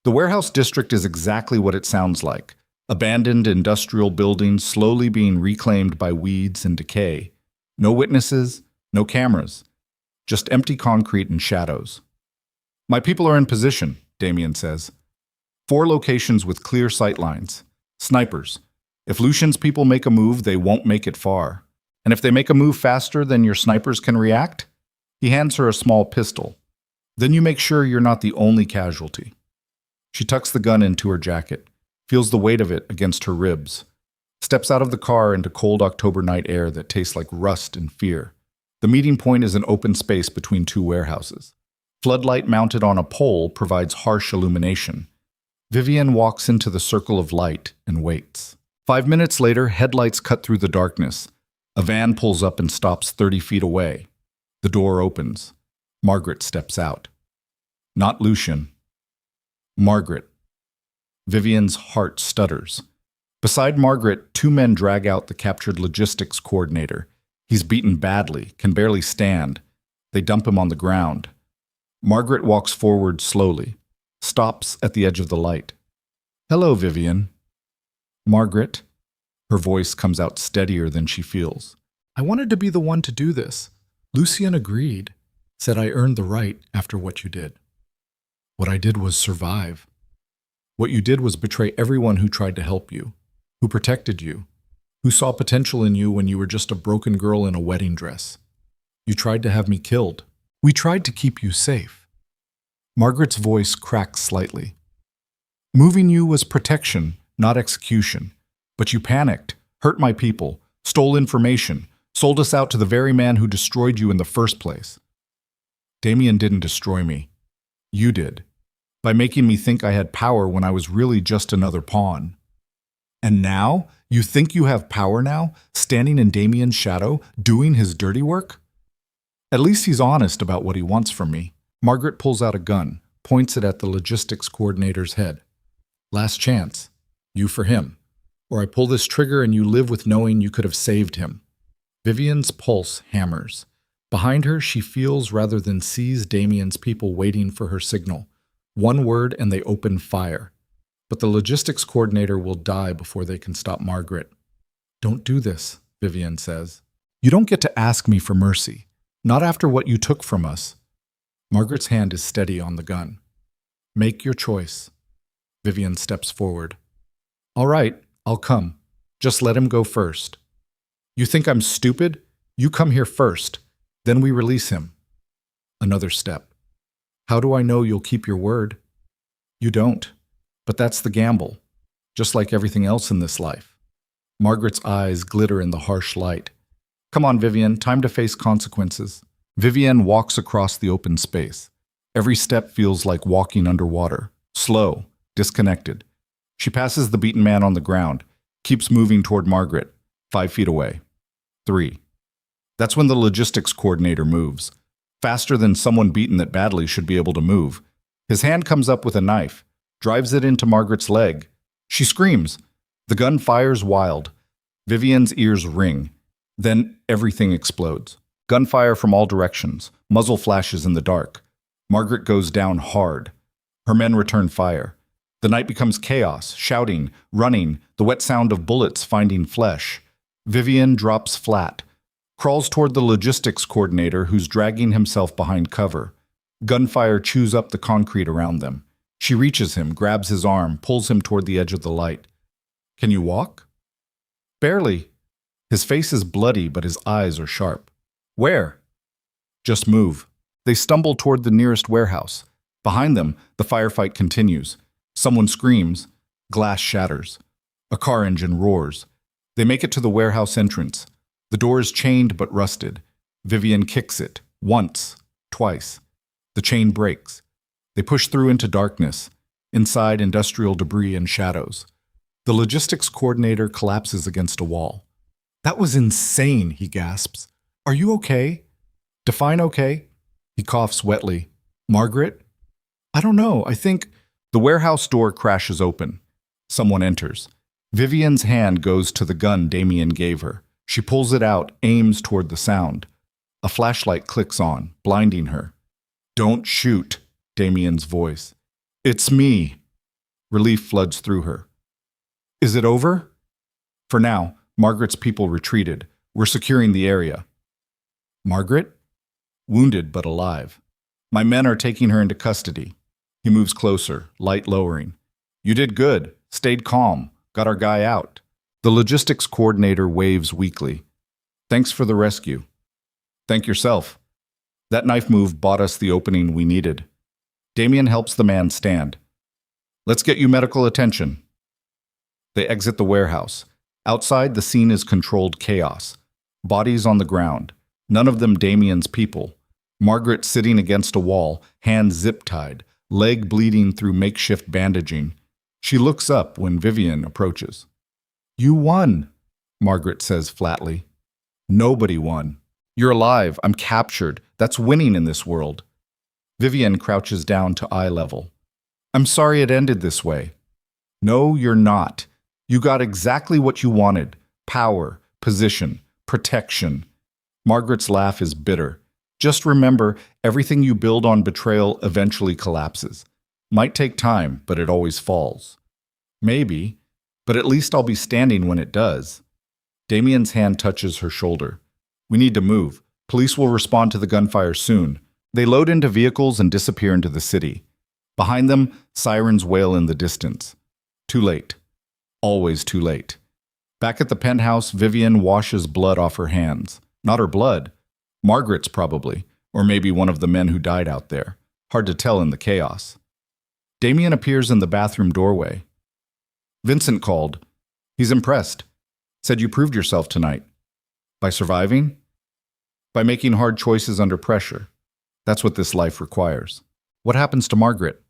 The warehouse district is exactly what it sounds like. Abandoned industrial buildings slowly being reclaimed by weeds and decay. No witnesses, no cameras. Just empty concrete and shadows. My people are in position, Damien says. 4 locations with clear sight lines. Snipers. If Lucien's people make a move, they won't make it far. And if they make a move faster than your snipers can react, he hands her a small pistol. Then you make sure you're not the only casualty. She tucks the gun into her jacket, feels the weight of it against her ribs, steps out of the car into cold October night air that tastes like rust and fear. The meeting point is an open space between 2 warehouses. Floodlight mounted on a pole provides harsh illumination. Vivian walks into the circle of light and waits. 5 minutes later, headlights cut through the darkness. A van pulls up and stops 30 feet away. The door opens. Margaret steps out. Not Lucien. Margaret. Vivian's heart stutters. Beside Margaret, 2 men drag out the captured logistics coordinator. He's beaten badly, can barely stand. They dump him on the ground. Margaret walks forward slowly, stops at the edge of the light. Hello, Vivian. Margaret. Her voice comes out steadier than she feels. I wanted to be the one to do this. Lucian agreed, said I earned the right after what you did. What I did was survive. What you did was betray everyone who tried to help you, who protected you, who saw potential in you when you were just a broken girl in a wedding dress. You tried to have me killed. We tried to keep you safe. Margaret's voice cracked slightly. Moving you was protection, not execution. But you panicked, hurt my people, stole information, sold us out to the very man who destroyed you in the first place. Damien didn't destroy me. You did, by making me think I had power when I was really just another pawn. And now, you think you have power now, standing in Damien's shadow, doing his dirty work? At least he's honest about what he wants from me. Margaret pulls out a gun, points it at the logistics coordinator's head. Last chance. You for him. Or I pull this trigger and you live with knowing you could have saved him. Vivian's pulse hammers. Behind her, she feels rather than sees Damien's people waiting for her signal. One word and they open fire. But the logistics coordinator will die before they can stop Margaret. Don't do this, Vivian says. You don't get to ask me for mercy. Not after what you took from us. Margaret's hand is steady on the gun. Make your choice. Vivian steps forward. All right, I'll come. Just let him go first. You think I'm stupid? You come here first. Then we release him. Another step. How do I know you'll keep your word? You don't. But that's the gamble. Just like everything else in this life. Margaret's eyes glitter in the harsh light. Come on, Vivian, time to face consequences. Vivian walks across the open space. Every step feels like walking underwater. Slow, disconnected. She passes the beaten man on the ground, keeps moving toward Margaret, 5 feet away. 3. That's when the logistics coordinator moves. Faster than someone beaten that badly should be able to move. His hand comes up with a knife, drives it into Margaret's leg. She screams. The gun fires wild. Vivian's ears ring. Then everything explodes. Gunfire from all directions. Muzzle flashes in the dark. Margaret goes down hard. Her men return fire. The night becomes chaos, shouting, running, the wet sound of bullets finding flesh. Vivian drops flat, crawls toward the logistics coordinator who's dragging himself behind cover. Gunfire chews up the concrete around them. She reaches him, grabs his arm, pulls him toward the edge of the light. Can you walk? Barely. His face is bloody, but his eyes are sharp. Where? Just move. They stumble toward the nearest warehouse. Behind them, the firefight continues. Someone screams. Glass shatters. A car engine roars. They make it to the warehouse entrance. The door is chained but rusted. Vivian kicks it. Once. Twice. The chain breaks. They push through into darkness. Inside, industrial debris and shadows. The logistics coordinator collapses against a wall. That was insane, he gasps. Are you okay? Define okay? He coughs wetly. Margaret? I don't know, I think... The warehouse door crashes open. Someone enters. Vivian's hand goes to the gun Damien gave her. She pulls it out, aims toward the sound. A flashlight clicks on, blinding her. Don't shoot, Damien's voice. It's me. Relief floods through her. Is it over? For now, Margaret's people retreated. We're securing the area. Margaret? Wounded but alive. My men are taking her into custody. He moves closer, light lowering. You did good. Stayed calm. Got our guy out. The logistics coordinator waves weakly. Thanks for the rescue. Thank yourself. That knife move bought us the opening we needed. Damien helps the man stand. Let's get you medical attention. They exit the warehouse. Outside, the scene is controlled chaos. Bodies on the ground. None of them Damien's people. Margaret sitting against a wall, hands zip-tied, leg bleeding through makeshift bandaging. She looks up when Vivian approaches. You won, Margaret says flatly. Nobody won. You're alive. I'm captured. That's winning in this world. Vivian crouches down to eye level. I'm sorry it ended this way. No, you're not. You got exactly what you wanted. Power, position, protection. Margaret's laugh is bitter. Just remember, everything you build on betrayal eventually collapses. Might take time, but it always falls. Maybe, but at least I'll be standing when it does. Damien's hand touches her shoulder. We need to move. Police will respond to the gunfire soon. They load into vehicles and disappear into the city. Behind them, sirens wail in the distance. Too late. Always too late. Back at the penthouse, Vivian washes blood off her hands. Not her blood. Margaret's probably, or maybe one of the men who died out there. Hard to tell in the chaos. Damien appears in the bathroom doorway. Vincent called. He's impressed. Said you proved yourself tonight. By surviving? By making hard choices under pressure. That's what this life requires. What happens to Margaret?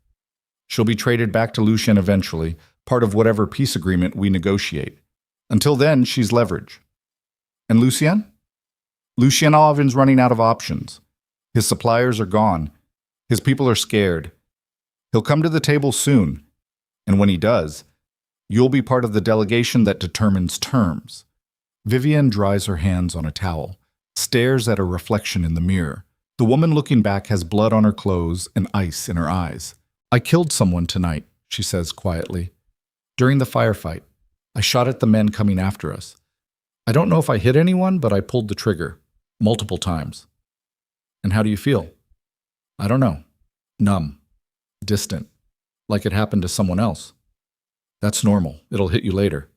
She'll be traded back to Lucien eventually, part of whatever peace agreement we negotiate. Until then, she's leverage. And Lucien? Lucien Alvin's running out of options. His suppliers are gone. His people are scared. He'll come to the table soon. And when he does, you'll be part of the delegation that determines terms. Vivian dries her hands on a towel, stares at a reflection in the mirror. The woman looking back has blood on her clothes and ice in her eyes. I killed someone tonight, she says quietly. During the firefight, I shot at the men coming after us. I don't know if I hit anyone, but I pulled the trigger. Multiple times. And how do you feel? I don't know. Numb. Distant. Like it happened to someone else. That's normal. It'll hit you later.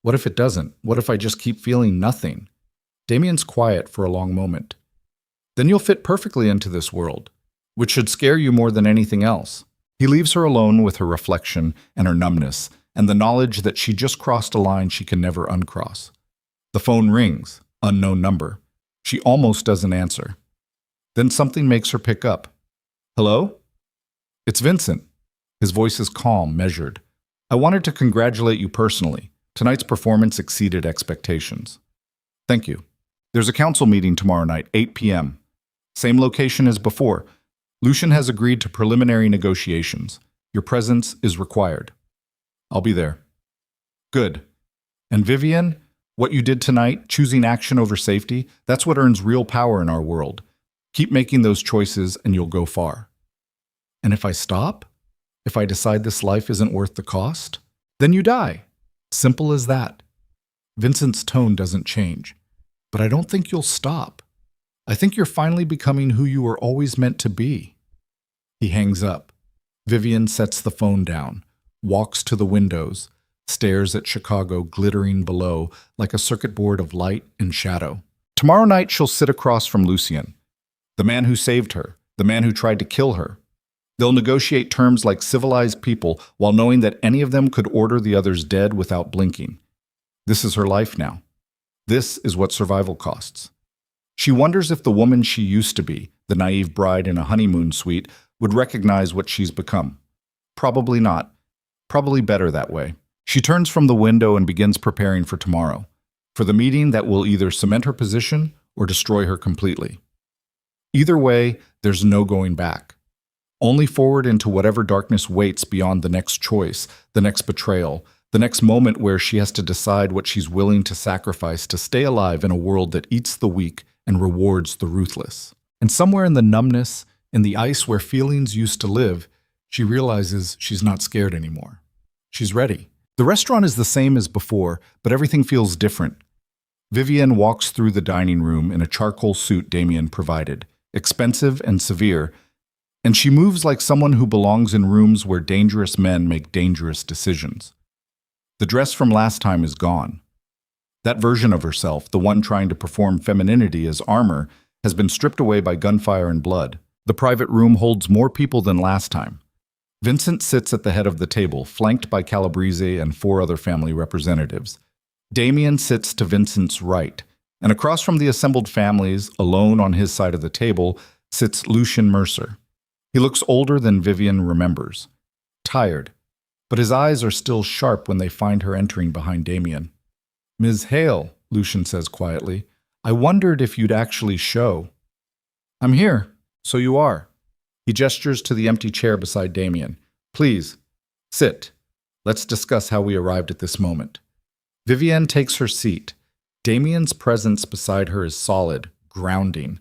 What if it doesn't? What if I just keep feeling nothing? Damien's quiet for a long moment. Then you'll fit perfectly into this world, which should scare you more than anything else. He leaves her alone with her reflection and her numbness, and the knowledge that she just crossed a line she can never uncross. The phone rings. Unknown number. She almost doesn't answer. Then something makes her pick up. Hello? It's Vincent. His voice is calm, measured. I wanted to congratulate you personally. Tonight's performance exceeded expectations. Thank you. There's a council meeting tomorrow night, 8 p.m. Same location as before. Lucien has agreed to preliminary negotiations. Your presence is required. I'll be there. Good. And Vivian, what you did tonight, choosing action over safety, that's what earns real power in our world. Keep making those choices and you'll go far. And if I stop? If I decide this life isn't worth the cost? Then you die. Simple as that. Vincent's tone doesn't change. But I don't think you'll stop. I think you're finally becoming who you were always meant to be. He hangs up. Vivian sets the phone down, walks to the windows, stares at Chicago glittering below like a circuit board of light and shadow. Tomorrow night she'll sit across from Lucien, the man who saved her, the man who tried to kill her. They'll negotiate terms like civilized people while knowing that any of them could order the others dead without blinking. This is her life now. This is what survival costs. She wonders if the woman she used to be, the naive bride in a honeymoon suite, would recognize what she's become. Probably not. Probably better that way. She turns from the window and begins preparing for tomorrow, for the meeting that will either cement her position or destroy her completely. Either way, there's no going back. Only forward into whatever darkness waits beyond the next choice, the next betrayal, the next moment where she has to decide what she's willing to sacrifice to stay alive in a world that eats the weak and rewards the ruthless. And somewhere in the numbness, in the ice where feelings used to live, she realizes she's not scared anymore. She's ready. The restaurant is the same as before, but everything feels different. Vivian walks through the dining room in a charcoal suit Damien provided, expensive and severe, and she moves like someone who belongs in rooms where dangerous men make dangerous decisions. The dress from last time is gone. That version of herself, the one trying to perform femininity as armor, has been stripped away by gunfire and blood. The private room holds more people than last time. Vincent sits at the head of the table, flanked by Calabrese and 4 other family representatives. Damien sits to Vincent's right, and across from the assembled families, alone on his side of the table, sits Lucien Mercer. He looks older than Vivian remembers. Tired, but his eyes are still sharp when they find her entering behind Damien. Ms. Hale, Lucien says quietly, I wondered if you'd actually show. I'm here, so you are. He gestures to the empty chair beside Damien. Please, sit. Let's discuss how we arrived at this moment. Vivienne takes her seat. Damien's presence beside her is solid, grounding.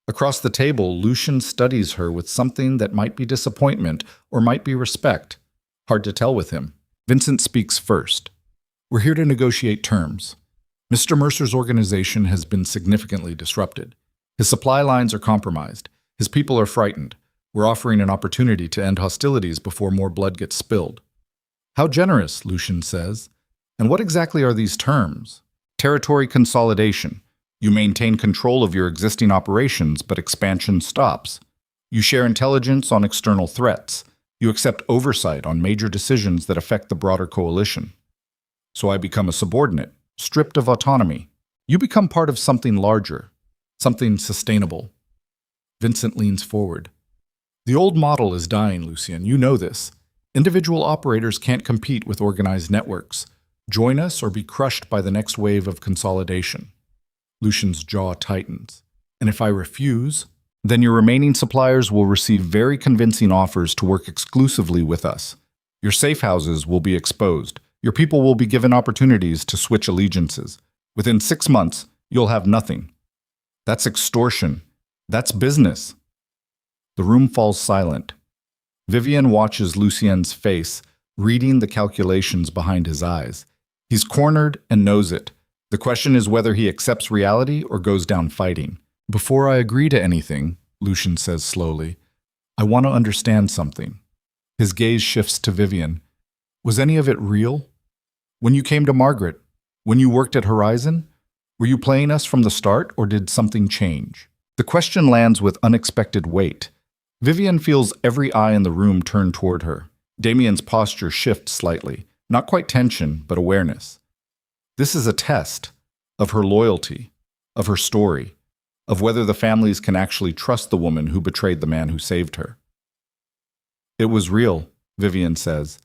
Across the table, Lucien studies her with something that might be disappointment or might be respect. Hard to tell with him. Vincent speaks first. We're here to negotiate terms. Mr. Mercer's organization has been significantly disrupted. His supply lines are compromised. His people are frightened. We're offering an opportunity to end hostilities before more blood gets spilled. How generous, Lucian says. And what exactly are these terms? Territory consolidation. You maintain control of your existing operations, but expansion stops. You share intelligence on external threats. You accept oversight on major decisions that affect the broader coalition. So I become a subordinate, stripped of autonomy. You become part of something larger, something sustainable. Vincent leans forward. The old model is dying, Lucien. You know this. Individual operators can't compete with organized networks. Join us or be crushed by the next wave of consolidation. Lucian's jaw tightens. And if I refuse, then your remaining suppliers will receive very convincing offers to work exclusively with us. Your safe houses will be exposed. Your people will be given opportunities to switch allegiances. Within 6 months, you'll have nothing. That's extortion. That's business. The room falls silent. Vivian watches Lucien's face, reading the calculations behind his eyes. He's cornered and knows it. The question is whether he accepts reality or goes down fighting. Before I agree to anything, Lucian says slowly, I want to understand something. His gaze shifts to Vivian. Was any of it real? When you came to Margaret, when you worked at Horizon, were you playing us from the start or did something change? The question lands with unexpected weight. Vivian feels every eye in the room turn toward her. Damien's posture shifts slightly, not quite tension, but awareness. This is a test of her loyalty, of her story, of whether the families can actually trust the woman who betrayed the man who saved her. It was real, Vivian says.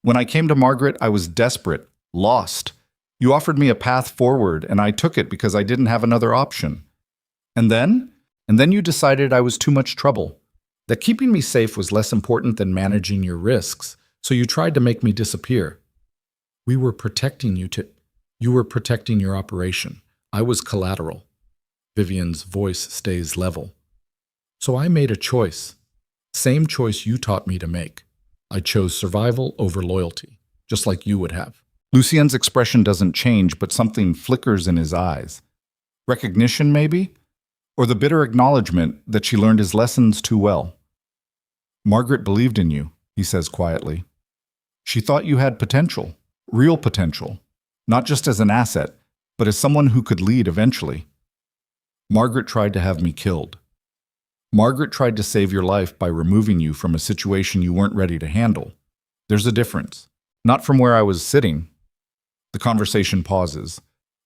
When I came to Margaret, I was desperate, lost. You offered me a path forward, and I took it because I didn't have another option. And then you decided I was too much trouble, that keeping me safe was less important than managing your risks, so you tried to make me disappear. We were protecting you were protecting your operation. I was collateral. Vivian's voice stays level. So I made a choice. Same choice you taught me to make. I chose survival over loyalty, just like you would have. Lucien's expression doesn't change, but something flickers in his eyes. Recognition, maybe? Or the bitter acknowledgement that she learned his lessons too well. Margaret believed in you, he says quietly. She thought you had potential, real potential, not just as an asset, but as someone who could lead eventually. Margaret tried to have me killed. Margaret tried to save your life by removing you from a situation you weren't ready to handle. There's a difference. Not from where I was sitting. The conversation pauses.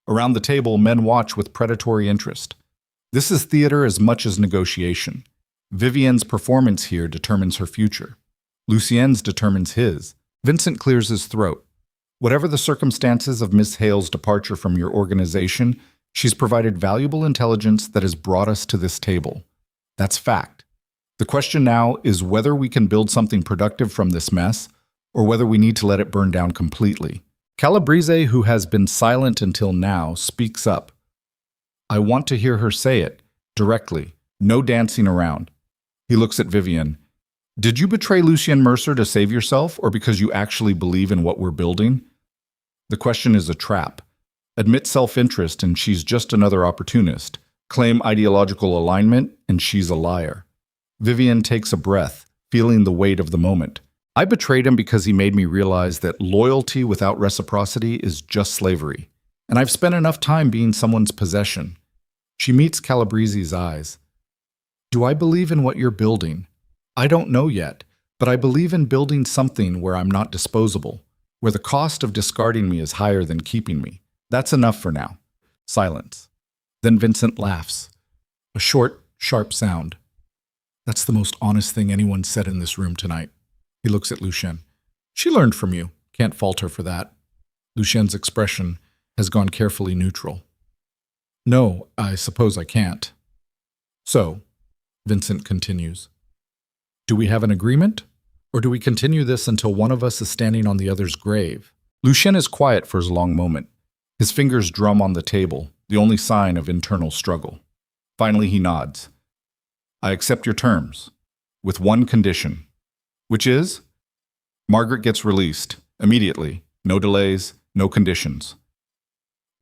Around the table, men watch with predatory interest. This is theater as much as negotiation. Vivian's performance here determines her future. Lucien's determines his. Vincent clears his throat. Whatever the circumstances of Miss Hale's departure from your organization, she's provided valuable intelligence that has brought us to this table. That's fact. The question now is whether we can build something productive from this mess, or whether we need to let it burn down completely. Calabrese, who has been silent until now, speaks up. I want to hear her say it, directly, no dancing around. He looks at Vivian. Did you betray Lucien Mercer to save yourself, or because you actually believe in what we're building? The question is a trap. Admit self-interest and she's just another opportunist. Claim ideological alignment and she's a liar. Vivian takes a breath, feeling the weight of the moment. I betrayed him because he made me realize that loyalty without reciprocity is just slavery. And I've spent enough time being someone's possession. She meets Calabrese's eyes. Do I believe in what you're building? I don't know yet, but I believe in building something where I'm not disposable, where the cost of discarding me is higher than keeping me. That's enough for now. Silence. Then Vincent laughs. A short, sharp sound. That's the most honest thing anyone said in this room tonight. He looks at Lucien. She learned from you. Can't fault her for that. Lucien's expression has gone carefully neutral. No, I suppose I can't. So, Vincent continues. Do we have an agreement? Or do we continue this until one of us is standing on the other's grave? Lucien is quiet for a long moment. His fingers drum on the table, the only sign of internal struggle. Finally, he nods. I accept your terms, with one condition. Which is? Margaret gets released, immediately. No delays, no conditions.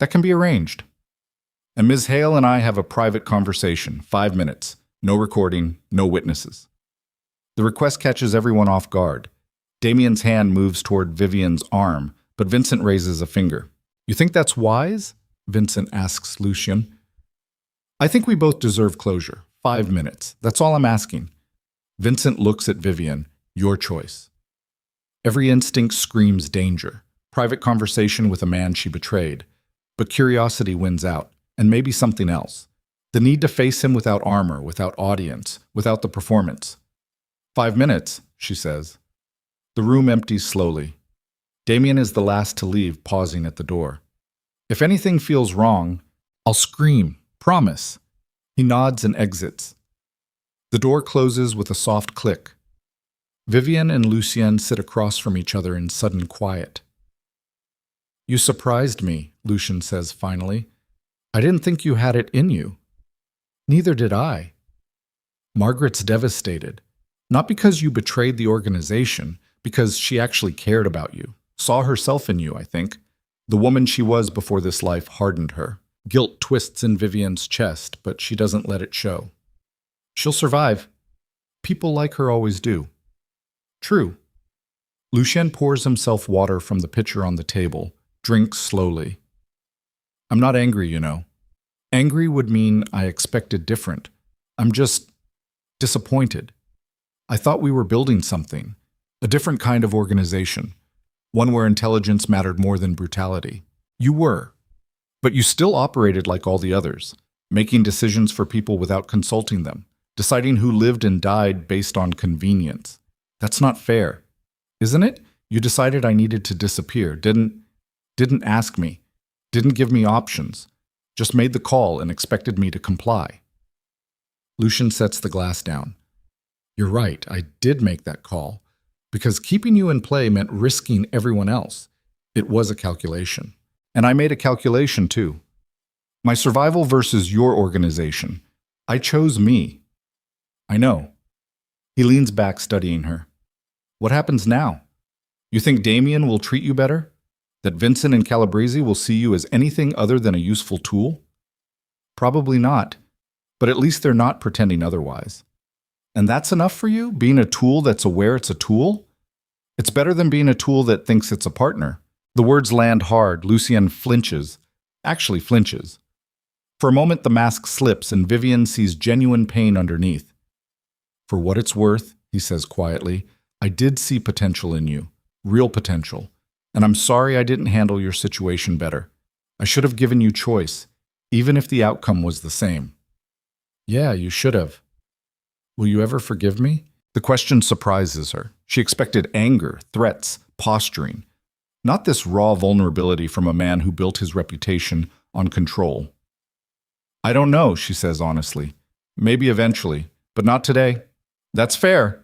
That can be arranged. And Ms. Hale and I have a private conversation, 5 minutes. No recording, no witnesses. The request catches everyone off guard. Damien's hand moves toward Vivian's arm, but Vincent raises a finger. You think that's wise? Vincent asks Lucien. I think we both deserve closure. 5 minutes. That's all I'm asking. Vincent looks at Vivian. Your choice. Every instinct screams danger. Private conversation with a man she betrayed. But curiosity wins out, and maybe something else. The need to face him without armor, without audience, without the performance. 5 minutes, she says. The room empties slowly. Damien is the last to leave, pausing at the door. If anything feels wrong, I'll scream. Promise. He nods and exits. The door closes with a soft click. Vivian and Lucien sit across from each other in sudden quiet. You surprised me, Lucien says finally. I didn't think you had it in you. Neither did I. Margaret's devastated. Not because you betrayed the organization, because she actually cared about you. Saw herself in you, I think. The woman she was before this life hardened her. Guilt twists in Vivian's chest, but she doesn't let it show. She'll survive. People like her always do. True. Lucien pours himself water from the pitcher on the table, drinks slowly. I'm not angry, you know. Angry would mean I expected different. I'm just disappointed. I thought we were building something, a different kind of organization, one where intelligence mattered more than brutality. You were. But you still operated like all the others, making decisions for people without consulting them, deciding who lived and died based on convenience. That's not fair, isn't it? You decided I needed to disappear, didn't ask me, didn't give me options, just made the call and expected me to comply. Lucien sets the glass down. You're right, I did make that call, because keeping you in play meant risking everyone else. It was a calculation. And I made a calculation too. My survival versus your organization. I chose me. I know. He leans back, studying her. What happens now? You think Damien will treat you better? That Vincent and Calabrese will see you as anything other than a useful tool? Probably not, but at least they're not pretending otherwise. And that's enough for you, being a tool that's aware it's a tool? It's better than being a tool that thinks it's a partner. The words land hard. Lucien flinches. Actually flinches. For a moment, the mask slips and Vivian sees genuine pain underneath. For what it's worth, he says quietly, I did see potential in you. Real potential. And I'm sorry I didn't handle your situation better. I should have given you choice, even if the outcome was the same. Yeah, you should have. Will you ever forgive me? The question surprises her. She expected anger, threats, posturing. Not this raw vulnerability from a man who built his reputation on control. I don't know, she says honestly. Maybe eventually, but not today. That's fair.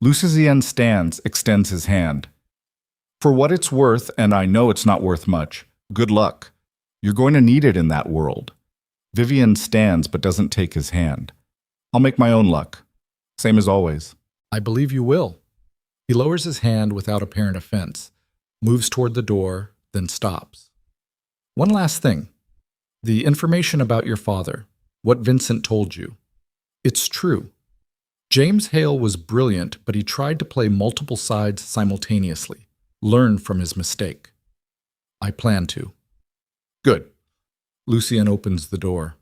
Lucien stands, extends his hand. For what it's worth, and I know it's not worth much, good luck. You're going to need it in that world. Vivian stands but doesn't take his hand. I'll make my own luck. Same as always. I believe you will. He lowers his hand without apparent offense, moves toward the door, then stops. One last thing. The information about your father, what Vincent told you. It's true. James Hale was brilliant, but he tried to play multiple sides simultaneously. Learn from his mistake. I plan to. Good. Lucien opens the door.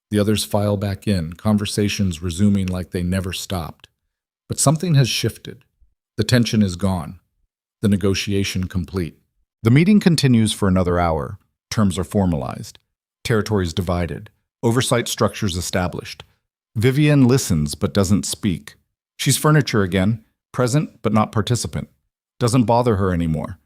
The others file back in, conversations resuming like they never stopped. But something has shifted. The tension is gone. The negotiation complete. The meeting continues for another hour. Terms are formalized. Territories divided. Oversight structures established. Vivian listens but doesn't speak. She's furniture again, present but not participant. Doesn't bother her anymore.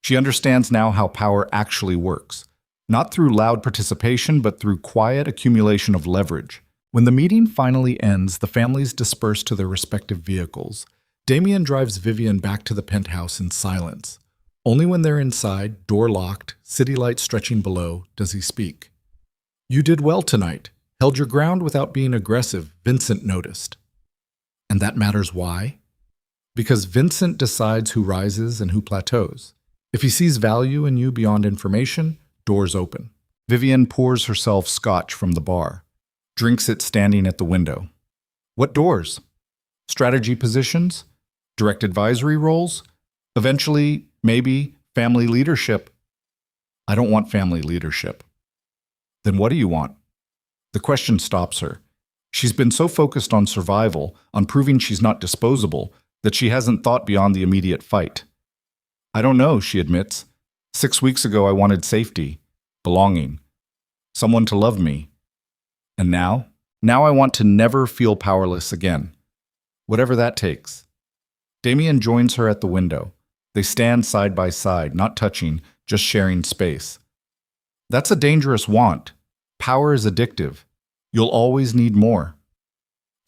She understands now how power actually works. Not through loud participation, but through quiet accumulation of leverage. When the meeting finally ends, the families disperse to their respective vehicles. Damien drives Vivian back to the penthouse in silence. Only when they're inside, door locked, city lights stretching below, does he speak. You did well tonight. Held your ground without being aggressive, Vincent noticed. And that matters why? Because Vincent decides who rises and who plateaus. If he sees value in you beyond information, doors open. Vivian pours herself scotch from the bar, drinks it standing at the window. What doors? Strategy positions? Direct advisory roles? Eventually, maybe, family leadership. I don't want family leadership. Then what do you want? The question stops her. She's been so focused on survival, on proving she's not disposable, that she hasn't thought beyond the immediate fight. I don't know, she admits. 6 weeks ago I wanted safety, belonging, someone to love me. And now? Now I want to never feel powerless again. Whatever that takes. Damien joins her at the window. They stand side by side, not touching, just sharing space. That's a dangerous want. Power is addictive. You'll always need more.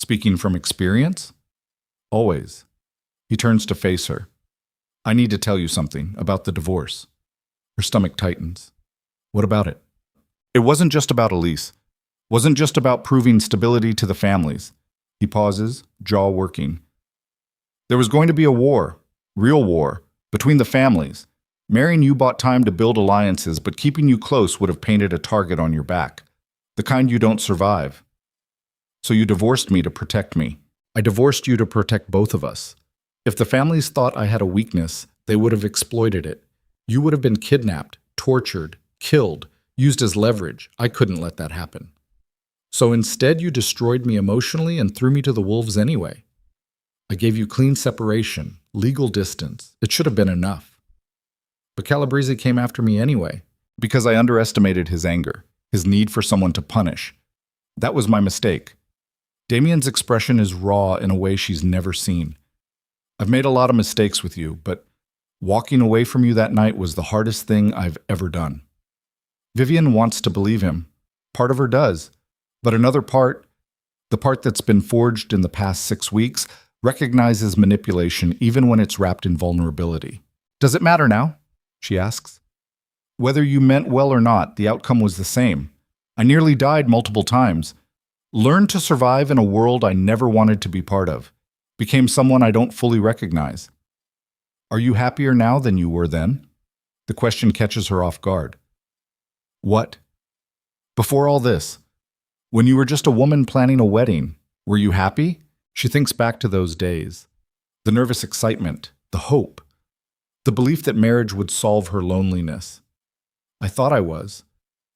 Speaking from experience? Always. He turns to face her. I need to tell you something about the divorce. Her stomach tightens. What about it? It wasn't just about Elise. Wasn't just about proving stability to the families. He pauses, jaw working. There was going to be a war, real war, between the families. Marrying you bought time to build alliances, but keeping you close would have painted a target on your back. The kind you don't survive. So you divorced me to protect me. I divorced you to protect both of us. If the families thought I had a weakness, they would have exploited it. You would have been kidnapped, tortured, killed, used as leverage. I couldn't let that happen. So instead you destroyed me emotionally and threw me to the wolves anyway. I gave you clean separation, legal distance. It should have been enough. But Calabrese came after me anyway, because I underestimated his anger, his need for someone to punish. That was my mistake. Damien's expression is raw in a way she's never seen. I've made a lot of mistakes with you, but walking away from you that night was the hardest thing I've ever done. Vivian wants to believe him. Part of her does. But another part, the part that's been forged in the past 6 weeks, recognizes manipulation even when it's wrapped in vulnerability. Does it matter now? She asks. Whether you meant well or not, the outcome was the same. I nearly died multiple times. Learned to survive in a world I never wanted to be part of. Became someone I don't fully recognize. Are you happier now than you were then? The question catches her off guard. What? Before all this, when you were just a woman planning a wedding, were you happy? She thinks back to those days. The nervous excitement, the hope, the belief that marriage would solve her loneliness. I thought I was,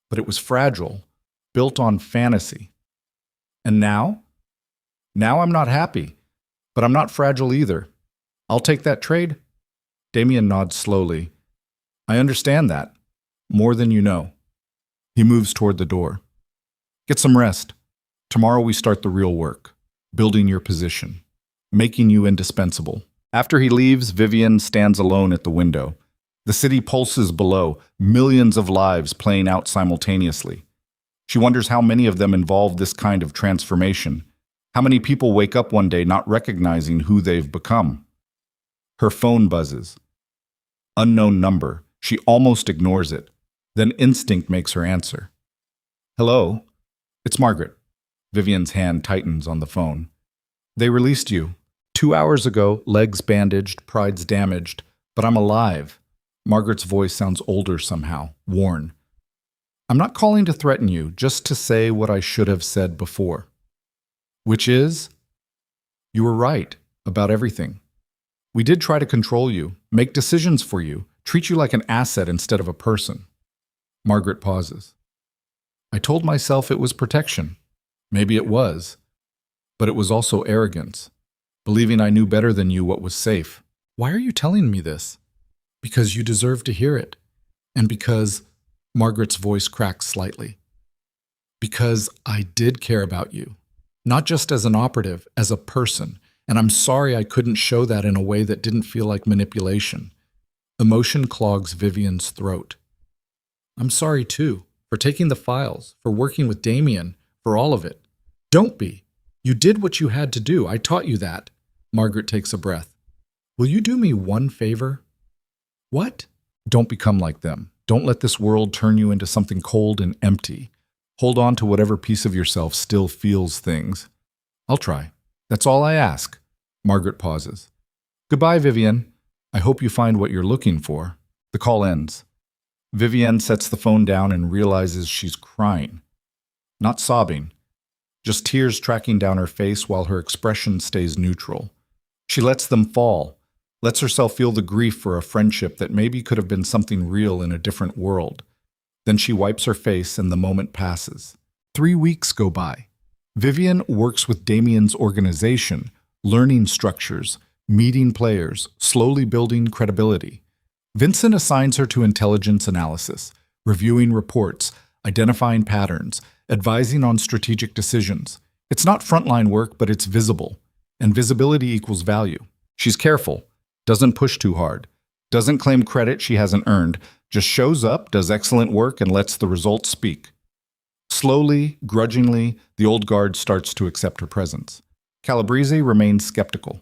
but it was fragile, built on fantasy. And now? Now I'm not happy, but I'm not fragile either. I'll take that trade. Damien nods slowly. I understand that, more than you know. He moves toward the door. Get some rest. Tomorrow we start the real work, building your position, making you indispensable. After he leaves, Vivian stands alone at the window. The city pulses below, millions of lives playing out simultaneously. She wonders how many of them involve this kind of transformation. How many people wake up one day not recognizing who they've become? Her phone buzzes. Unknown number. She almost ignores it. Then instinct makes her answer. Hello? It's Margaret. Vivian's hand tightens on the phone. They released you. 2 hours ago, legs bandaged, pride's damaged, but I'm alive. Margaret's voice sounds older somehow, worn. I'm not calling to threaten you, just to say what I should have said before. Which is, you were right about everything. We did try to control you, make decisions for you, treat you like an asset instead of a person. Margaret pauses. I told myself it was protection. Maybe it was. But it was also arrogance, believing I knew better than you what was safe. Why are you telling me this? Because you deserve to hear it. And because, Margaret's voice cracks slightly. Because I did care about you. Not just as an operative, as a person. And I'm sorry I couldn't show that in a way that didn't feel like manipulation. Emotion clogs Vivian's throat. I'm sorry too, for taking the files, for working with Damien, for all of it. Don't be. You did what you had to do. I taught you that. Margaret takes a breath. Will you do me one favor? What? Don't become like them. Don't let this world turn you into something cold and empty. Hold on to whatever piece of yourself still feels things. I'll try. That's all I ask. Margaret pauses. Goodbye, Vivian. I hope you find what you're looking for. The call ends. Vivienne sets the phone down and realizes she's crying. Not sobbing, just tears tracking down her face while her expression stays neutral. She lets them fall, lets herself feel the grief for a friendship that maybe could have been something real in a different world. Then she wipes her face and the moment passes. 3 weeks go by. Vivienne works with Damien's organization, learning structures, meeting players, slowly building credibility. Vincent assigns her to intelligence analysis, reviewing reports, identifying patterns, advising on strategic decisions. It's not frontline work, but it's visible, and visibility equals value. She's careful, doesn't push too hard, doesn't claim credit she hasn't earned, just shows up, does excellent work, and lets the results speak. Slowly, grudgingly, the old guard starts to accept her presence. Calabrese remains skeptical.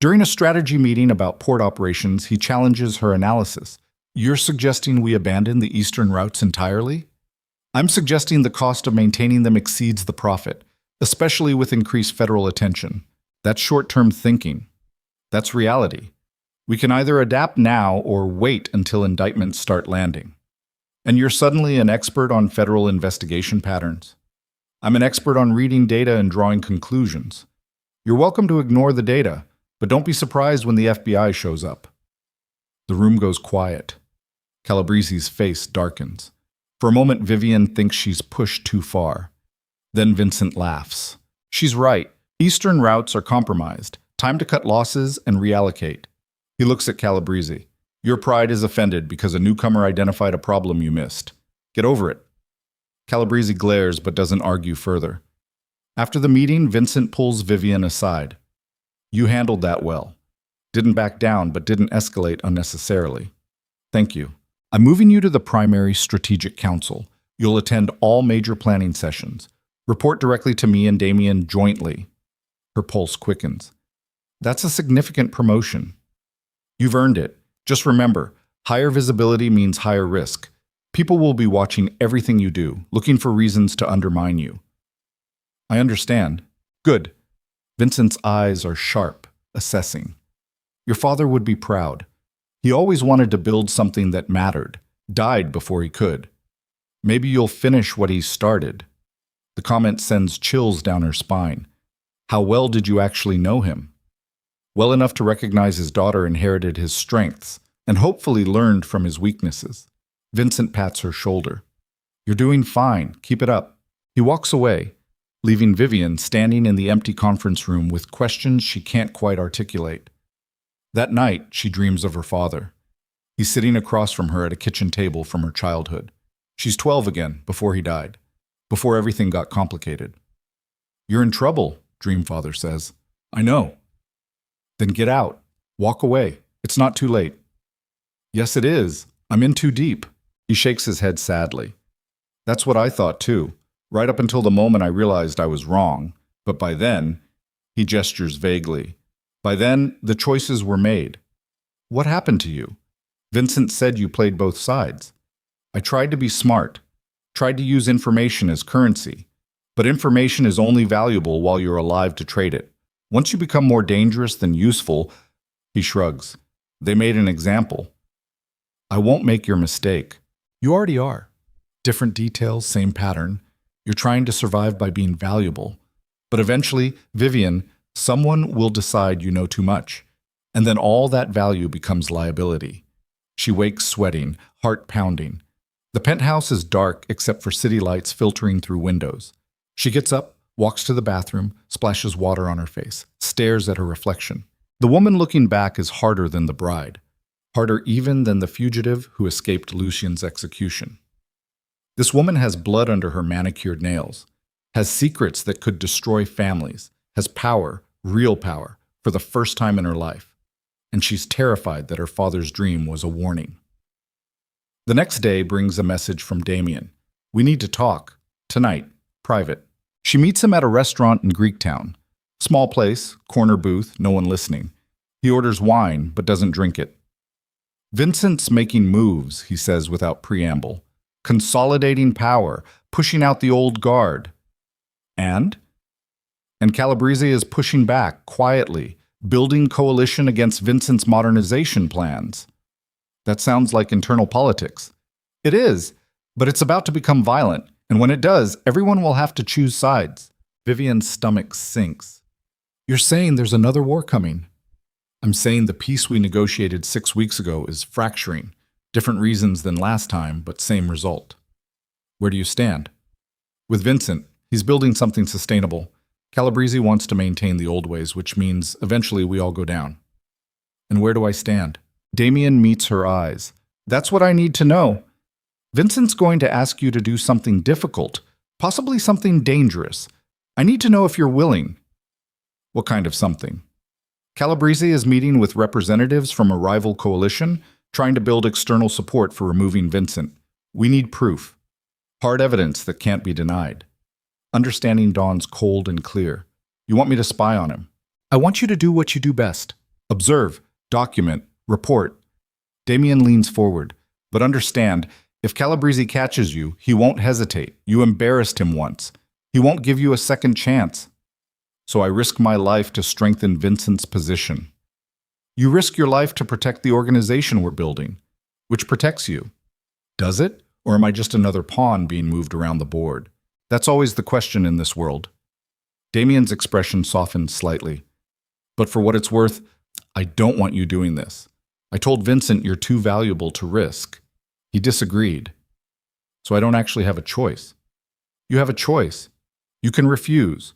During a strategy meeting about port operations, he challenges her analysis. You're suggesting we abandon the eastern routes entirely? I'm suggesting the cost of maintaining them exceeds the profit, especially with increased federal attention. That's short-term thinking. That's reality. We can either adapt now or wait until indictments start landing. And you're suddenly an expert on federal investigation patterns. I'm an expert on reading data and drawing conclusions. You're welcome to ignore the data, but don't be surprised when the FBI shows up. The room goes quiet. Calabrese's face darkens. For a moment, Vivienne thinks she's pushed too far. Then Vincent laughs. She's right. Eastern routes are compromised. Time to cut losses and reallocate. He looks at Calabrese. Your pride is offended because a newcomer identified a problem you missed. Get over it. Calabrese glares but doesn't argue further. After the meeting, Vincent pulls Vivienne aside. You handled that well. Didn't back down but didn't escalate unnecessarily. Thank you. I'm moving you to the primary strategic council. You'll attend all major planning sessions. Report directly to me and Damien jointly. Her pulse quickens. That's a significant promotion. You've earned it. Just remember, higher visibility means higher risk. People will be watching everything you do, looking for reasons to undermine you. I understand. Good. Vincent's eyes are sharp, assessing. Your father would be proud. He always wanted to build something that mattered, died before he could. Maybe you'll finish what he started. The comment sends chills down her spine. How well did you actually know him? Well enough to recognize his daughter inherited his strengths and hopefully learned from his weaknesses. Vincent pats her shoulder. You're doing fine. Keep it up. He walks away, leaving Vivienne standing in the empty conference room with questions she can't quite articulate. That night, she dreams of her father. He's sitting across from her at a kitchen table from her childhood. She's 12 again, before he died, before everything got complicated. You're in trouble, Dream Father says. I know. Then get out. Walk away. It's not too late. Yes, it is. I'm in too deep. He shakes his head sadly. That's what I thought too, right up until the moment I realized I was wrong. But by then, he gestures vaguely. By then, the choices were made. What happened to you? Vincent said you played both sides. I tried to be smart, tried to use information as currency. But information is only valuable while you're alive to trade it. Once you become more dangerous than useful, he shrugs. They made an example. I won't make your mistake. You already are. Different details, same pattern. You're trying to survive by being valuable. But eventually, Vivienne, someone will decide you know too much. And then all that value becomes liability. She wakes sweating, heart pounding. The penthouse is dark except for city lights filtering through windows. She gets up, walks to the bathroom, splashes water on her face, stares at her reflection. The woman looking back is harder than the bride. Harder even than the fugitive who escaped Lucien's execution. This woman has blood under her manicured nails, has secrets that could destroy families, has power, real power, for the first time in her life. And she's terrified that her father's dream was a warning. The next day brings a message from Damien. We need to talk. Tonight. Private. She meets him at a restaurant in Greektown. Small place, corner booth, no one listening. He orders wine, but doesn't drink it. Vincent's making moves, he says without preamble. Consolidating power, pushing out the old guard. And Calabrese is pushing back, quietly, building coalition against Vincent's modernization plans. That sounds like internal politics. It is, but it's about to become violent, and when it does, everyone will have to choose sides. Vivian's stomach sinks. You're saying there's another war coming? I'm saying the peace we negotiated 6 weeks ago is fracturing. Different reasons than last time, but same result. Where do you stand? With Vincent, he's building something sustainable. Calabrese wants to maintain the old ways, which means eventually we all go down. And where do I stand? Damien meets her eyes. That's what I need to know. Vincent's going to ask you to do something difficult, possibly something dangerous. I need to know if you're willing. What kind of something? Calabrese is meeting with representatives from a rival coalition, trying to build external support for removing Vincent. We need proof. Hard evidence that can't be denied. Understanding dawns cold and clear. You want me to spy on him? I want you to do what you do best. Observe, document, report. Damien leans forward. But understand, if Calabrese catches you, he won't hesitate. You embarrassed him once. He won't give you a second chance. So I risk my life to strengthen Vincent's position. You risk your life to protect the organization we're building, which protects you. Does it? Or am I just another pawn being moved around the board? That's always the question in this world. Damien's expression softened slightly. But for what it's worth, I don't want you doing this. I told Vincent you're too valuable to risk. He disagreed. So I don't actually have a choice. You have a choice. You can refuse.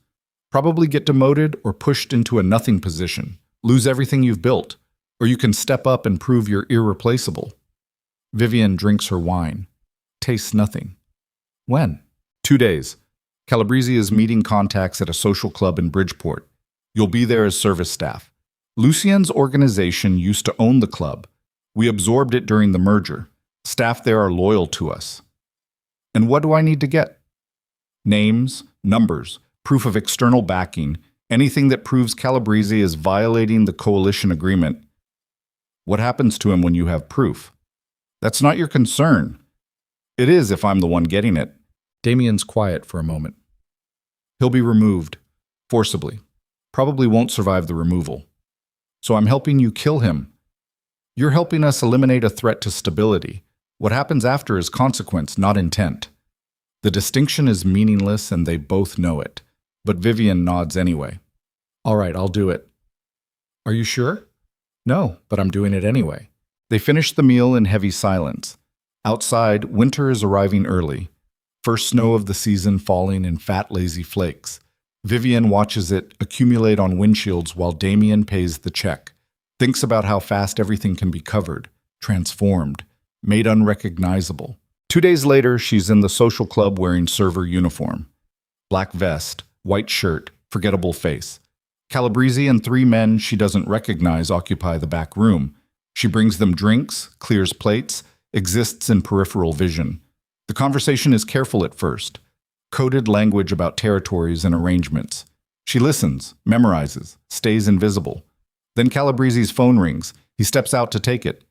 Probably get demoted or pushed into a nothing position, lose everything you've built, or you can step up and prove you're irreplaceable. Vivian drinks her wine. Tastes nothing. When? 2 days. Calabrese is meeting contacts at a social club in Bridgeport. You'll be there as service staff. Lucien's organization used to own the club. We absorbed it during the merger. Staff there are loyal to us. And what do I need to get? Names, numbers, proof of external backing, anything that proves Calabrese is violating the coalition agreement. What happens to him when you have proof? That's not your concern. It is if I'm the one getting it. Damien's quiet for a moment. He'll be removed, forcibly. Probably won't survive the removal. So I'm helping you kill him. You're helping us eliminate a threat to stability. What happens after is consequence, not intent. The distinction is meaningless and they both know it. But Vivian nods anyway. All right, I'll do it. Are you sure? No, but I'm doing it anyway. They finish the meal in heavy silence. Outside, winter is arriving early. First snow of the season falling in fat, lazy flakes. Vivian watches it accumulate on windshields while Damien pays the check. Thinks about how fast everything can be covered, transformed, made unrecognizable. 2 days later, she's in the social club wearing server uniform. Black vest, white shirt, forgettable face. Calabrese and 3 men she doesn't recognize occupy the back room. She brings them drinks, clears plates, exists in peripheral vision. The conversation is careful at first. Coded language about territories and arrangements. She listens, memorizes, stays invisible. Then Calabrese's phone rings. He steps out to take it.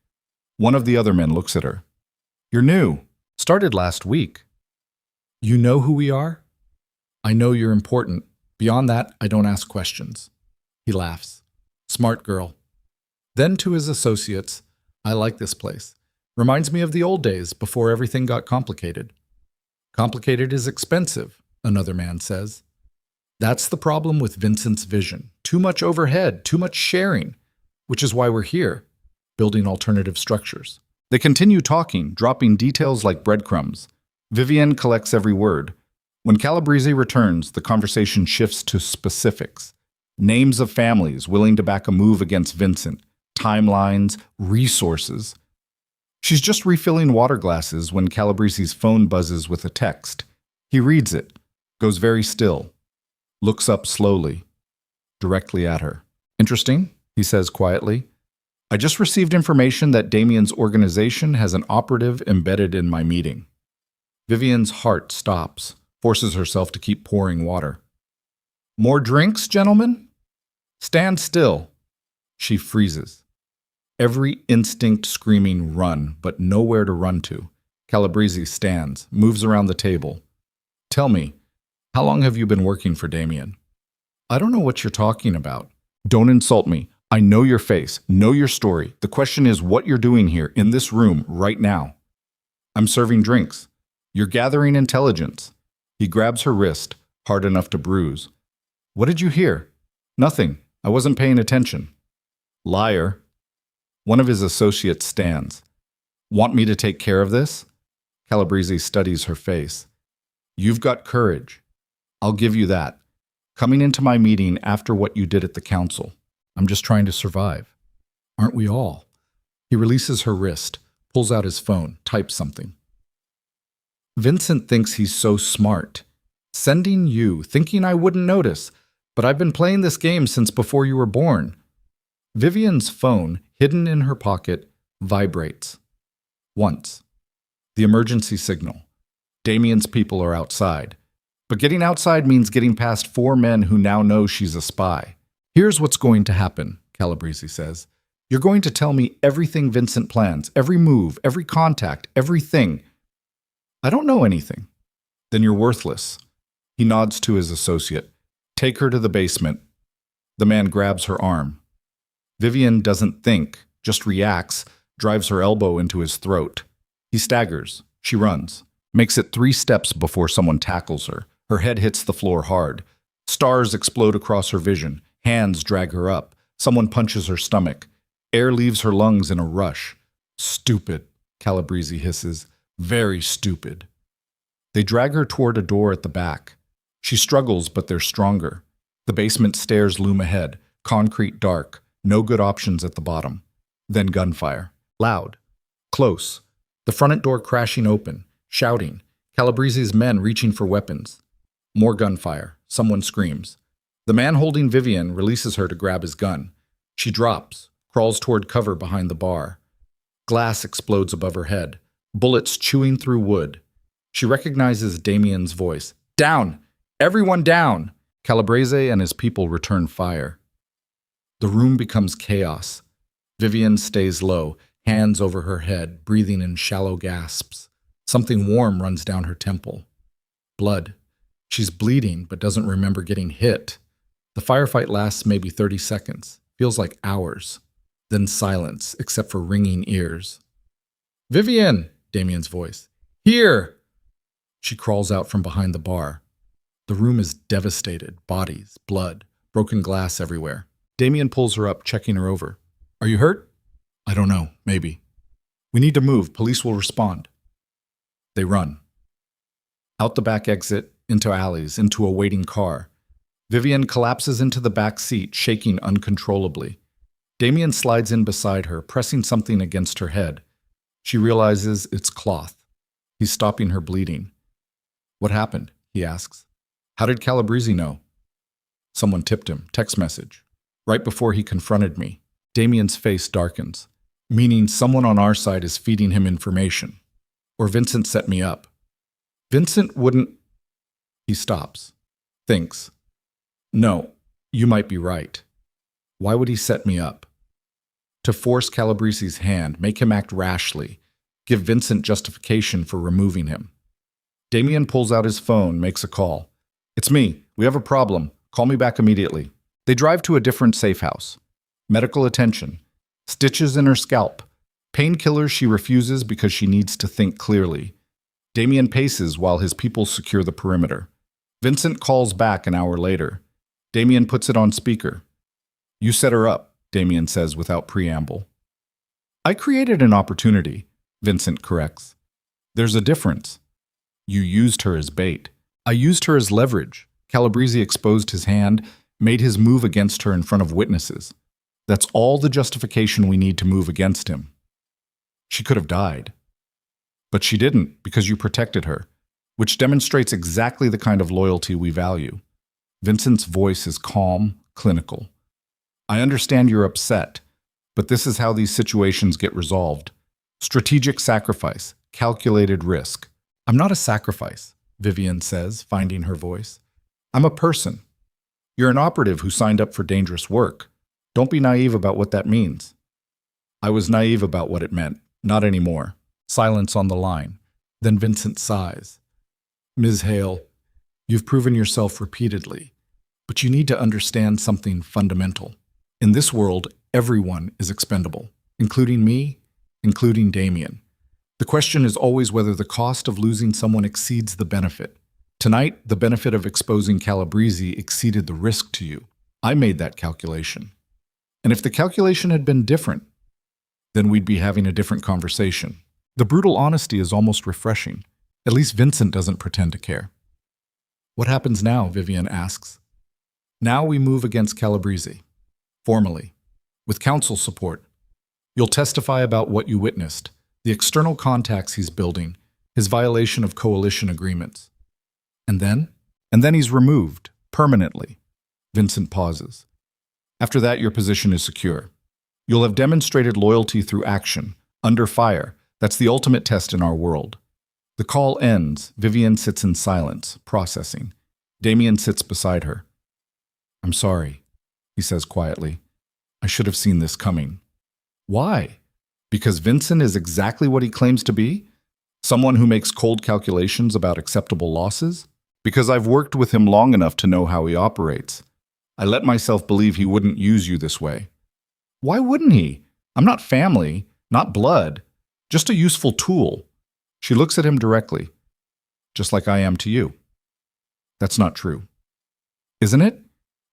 One of the other men looks at her. You're new. Started last week. You know who we are? I know you're important. Beyond that, I don't ask questions. He laughs. Smart girl. Then to his associates, I like this place. Reminds me of the old days before everything got complicated. Complicated is expensive, another man says. That's the problem with Vincent's vision. Too much overhead, too much sharing, which is why we're here, building alternative structures. They continue talking, dropping details like breadcrumbs. Vivian collects every word. When Calabrese returns, the conversation shifts to specifics. Names of families willing to back a move against Vincent, timelines, resources. She's just refilling water glasses when Calabrese's phone buzzes with a text. He reads it, goes very still, looks up slowly, directly at her. Interesting, he says quietly. I just received information that Damien's organization has an operative embedded in my meeting. Vivian's heart stops, forces herself to keep pouring water. More drinks, gentlemen? Stand still. She freezes. Every instinct screaming run, but nowhere to run to. Calabrese stands, moves around the table. Tell me, how long have you been working for Damien? I don't know what you're talking about. Don't insult me. I know your face, know your story. The question is what you're doing here, in this room, right now. I'm serving drinks. You're gathering intelligence. He grabs her wrist, hard enough to bruise. What did you hear? Nothing. I wasn't paying attention. Liar. One of his associates stands. Want me to take care of this? Calabrese studies her face. You've got courage. I'll give you that. Coming into my meeting after what you did at the council. I'm just trying to survive. Aren't we all? He releases her wrist, pulls out his phone, types something. Vincent thinks he's so smart. Sending you, thinking I wouldn't notice, but I've been playing this game since before you were born. Vivian's phone, hidden in her pocket, vibrates. Once. The emergency signal. Damien's people are outside. But getting outside means getting past 4 men who now know she's a spy. Here's what's going to happen, Calabrese says. You're going to tell me everything Vincent plans, every move, every contact, everything. I don't know anything. Then you're worthless. He nods to his associate. Take her to the basement. The man grabs her arm. Vivian doesn't think, just reacts, drives her elbow into his throat. He staggers. She runs. Makes it 3 steps before someone tackles her. Her head hits the floor hard. Stars explode across her vision. Hands drag her up. Someone punches her stomach. Air leaves her lungs in a rush. Stupid, Calabrese hisses. Very stupid. They drag her toward a door at the back. She struggles, but they're stronger. The basement stairs loom ahead, concrete dark, no good options at the bottom. Then gunfire. Loud. Close. The front door crashing open, shouting. Calabrese's men reaching for weapons. More gunfire. Someone screams. The man holding Vivian releases her to grab his gun. She drops, crawls toward cover behind the bar. Glass explodes above her head. Bullets chewing through wood. She recognizes Damien's voice. Down! Everyone down! Calabrese and his people return fire. The room becomes chaos. Vivian stays low, hands over her head, breathing in shallow gasps. Something warm runs down her temple. Blood. She's bleeding, but doesn't remember getting hit. The firefight lasts maybe 30 seconds. Feels like hours. Then silence, except for ringing ears. Vivian! Damien's voice. Here! She crawls out from behind the bar. The room is devastated. Bodies, blood, broken glass everywhere. Damien pulls her up, checking her over. Are you hurt? I don't know. Maybe. We need to move. Police will respond. They run. Out the back exit, into alleys, into a waiting car. Vivian collapses into the back seat, shaking uncontrollably. Damien slides in beside her, pressing something against her head. She realizes it's cloth. He's stopping her bleeding. What happened? He asks. How did Calabrese know? Someone tipped him. Text message. Right before he confronted me. Damien's face darkens, meaning someone on our side is feeding him information. Or Vincent set me up. Vincent wouldn't... He stops. Thinks. No, you might be right. Why would he set me up? To force Calabrese's hand, make him act rashly, give Vincent justification for removing him. Damien pulls out his phone, makes a call. It's me. We have a problem. Call me back immediately. They drive to a different safe house. Medical attention. Stitches in her scalp. Painkillers she refuses because she needs to think clearly. Damien paces while his people secure the perimeter. Vincent calls back an hour later. Damien puts it on speaker. You set her up, Damien says without preamble. I created an opportunity, Vincent corrects. There's a difference. You used her as bait. I used her as leverage. Calabrese exposed his hand, made his move against her in front of witnesses. That's all the justification we need to move against him. She could have died. But she didn't because you protected her, which demonstrates exactly the kind of loyalty we value. Vincent's voice is calm, clinical. I understand you're upset, but this is how these situations get resolved. Strategic sacrifice, calculated risk. I'm not a sacrifice, Vivian says, finding her voice. I'm a person. You're an operative who signed up for dangerous work. Don't be naive about what that means. I was naive about what it meant. Not anymore. Silence on the line. Then Vincent sighs. Ms. Hale, you've proven yourself repeatedly, but you need to understand something fundamental. In this world, everyone is expendable, including me, including Damien. The question is always whether the cost of losing someone exceeds the benefit. Tonight, the benefit of exposing Calabrese exceeded the risk to you. I made that calculation. And if the calculation had been different, then we'd be having a different conversation. The brutal honesty is almost refreshing. At least Vincent doesn't pretend to care. What happens now? Vivian asks. Now we move against Calabrese. Formally. With counsel support. You'll testify about what you witnessed, the external contacts he's building, his violation of coalition agreements. And then? And then he's removed, permanently. Vincent pauses. After that, your position is secure. You'll have demonstrated loyalty through action, under fire. That's the ultimate test in our world. The call ends. Vivian sits in silence, processing. Damien sits beside her. I'm sorry, he says quietly. I should have seen this coming. Why? Because Vincent is exactly what he claims to be? Someone who makes cold calculations about acceptable losses? Because I've worked with him long enough to know how he operates. I let myself believe he wouldn't use you this way. Why wouldn't he? I'm not family, not blood, just a useful tool. She looks at him directly, just like I am to you. That's not true. Isn't it?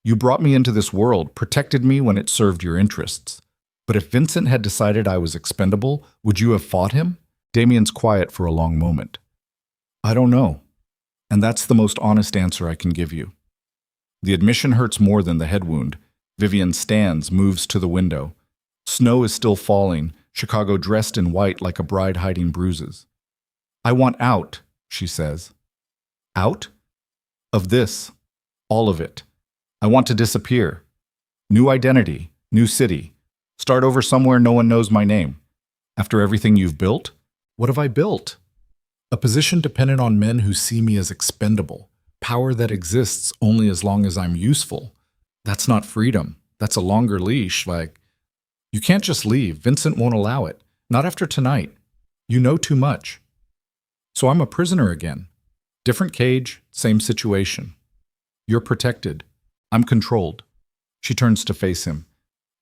You brought me into this world, protected me when it served your interests. But if Vincent had decided I was expendable, would you have fought him? Damien's quiet for a long moment. I don't know. And that's the most honest answer I can give you. The admission hurts more than the head wound. Vivian stands, moves to the window. Snow is still falling, Chicago dressed in white like a bride hiding bruises. I want out, she says. Out? Of this. All of it. I want to disappear. New identity, new city. Start over somewhere no one knows my name. After everything you've built? What have I built? A position dependent on men who see me as expendable. Power that exists only as long as I'm useful. That's not freedom. That's a longer leash, like, you can't just leave. Vincent won't allow it. Not after tonight. You know too much. So I'm a prisoner again. Different cage, same situation. You're protected. I'm controlled. She turns to face him.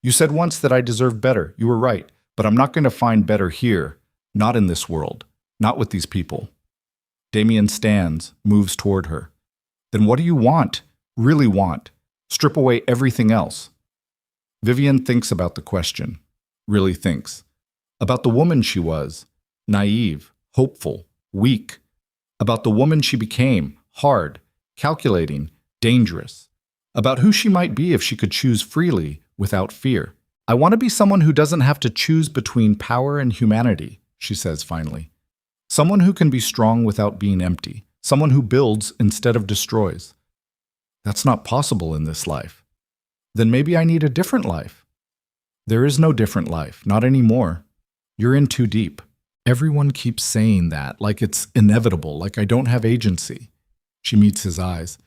You said once that I deserved better. You were right. But I'm not going to find better here. Not in this world. Not with these people. Damien stands, moves toward her. Then what do you want? Really want? Strip away everything else. Vivian thinks about the question. Really thinks. About the woman she was. Naive, hopeful, weak. About the woman she became. Hard, calculating, dangerous. About who she might be if she could choose freely, without fear. I want to be someone who doesn't have to choose between power and humanity, she says finally. Someone who can be strong without being empty. Someone who builds instead of destroys. That's not possible in this life. Then maybe I need a different life. There is no different life, not anymore. You're in too deep. Everyone keeps saying that, like it's inevitable, like I don't have agency. She meets his eyes.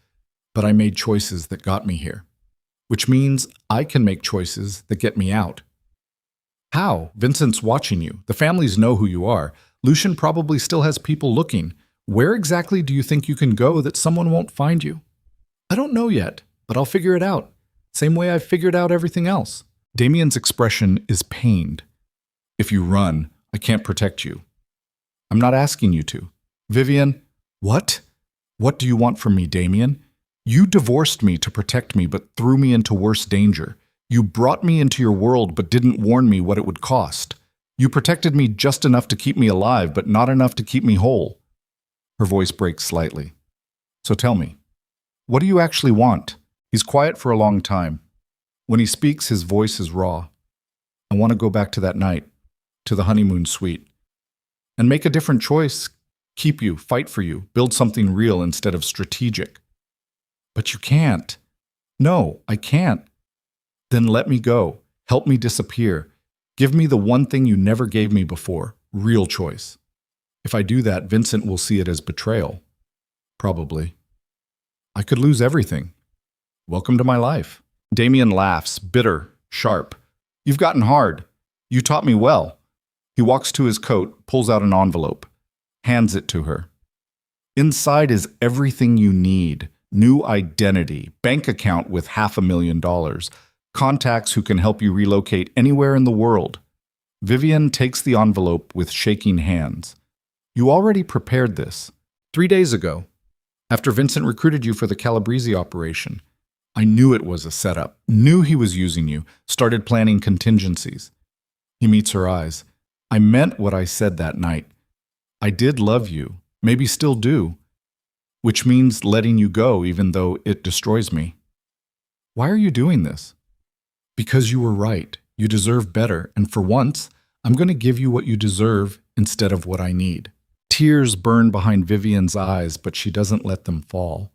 But I made choices that got me here. Which means I can make choices that get me out. How? Vincent's watching you. The families know who you are. Lucian probably still has people looking. Where exactly do you think you can go that someone won't find you? I don't know yet, but I'll figure it out. Same way I've figured out everything else. Damien's expression is pained. If you run, I can't protect you. I'm not asking you to. Vivian, what? What do you want from me, Damien? You divorced me to protect me, but threw me into worse danger. You brought me into your world, but didn't warn me what it would cost. You protected me just enough to keep me alive, but not enough to keep me whole. Her voice breaks slightly. So tell me, what do you actually want? He's quiet for a long time. When he speaks, his voice is raw. I want to go back to that night, to the honeymoon suite, and make a different choice, keep you, fight for you, build something real instead of strategic. But you can't. No, I can't. Then let me go. Help me disappear. Give me the one thing you never gave me before, real choice. If I do that, Vincent will see it as betrayal. Probably. I could lose everything. Welcome to my life. Damien laughs, bitter, sharp. You've gotten hard. You taught me well. He walks to his coat, pulls out an envelope, hands it to her. Inside is everything you need. New identity, bank account with $500,000, Contacts who can help you relocate anywhere in the world. Vivian takes the envelope with shaking hands. You already prepared this. 3 days ago, after Vincent recruited you for the Calabrese operation. I knew it was a setup, knew he was using you, started planning contingencies. He meets her eyes. I meant what I said that night. I did love you, maybe still do, which means letting you go even though it destroys me. Why are you doing this? Because you were right. You deserve better, and for once, I'm going to give you what you deserve instead of what I need. Tears burn behind Vivian's eyes, but she doesn't let them fall.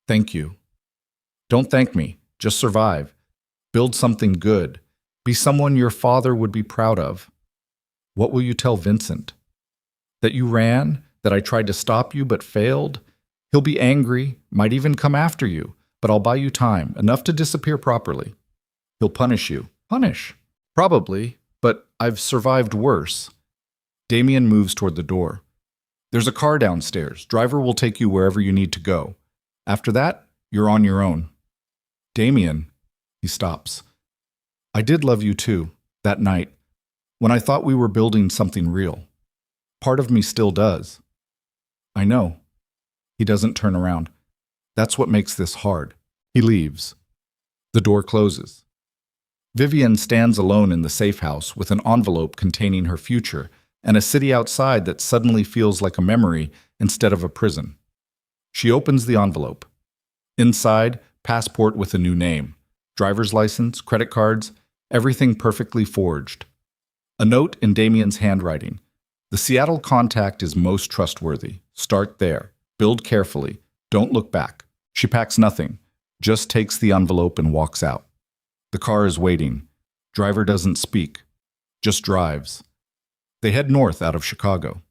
Thank you. Don't thank me. Just survive. Build something good. Be someone your father would be proud of. What will you tell Vincent? That you ran? That I tried to stop you but failed? He'll be angry, might even come after you, but I'll buy you time, enough to disappear properly. He'll punish you. Punish? Probably, but I've survived worse. Damien moves toward the door. There's a car downstairs. Driver will take you wherever you need to go. After that, you're on your own. Damien, he stops. I did love you too, that night, when I thought we were building something real. Part of me still does. I know. He doesn't turn around. That's what makes this hard. He leaves. The door closes. Vivian stands alone in the safe house with an envelope containing her future and a city outside that suddenly feels like a memory instead of a prison. She opens the envelope. Inside, passport with a new name, driver's license, credit cards, everything perfectly forged. A note in Damien's handwriting. The Seattle contact is most trustworthy. Start there. Build carefully. Don't look back. She packs nothing, just takes the envelope and walks out. The car is waiting. Driver doesn't speak, just drives. They head north out of Chicago.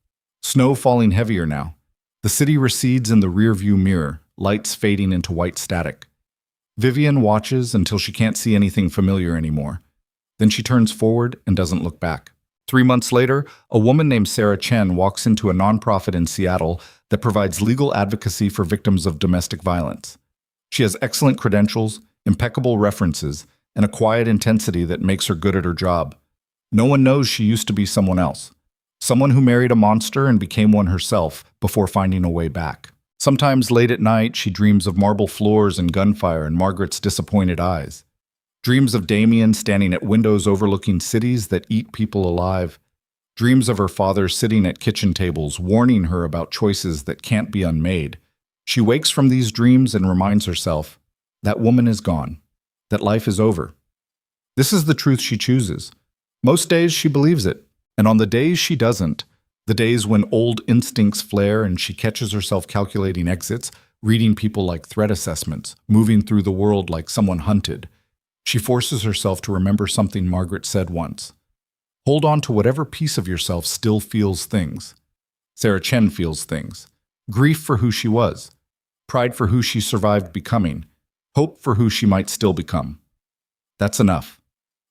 Snow falling heavier now. The city recedes in the rearview mirror, lights fading into white static. Vivian watches until she can't see anything familiar anymore. Then she turns forward and doesn't look back. 3 months later, a woman named Sarah Chen walks into a nonprofit in Seattle that provides legal advocacy for victims of domestic violence. She has excellent credentials, impeccable references, and a quiet intensity that makes her good at her job. No one knows she used to be someone else. Someone who married a monster and became one herself before finding a way back. Sometimes late at night, she dreams of marble floors and gunfire and Margaret's disappointed eyes. Dreams of Damien standing at windows overlooking cities that eat people alive. Dreams of her father sitting at kitchen tables, warning her about choices that can't be unmade. She wakes from these dreams and reminds herself, that woman is gone. That life is over. This is the truth she chooses. Most days she believes it, and on the days she doesn't, the days when old instincts flare and she catches herself calculating exits, reading people like threat assessments, moving through the world like someone hunted, she forces herself to remember something Margaret said once. Hold on to whatever piece of yourself still feels things. Sarah Chen feels things. Grief for who she was. Pride for who she survived becoming. Hope for who she might still become. That's enough.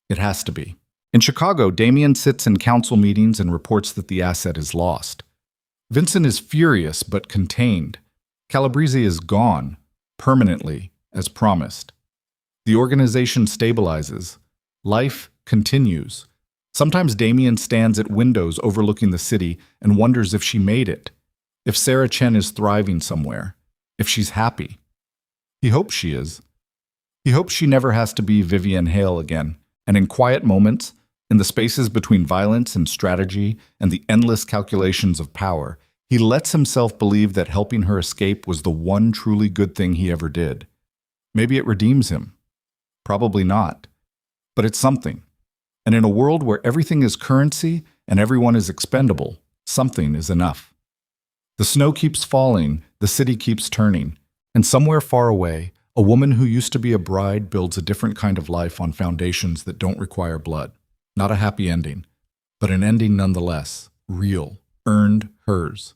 It has to be. In Chicago, Damien sits in council meetings and reports that the asset is lost. Vincent is furious but contained. Calabrese is gone, permanently, as promised. The organization stabilizes. Life continues. Sometimes Damien stands at windows overlooking the city and wonders if she made it, if Sarah Chen is thriving somewhere, if she's happy. He hopes she is. He hopes she never has to be Vivian Hale again, and in quiet moments, in the spaces between violence and strategy and the endless calculations of power, he lets himself believe that helping her escape was the one truly good thing he ever did. Maybe it redeems him. Probably not. But it's something. And in a world where everything is currency and everyone is expendable, something is enough. The snow keeps falling, the city keeps turning, and somewhere far away, a woman who used to be a bride builds a different kind of life on foundations that don't require blood. Not a happy ending, but an ending nonetheless, real, earned hers.